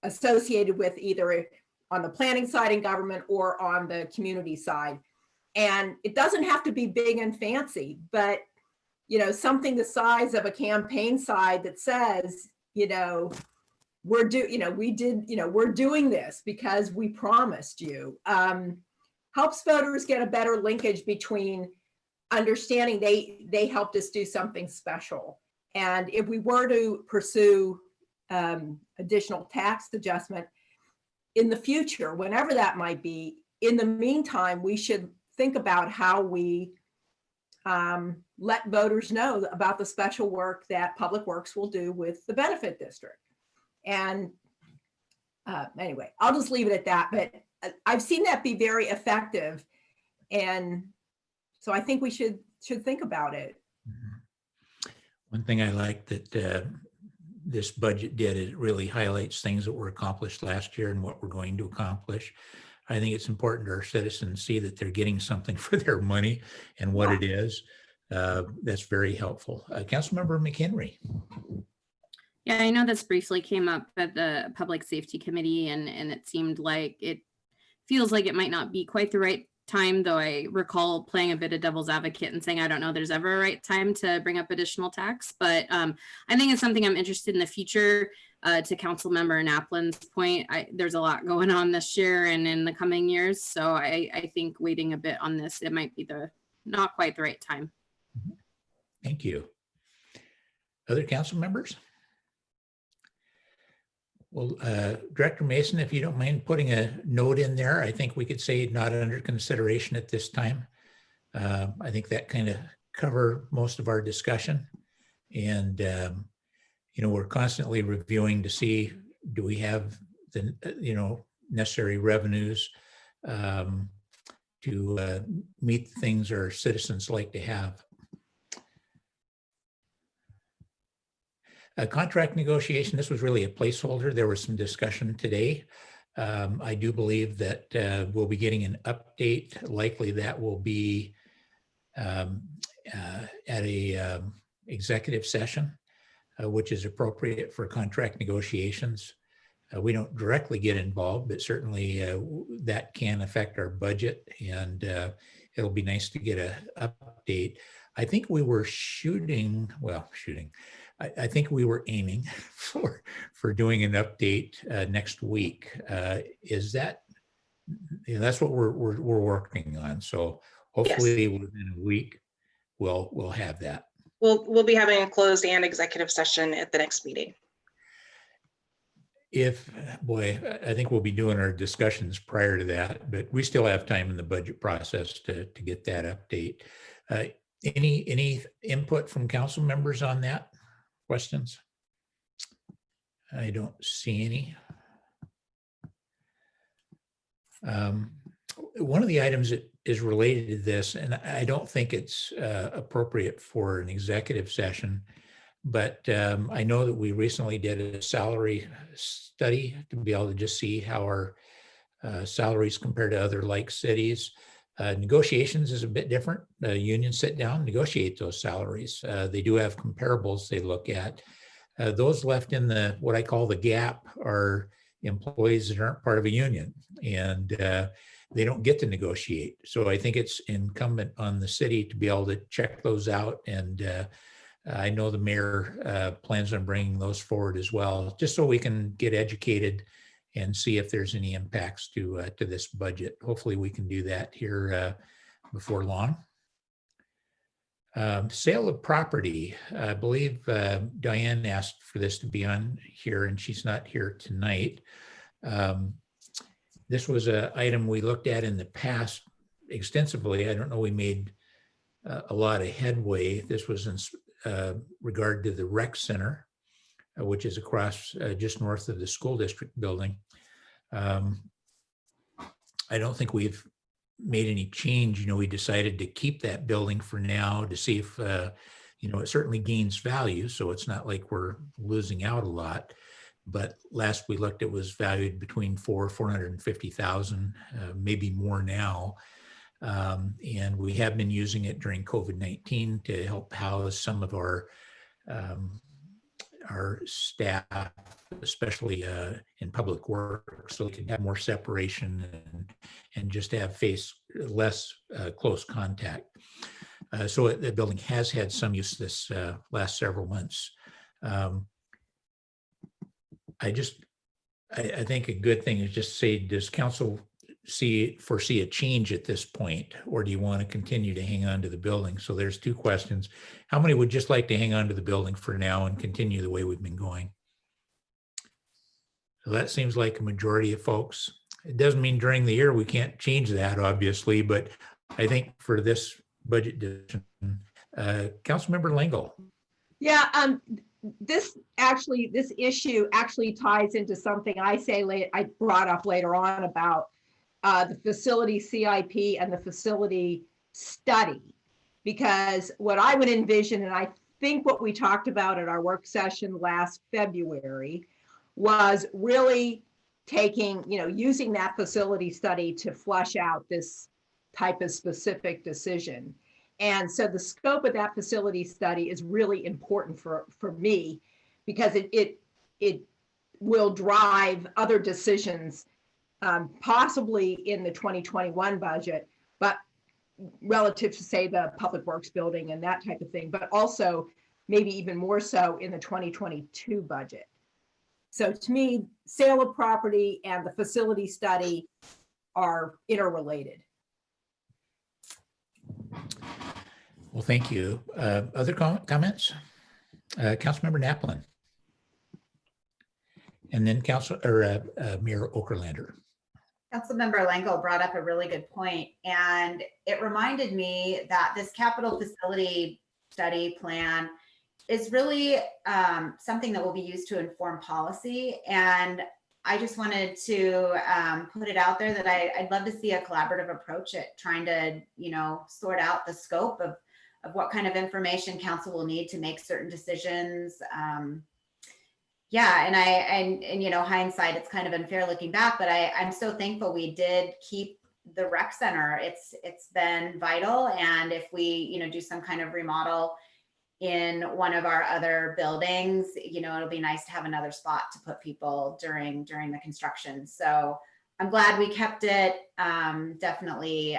associated with, either on the planning side in government or on the community side. And it doesn't have to be big and fancy, but something the size of a campaign side that says, we're doing this because we promised you, helps voters get a better linkage between understanding they helped us do something special. And if we were to pursue additional tax adjustment in the future, whenever that might be, in the meantime, we should think about how we let voters know about the special work that Public Works will do with the benefit district. And anyway, I'll just leave it at that. But I've seen that be very effective. And so I think we should think about it. One thing I like that this budget did is it really highlights things that were accomplished last year and what we're going to accomplish. I think it's important our citizens see that they're getting something for their money and what it is. That's very helpful. Councilmember McHenry. Yeah, I know this briefly came up at the Public Safety Committee, and it seemed like it feels like it might not be quite the right time, though I recall playing a bit of devil's advocate and saying, I don't know there's ever a right time to bring up additional tax, but I think it's something I'm interested in the future. To Councilmember Naplin's point, there's a lot going on this year and in the coming years. So I think waiting a bit on this, it might be not quite the right time. Thank you. Other council members? Well, Director Mason, if you don't mind putting a note in there, I think we could say not under consideration at this time. I think that kind of cover most of our discussion. And, we're constantly reviewing to see, do we have the, necessary revenues to meet the things our citizens like to have. Contract negotiation, this was really a placeholder. There was some discussion today. I do believe that we'll be getting an update. Likely that will be at a executive session, which is appropriate for contract negotiations. We don't directly get involved, but certainly that can affect our budget, and it'll be nice to get an update. I think we were I think we were aiming for doing an update next week. Is that, that's what we're working on. So hopefully within a week, we'll have that. We'll be having a closed and executive session at the next meeting. I think we'll be doing our discussions prior to that, but we still have time in the budget process to get that update. Any input from council members on that? Questions? I don't see any. One of the items that is related to this, and I don't think it's appropriate for an executive session, but I know that we recently did a salary study to be able to just see how our salaries compare to other like cities. Negotiations is a bit different. Unions sit down, negotiate those salaries. They do have comparables they look at. Those left in what I call the gap are employees that aren't part of a union, and they don't get to negotiate. So I think it's incumbent on the city to be able to check those out. And I know the mayor plans on bringing those forward as well, just so we can get educated and see if there's any impacts to this budget. Hopefully we can do that here before long. Sale of property. I believe Diane asked for this to be on here, and she's not here tonight. This was an item we looked at in the past extensively. I don't know, we made a lot of headway. This was in regard to the rec center, which is across just north of the school district building. I don't think we've made any change. We decided to keep that building for now to see if, it certainly gains value. So it's not like we're losing out a lot. But last we looked, it was valued between $450,000, maybe more now. And we have been using it during COVID-19 to help house some of our our staff, especially in public work, so we can have more separation and just have less close contact. So the building has had some use this last several months. I think a good thing is just say, does council foresee a change at this point, or do you want to continue to hang on to the building? So there's two questions. How many would just like to hang on to the building for now and continue the way we've been going? So that seems like a majority of folks. It doesn't mean during the year we can't change that, obviously, but I think for this budget decision, Councilmember Lingle. Yeah, this issue actually ties into something I brought up later on about the facility CIP and the facility study. Because what I would envision, and I think what we talked about at our work session last February, was really taking, using that facility study to flush out this type of specific decision. And so the scope of that facility study is really important for me, because it will drive other decisions, possibly in the 2021 budget, but relative to, say, the Public Works building and that type of thing, but also maybe even more so in the 2022 budget. So to me, sale of property and the facility study are interrelated. Well, thank you. Other comments? Councilmember Naplin. And then Mayor Okerlander. Councilmember Lango brought up a really good point, and it reminded me that this capital facility study plan is really something that will be used to inform policy. And I just wanted to put it out there that I'd love to see a collaborative approach at trying to, sort out the scope of what kind of information council will need to make certain decisions. Yeah, and hindsight, it's kind of unfair looking back, but I'm so thankful we did keep the rec center. It's been vital, and if we do some kind of remodel in one of our other buildings, it'll be nice to have another spot to put people during the construction. So I'm glad we kept it. Definitely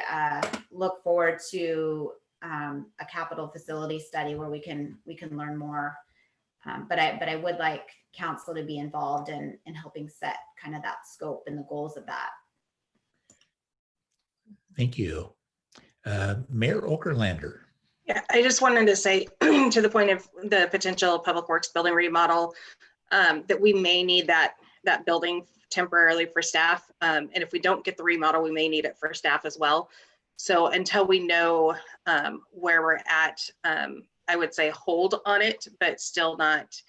look forward to a capital facility study where we can learn more. But I would like council to be involved in helping set kind of that scope and the goals of that. Thank you. Mayor Okerlander. Yeah, I just wanted to say to the point of the potential Public Works building remodel, that we may need that building temporarily for staff. And if we don't get the remodel, we may need it for staff as well. So until we know where we're at, I would say hold on it, but still not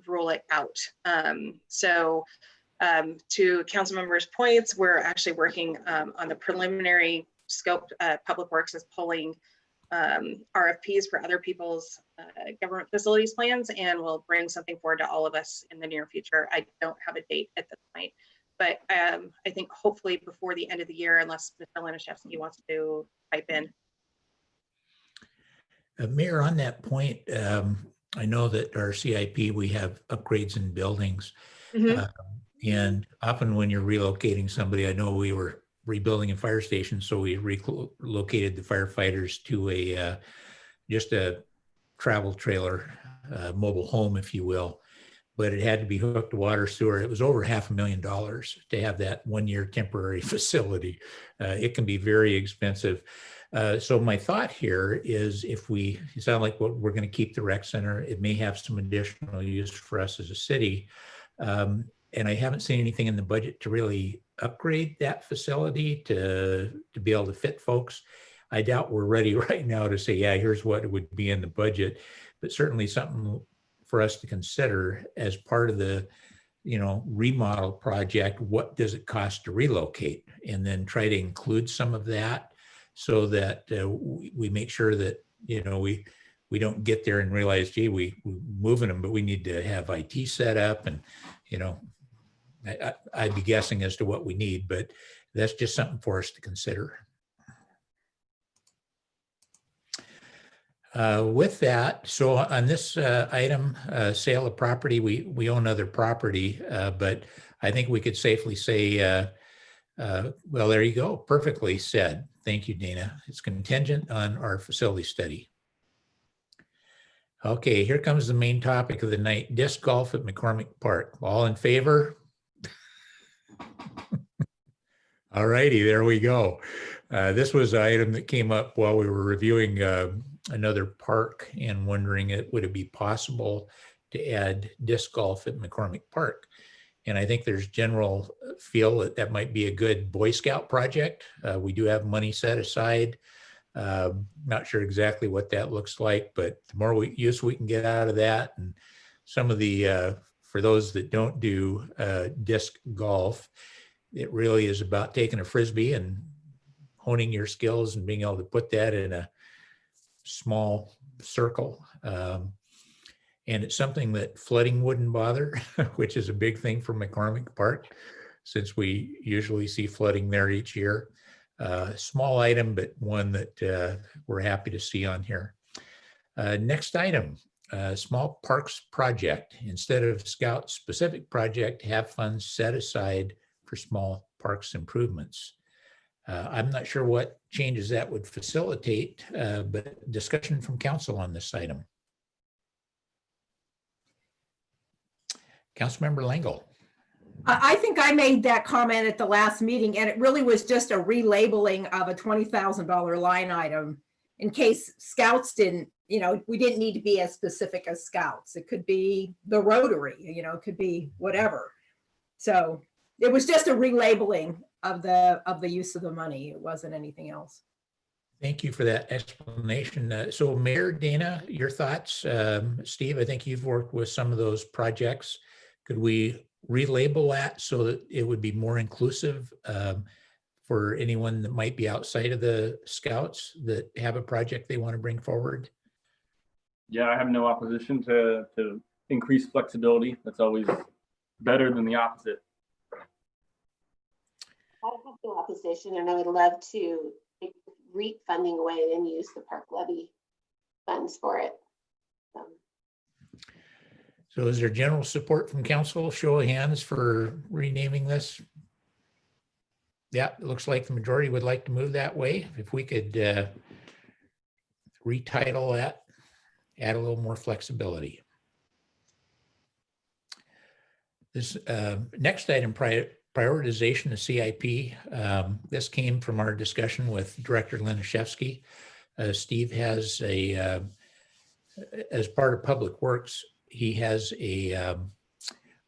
rule it out. To council members' points, we're actually working on the preliminary scope. Public Works is pulling RFPs for other people's government facilities plans, and we'll bring something forward to all of us in the near future. I don't have a date at this point, but I think hopefully before the end of the year, unless Mr. Laniszewski wants to pipe in. Mayor, on that point, I know that our CIP, we have upgrades in buildings. And often when you're relocating somebody, I know we were rebuilding a fire station, so we relocated the firefighters to just a travel trailer, mobile home, if you will. But it had to be hooked to water, sewer. It was over $500,000 to have that 1-year temporary facility. It can be very expensive. So my thought here is, if it sound like we're going to keep the rec center, it may have some additional use for us as a city. And I haven't seen anything in the budget to really upgrade that facility to be able to fit folks. I doubt we're ready right now to say, yeah, here's what would be in the budget, but certainly something for us to consider as part of the, remodel project. What does it cost to relocate? And then try to include some of that so that we make sure that, we don't get there and realize, gee, we're moving them, but we need to have IT set up, and, I'd be guessing as to what we need, but that's just something for us to consider. With that, so on this item, sale of property, we own other property, but I think we could safely say, well, there you go. Perfectly said. Thank you, Dana. It's contingent on our facility study. Okay, here comes the main topic of the night, disc golf at McCormick Park. All in favor? All righty, there we go. This was an item that came up while we were reviewing another park and wondering would it be possible to add disc golf at McCormick Park? And I think there's general feel that that might be a good Boy Scout project. We do have money set aside. Not sure exactly what that looks like, but the more use we can get out of that, and some of the, for those that don't do disc golf, it really is about taking a Frisbee and honing your skills and being able to put that in a small circle. And it's something that flooding wouldn't bother, which is a big thing for McCormick Park, since we usually see flooding there each year. Small item, but one that we're happy to see on here. Next item, small parks project. Instead of Scout specific project, have funds set aside for small parks improvements. I'm not sure what changes that would facilitate, but discussion from council on this item. Councilmember Langle. I think I made that comment at the last meeting, and it really was just a relabeling of a $20,000 line item in case Scouts didn't, we didn't need to be as specific as Scouts. It could be the Rotary, it could be whatever. So it was just a relabeling of the use of the money. It wasn't anything else. Thank you for that explanation. So Mayor Dana, your thoughts? Steve, I think you've worked with some of those projects. Could we relabel that so that it would be more inclusive for anyone that might be outside of the Scouts that have a project they want to bring forward? Yeah, I have no opposition to increase flexibility. That's always better than the opposite. I have no opposition, and I would love to take REAP funding away and use the park levy funds for it. So is there general support from council? Show of hands for renaming this? Yeah, it looks like the majority would like to move that way. If we could retitle that, add a little more flexibility. This next item, prioritization of CIP. This came from our discussion with Director Laniszewski. Steve has as part of Public Works, he has a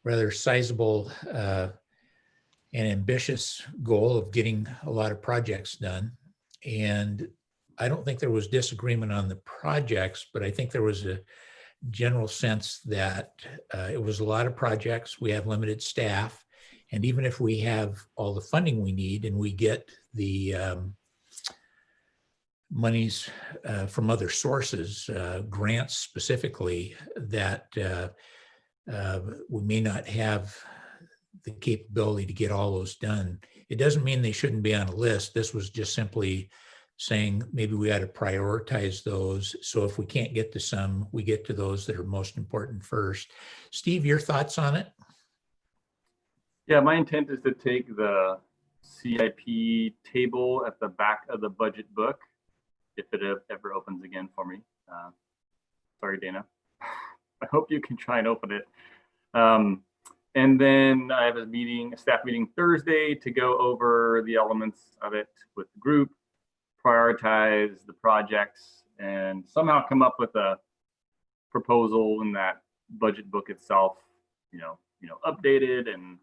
rather sizable and ambitious goal of getting a lot of projects done. And I don't think there was disagreement on the projects, but I think there was a general sense that it was a lot of projects. We have limited staff. And even if we have all the funding we need and we get the monies from other sources, grants specifically, that we may not have the capability to get all those done. It doesn't mean they shouldn't be on a list. This was just simply saying maybe we ought to prioritize those. So if we can't get to some, we get to those that are most important first. Steve, your thoughts on it? Yeah, my intent is to take the CIP table at the back of the budget book, if it ever opens again for me. Sorry, Dana. I hope you can try and open it. And then I have a staff meeting Thursday to go over the elements of it with the group, prioritize the projects, and somehow come up with a proposal in that budget book itself, updated. And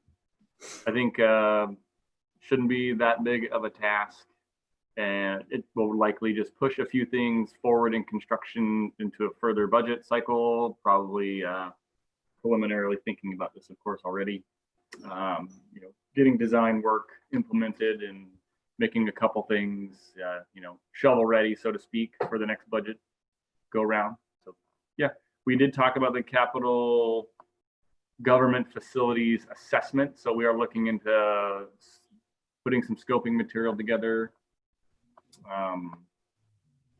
I think shouldn't be that big of a task. And it will likely just push a few things forward in construction into a further budget cycle, probably preliminarily thinking about this, of course, already. Getting design work implemented and making a couple things, shovel ready, so to speak, for the next budget go round. So yeah, we did talk about the capital government facilities assessment. So we are looking into putting some scoping material together,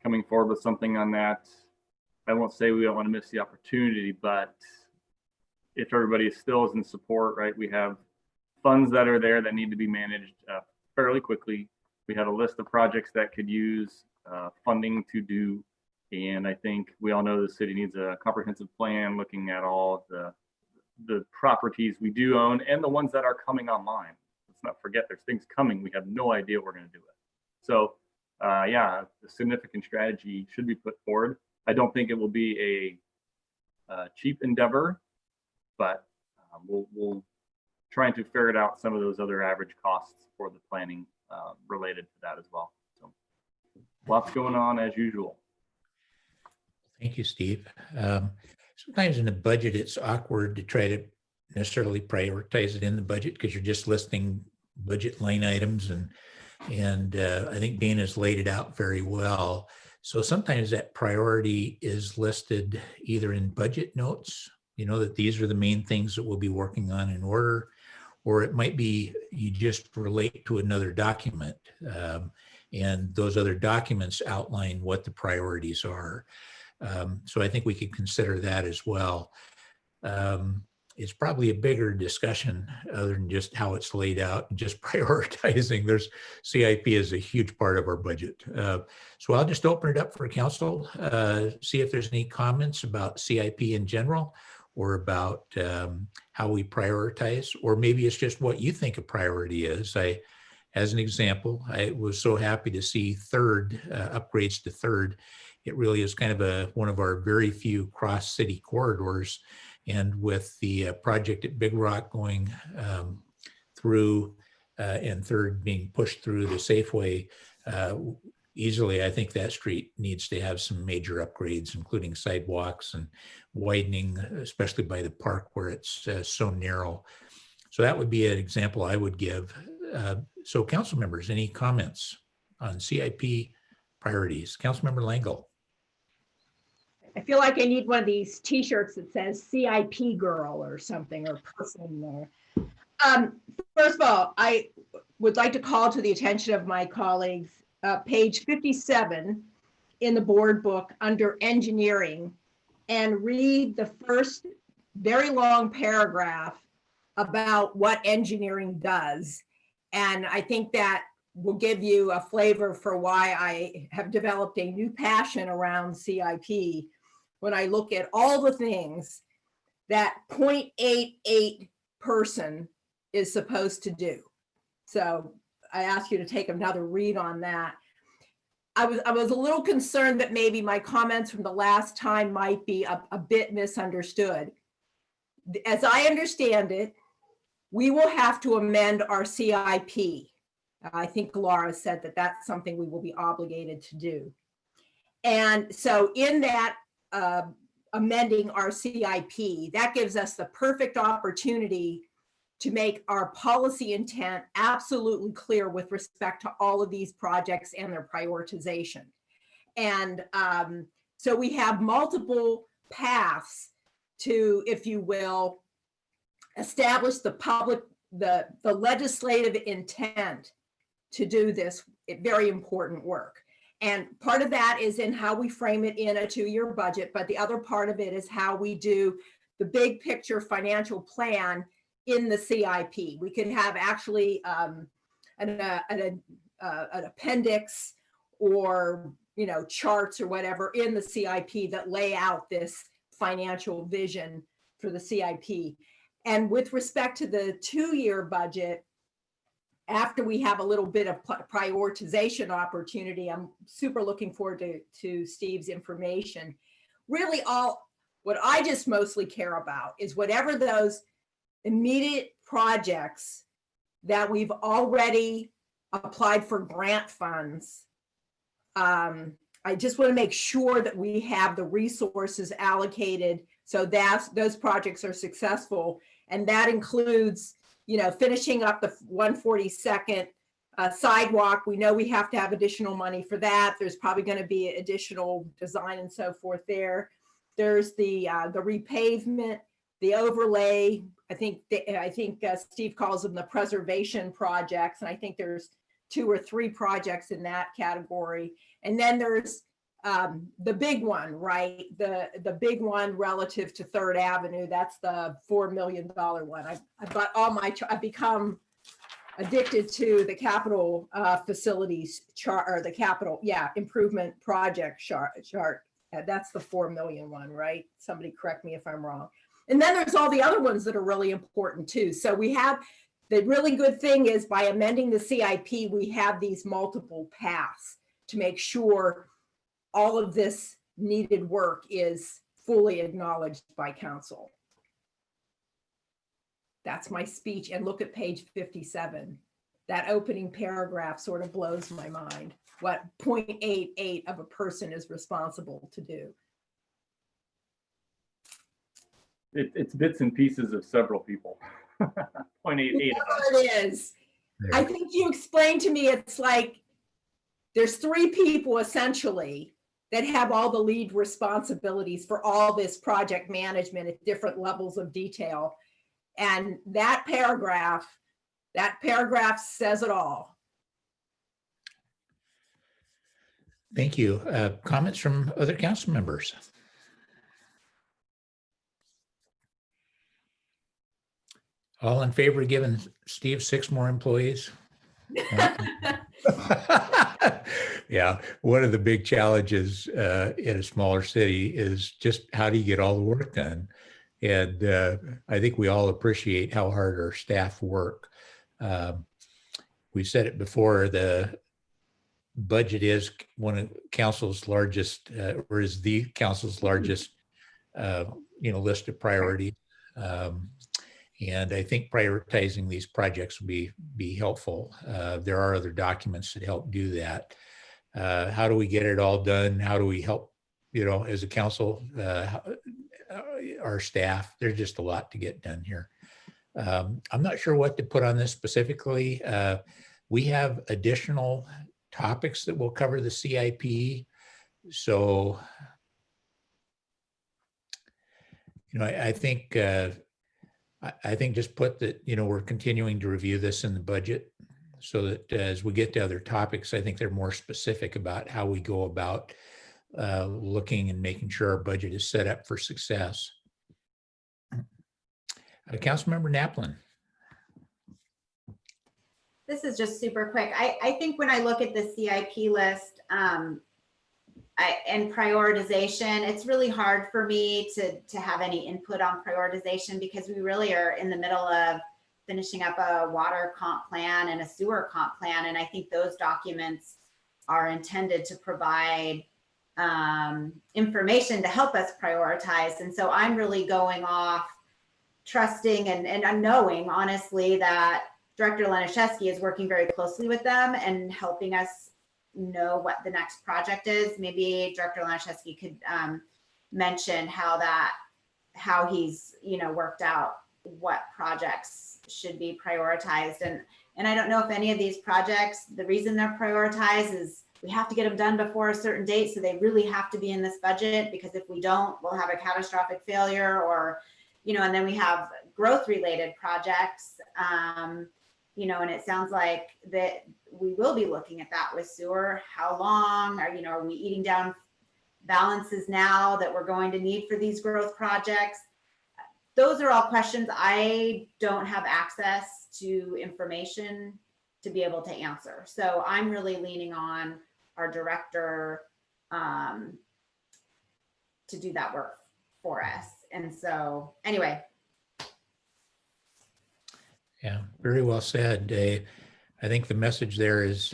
coming forward with something on that. I won't say we don't want to miss the opportunity, but if everybody still is in support, right, we have funds that are there that need to be managed fairly quickly. We have a list of projects that could use funding to do. And I think we all know the city needs a comprehensive plan looking at all the properties we do own and the ones that are coming online. Let's not forget there's things coming. We have no idea what we're going to do with. So yeah, a significant strategy should be put forward. I don't think it will be a cheap endeavor, but we'll try to figure it out some of those other average costs for the planning related to that as well. So lots going on as usual. Thank you, Steve. Sometimes in the budget, it's awkward to try to necessarily prioritize it in the budget because you're just listing budget line items, and I think Dana's laid it out very well. So sometimes that priority is listed either in budget notes, you know, that these are the main things that we'll be working on in order, or it might be you just relate to another document, and those other documents outline what the priorities are. So I think we could consider that as well. It's probably a bigger discussion other than just how it's laid out and just prioritizing. There's CIP is a huge part of our budget. So I'll just open it up for council, see if there's any comments about CIP in general or about how we prioritize, or maybe it's just what you think a priority is. As an example, I was so happy to see upgrades to Third. It really is kind of one of our very few cross-city corridors. And with the project at Big Rock going through and Third being pushed through the Safeway easily, I think that street needs to have some major upgrades, including sidewalks and widening, especially by the park where it's so narrow. So that would be an example I would give. So council members, any comments on CIP priorities? Councilmember Langle. I feel like I need one of these t-shirts that says CIP girl or something, or person there. First of all, I would like to call to the attention of my colleagues, page 57 in the board book under engineering, and read the first very long paragraph about what engineering does. And I think that will give you a flavor for why I have developed a new passion around CIP. When I look at all the things that 0.88 person is supposed to do. So I ask you to take another read on that. I was a little concerned that maybe my comments from the last time might be a bit misunderstood. As I understand it, we will have to amend our CIP. I think Laura said that that's something we will be obligated to do. And so in that amending our CIP, that gives us the perfect opportunity to make our policy intent absolutely clear with respect to all of these projects and their prioritization. And so we have multiple paths to, if you will, establish the legislative intent to do this very important work. And part of that is in how we frame it in a 2-year budget, but the other part of it is how we do the big picture financial plan in the CIP. We could have actually an appendix or charts or whatever in the CIP that lay out this financial vision for the CIP. And with respect to the 2-year budget, after we have a little bit of prioritization opportunity, I'm super looking forward to Steve's information. Really what I just mostly care about is whatever those immediate projects that we've already applied for grant funds. I just want to make sure that we have the resources allocated so that those projects are successful. And that includes finishing up the 142nd sidewalk. We know we have to have additional money for that. There's probably going to be additional design and so forth there. There's the repavement, the overlay. I think Steve calls them the preservation projects. And I think there's 2 or 3 projects in that category. And then there's the big one, right? The big one relative to Third Avenue, that's the $4 million one. I've got all my, I've become addicted to the capital facilities chart, or the capital, improvement project chart. That's the 4 million one, right? Somebody correct me if I'm wrong. And then there's all the other ones that are really important too. So we have, the really good thing is by amending the CIP, we have these multiple paths to make sure all of this needed work is fully acknowledged by council. That's my speech. And look at page 57. That opening paragraph sort of blows my mind. What 0.88 of a person is responsible to do. It's bits and pieces of several people. 0.88 of us. Whatever it is. I think you explained to me, it's like there's 3 people essentially that have all the lead responsibilities for all this project management at different levels of detail. And that paragraph says it all. Thank you. Comments from other council members? All in favor of giving Steve 6 more employees? Yeah, one of the big challenges in a smaller city is just how do you get all the work done? And I think we all appreciate how hard our staff work. We said it before, the budget is one of council's largest, or is the council's largest, list of priorities. And I think prioritizing these projects will be helpful. There are other documents that help do that. How do we get it all done? How do we help, as a council, our staff? There's just a lot to get done here. I'm not sure what to put on this specifically. We have additional topics that will cover the CIP. So, I think just put that, we're continuing to review this in the budget so that as we get to other topics, I think they're more specific about how we go about looking and making sure our budget is set up for success. Councilmember Naplin. This is just super quick. I think when I look at the CIP list and prioritization, it's really hard for me to have any input on prioritization because we really are in the middle of finishing up a water comp plan and a sewer comp plan. And I think those documents are intended to provide information to help us prioritize. And so I'm really going off trusting and knowing honestly that Director Laniszewski is working very closely with them and helping us know what the next project is. Maybe Director Laniszewski could mention how he's worked out what projects should be prioritized. And I don't know if any of these projects, the reason they're prioritized is we have to get them done before a certain date. So they really have to be in this budget because if we don't, we'll have a catastrophic failure or, and then we have growth related projects. And it sounds like that we will be looking at that with sewer. How long are we eating down balances now that we're going to need for these growth projects? Those are all questions I don't have access to information to be able to answer. So I'm really leaning on our director to do that work for us. And so anyway. Yeah, very well said. I think the message there is,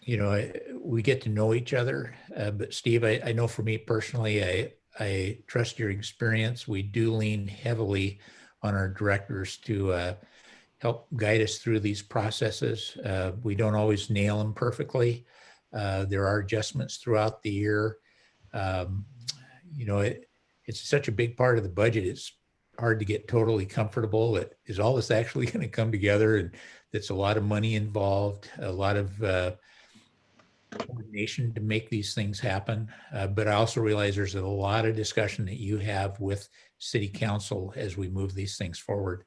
we get to know each other. But Steve, I know for me personally, I trust your experience. We do lean heavily on our directors to help guide us through these processes. We don't always nail them perfectly. There are adjustments throughout the year. It's such a big part of the budget. It's hard to get totally comfortable that is all this actually going to come together, and that's a lot of money involved, a lot of coordination to make these things happen. But I also realize there's a lot of discussion that you have with City Council as we move these things forward.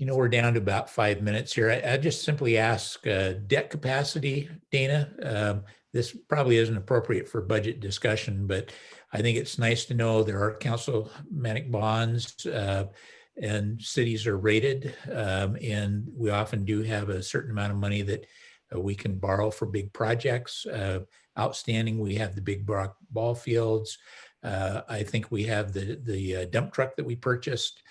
We're down to about 5 minutes here. I just simply ask debt capacity, Dana. This probably isn't appropriate for budget discussion, but I think it's nice to know there are councilmanic bonds and cities are rated. And we often do have a certain amount of money that we can borrow for big projects. Outstanding, we have the Big Rock ball fields. I think we have the dump truck that we purchased.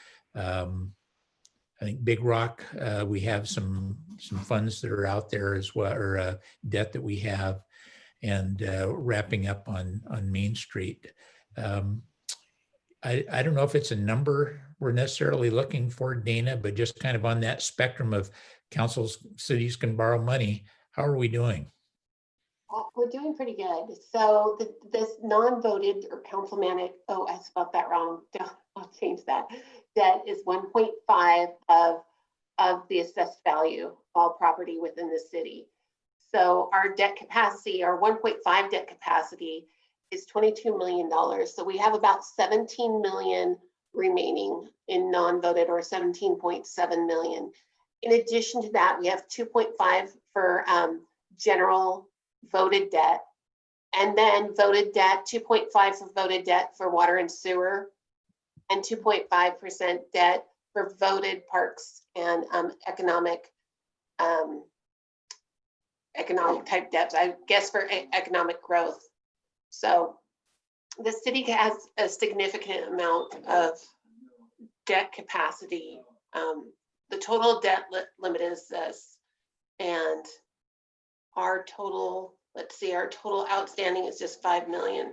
I think Big Rock, we have some funds that are out there as well, or debt that we have, and wrapping up on Main Street. I don't know if it's a number we're necessarily looking for, Dana, but just kind of on that spectrum of councils, cities can borrow money. How are we doing? We're doing pretty good. So this non-voted or councilmanic, oh, I spelled that wrong. I'll change that. Debt is 1.5 of the assessed value of all property within the city. So our debt capacity, our 1.5 debt capacity is $22 million. So we have about 17 million remaining in non-voted, or 17.7 million. In addition to that, we have 2.5 for general voted debt, and then voted debt, 2.5 for voted debt for water and sewer, and 2.5% debt for voted parks and economic type debts, I guess, for economic growth. So the city has a significant amount of debt capacity. The total debt limit is this, and our total, let's see, our total outstanding is just 5 million.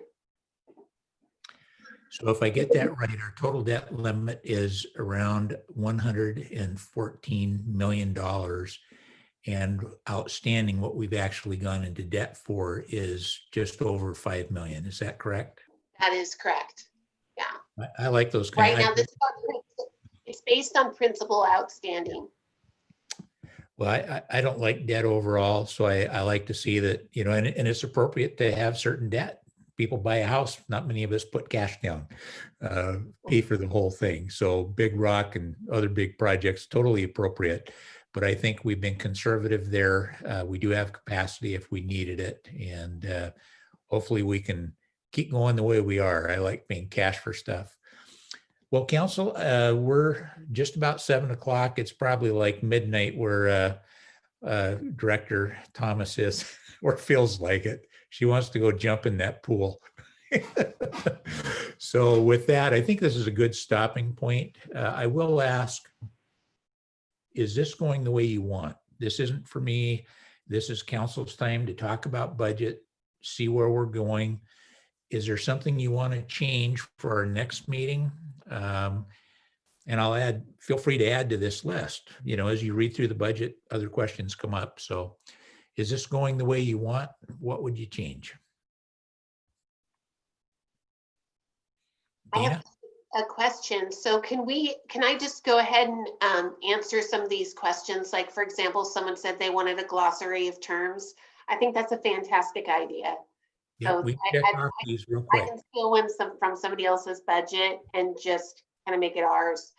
So if I get that right, our total debt limit is around $114 million, and outstanding, what we've actually gone into debt for, is just over 5 million. Is that correct? That is correct. Yeah. I like those Right now, it's based on principal outstanding. Well, I don't like debt overall, so I like to see that, and it's appropriate to have certain debt. People buy a house, not many of us put cash down, pay for the whole thing. So Big Rock and other big projects, totally appropriate. But I think we've been conservative there. We do have capacity if we needed it. And hopefully we can keep going the way we are. I like paying cash for stuff. Well, council, we're just about 7 o'clock. It's probably like midnight where Director Thomas is, or feels like it. She wants to go jump in that pool. So with that, I think this is a good stopping point. I will ask, is this going the way you want? This isn't for me. This is council's time to talk about budget, see where we're going. Is there something you want to change for our next meeting? And I'll feel free to add to this list. As you read through the budget, other questions come up. So is this going the way you want? What would you change? I Dana? have a question. So can I just go ahead and answer some of these questions? Like, for example, someone said they wanted a glossary of terms. I think that's a fantastic idea. Yeah, So we check off these real I quick. can steal one from somebody else's budget and just kind of make it ours.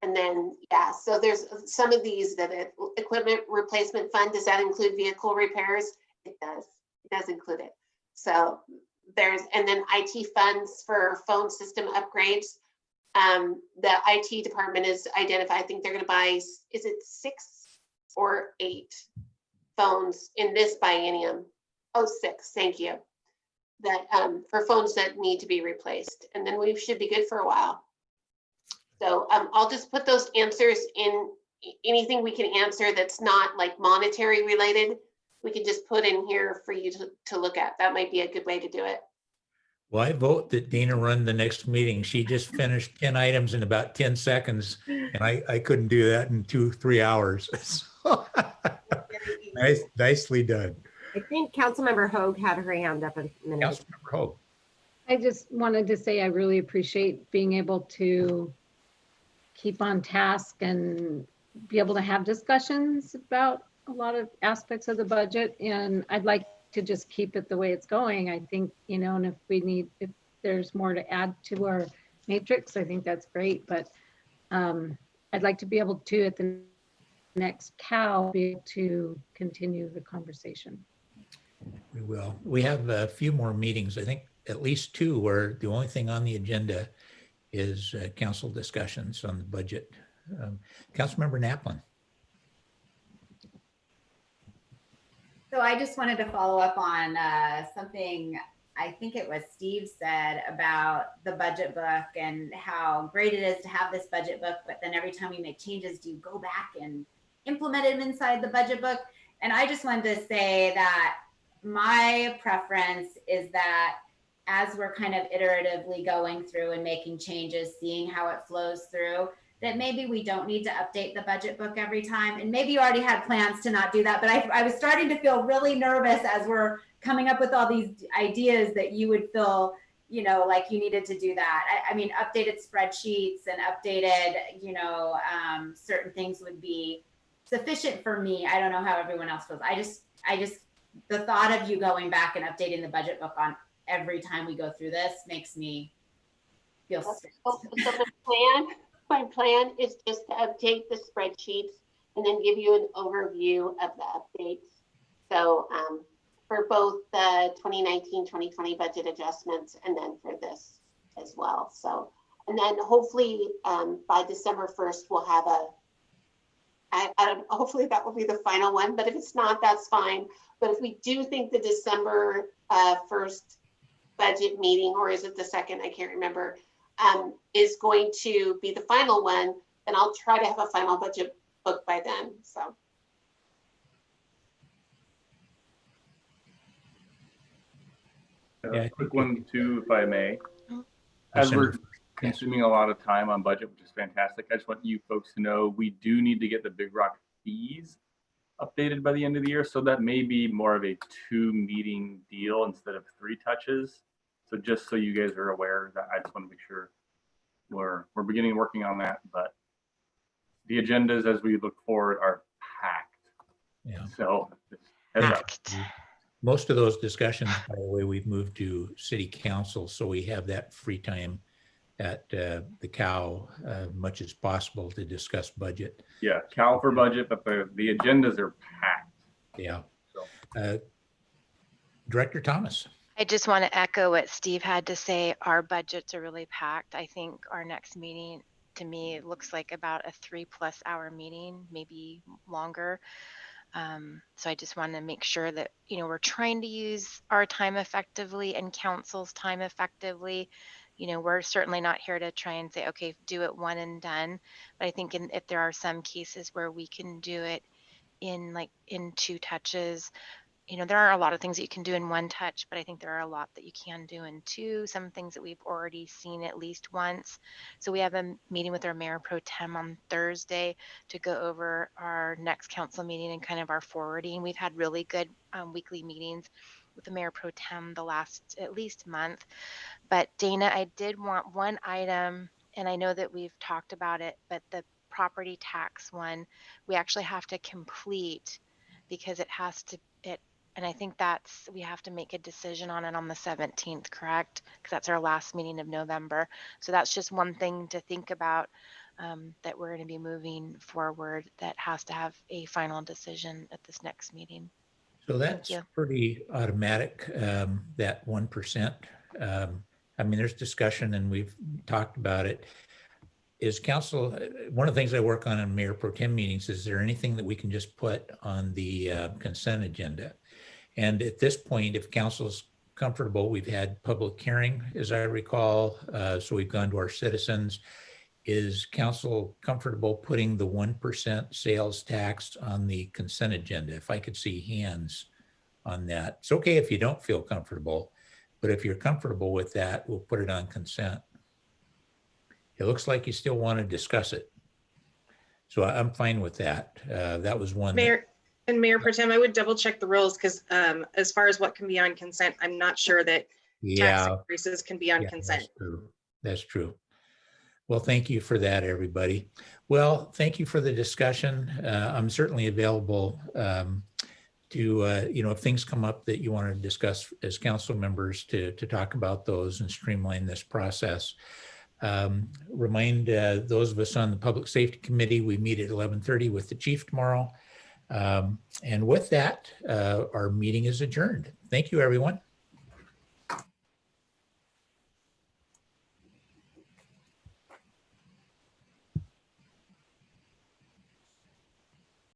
And then, yeah, so there's some of these that equipment replacement fund, does that include vehicle repairs? It does. It does include it. So and then IT funds for phone system upgrades. The IT department is identified. I think they're going to buy, is it 6 or 8 phones in this biennium? Oh, 6, thank you. That for phones that need to be replaced. And then we should be good for a while. So I'll just put those answers in. Anything we can answer that's not like monetary related, we can just put in here for you to look at. That might be a good way to do it. Well, I vote that Dana run the next meeting. She just finished 10 items in about 10 seconds, and I couldn't do that in 2-3 hours. So, nicely done. I think Councilmember Hoag had her hand up a minute ago. Councilmember Hoag. I just wanted to say I really appreciate being able to keep on task and be able to have discussions about a lot of aspects of the budget. And I'd like to just keep it the way it's going. I think, and if there's more to add to our matrix, I think that's great. But I'd like to be able to, at the next CAL, be able to continue the conversation. We will. We have a few more meetings, I think at least two, where the only thing on the agenda is council discussions on the budget. Councilmember Naplin. So I just wanted to follow up on something I think it was Steve said about the budget book and how great it is to have this budget book, but then every time you make changes, do you go back and implement them inside the budget book? And I just wanted to say that my preference is that as we're kind of iteratively going through and making changes, seeing how it flows through, that maybe we don't need to update the budget book every time. And maybe you already had plans to not do that, but I was starting to feel really nervous as we're coming up with all these ideas that you would feel, you know, like you needed to do that. I mean, updated spreadsheets and updated, you know, certain things would be sufficient for me. I don't know how everyone else feels. I just, the thought of you going back and updating the budget book on every time we go through this makes me feel sick. So my plan is just to update the spreadsheets and then give you an overview of the updates. So for both the 2019-2020 budget adjustments and then for this as well. So, and then hopefully by December 1st, we'll have hopefully that will be the final one, but if it's not, that's fine. But if we do think the December 1st budget meeting, or is it the second, I can't remember, is going to be the final one, then I'll try to have a final budget book by then. So. Yeah, A quick one too, if I may. As we're consuming a lot of time on budget, which is fantastic, I just want you folks to know we do need to get the Big Rock fees updated by the end of the year. So that may be more of a 2-meeting deal instead of 3 touches. So just so you guys are aware, that I just want to make sure we're beginning working on that. But the agendas as we look forward are packed. Yeah. So heads up. Packed. Most of those discussions, by the way, we've moved to city council, so we have that free time at the COW much as possible to discuss budget. Yeah, Cal for budget, but the agendas are packed. Yeah. Director Thomas. I just want to echo what Steve had to say. Our budgets are really packed. I think our next meeting, to me, it looks like about a 3+ hour meeting, maybe longer. So I just want to make sure that, you know, we're trying to use our time effectively and council's time effectively. You know, we're certainly not here to try and say, okay, do it one and done. But I think if there are some cases where we can do it in 2 touches, you know, there are a lot of things that you can do in 1 touch, but I think there are a lot that you can do in 2, some things that we've already seen at least once. So we have a meeting with our Mayor Pro Tem on Thursday to go over our next council meeting and kind of our forwarding. We've had really good weekly meetings with the Mayor Pro Tem the last at least month. But Dana, I did want one item, and I know that we've talked about it, but the property tax one, we actually have to complete because it has to, and I think we have to make a decision on it on the 17th, correct? Because that's our last meeting of November. So that's just one thing to think about, that we're going to be moving forward that has to have a final decision at this next meeting. So that's you. pretty automatic, that 1%. I mean, there's discussion and we've talked about it. Is council, one of the things I work on in Mayor Pro Tem meetings, is there anything that we can just put on the consent agenda? And at this point, if council's comfortable, we've had public hearing, as I recall, so we've gone to our citizens. Is council comfortable putting the 1% sales tax on the consent agenda? If I could see hands on that. It's okay if you don't feel comfortable, but if you're comfortable with that, we'll put it on consent. It looks like you still want to discuss it. So I'm fine with that. That was one. Mayor Pro Tem, I would double check the rules because as far as what can be on consent, I'm not sure that tax increases can be on consent. That's true. That's true. Well, thank you for that, everybody. Well, thank you for the discussion. I'm certainly available to, you know, if things come up that you want to discuss as council members to talk about those and streamline this process. Remind those of us on the Public Safety Committee, we meet at 11:30 with the chief tomorrow. And with that, our meeting is adjourned. Thank you, everyone.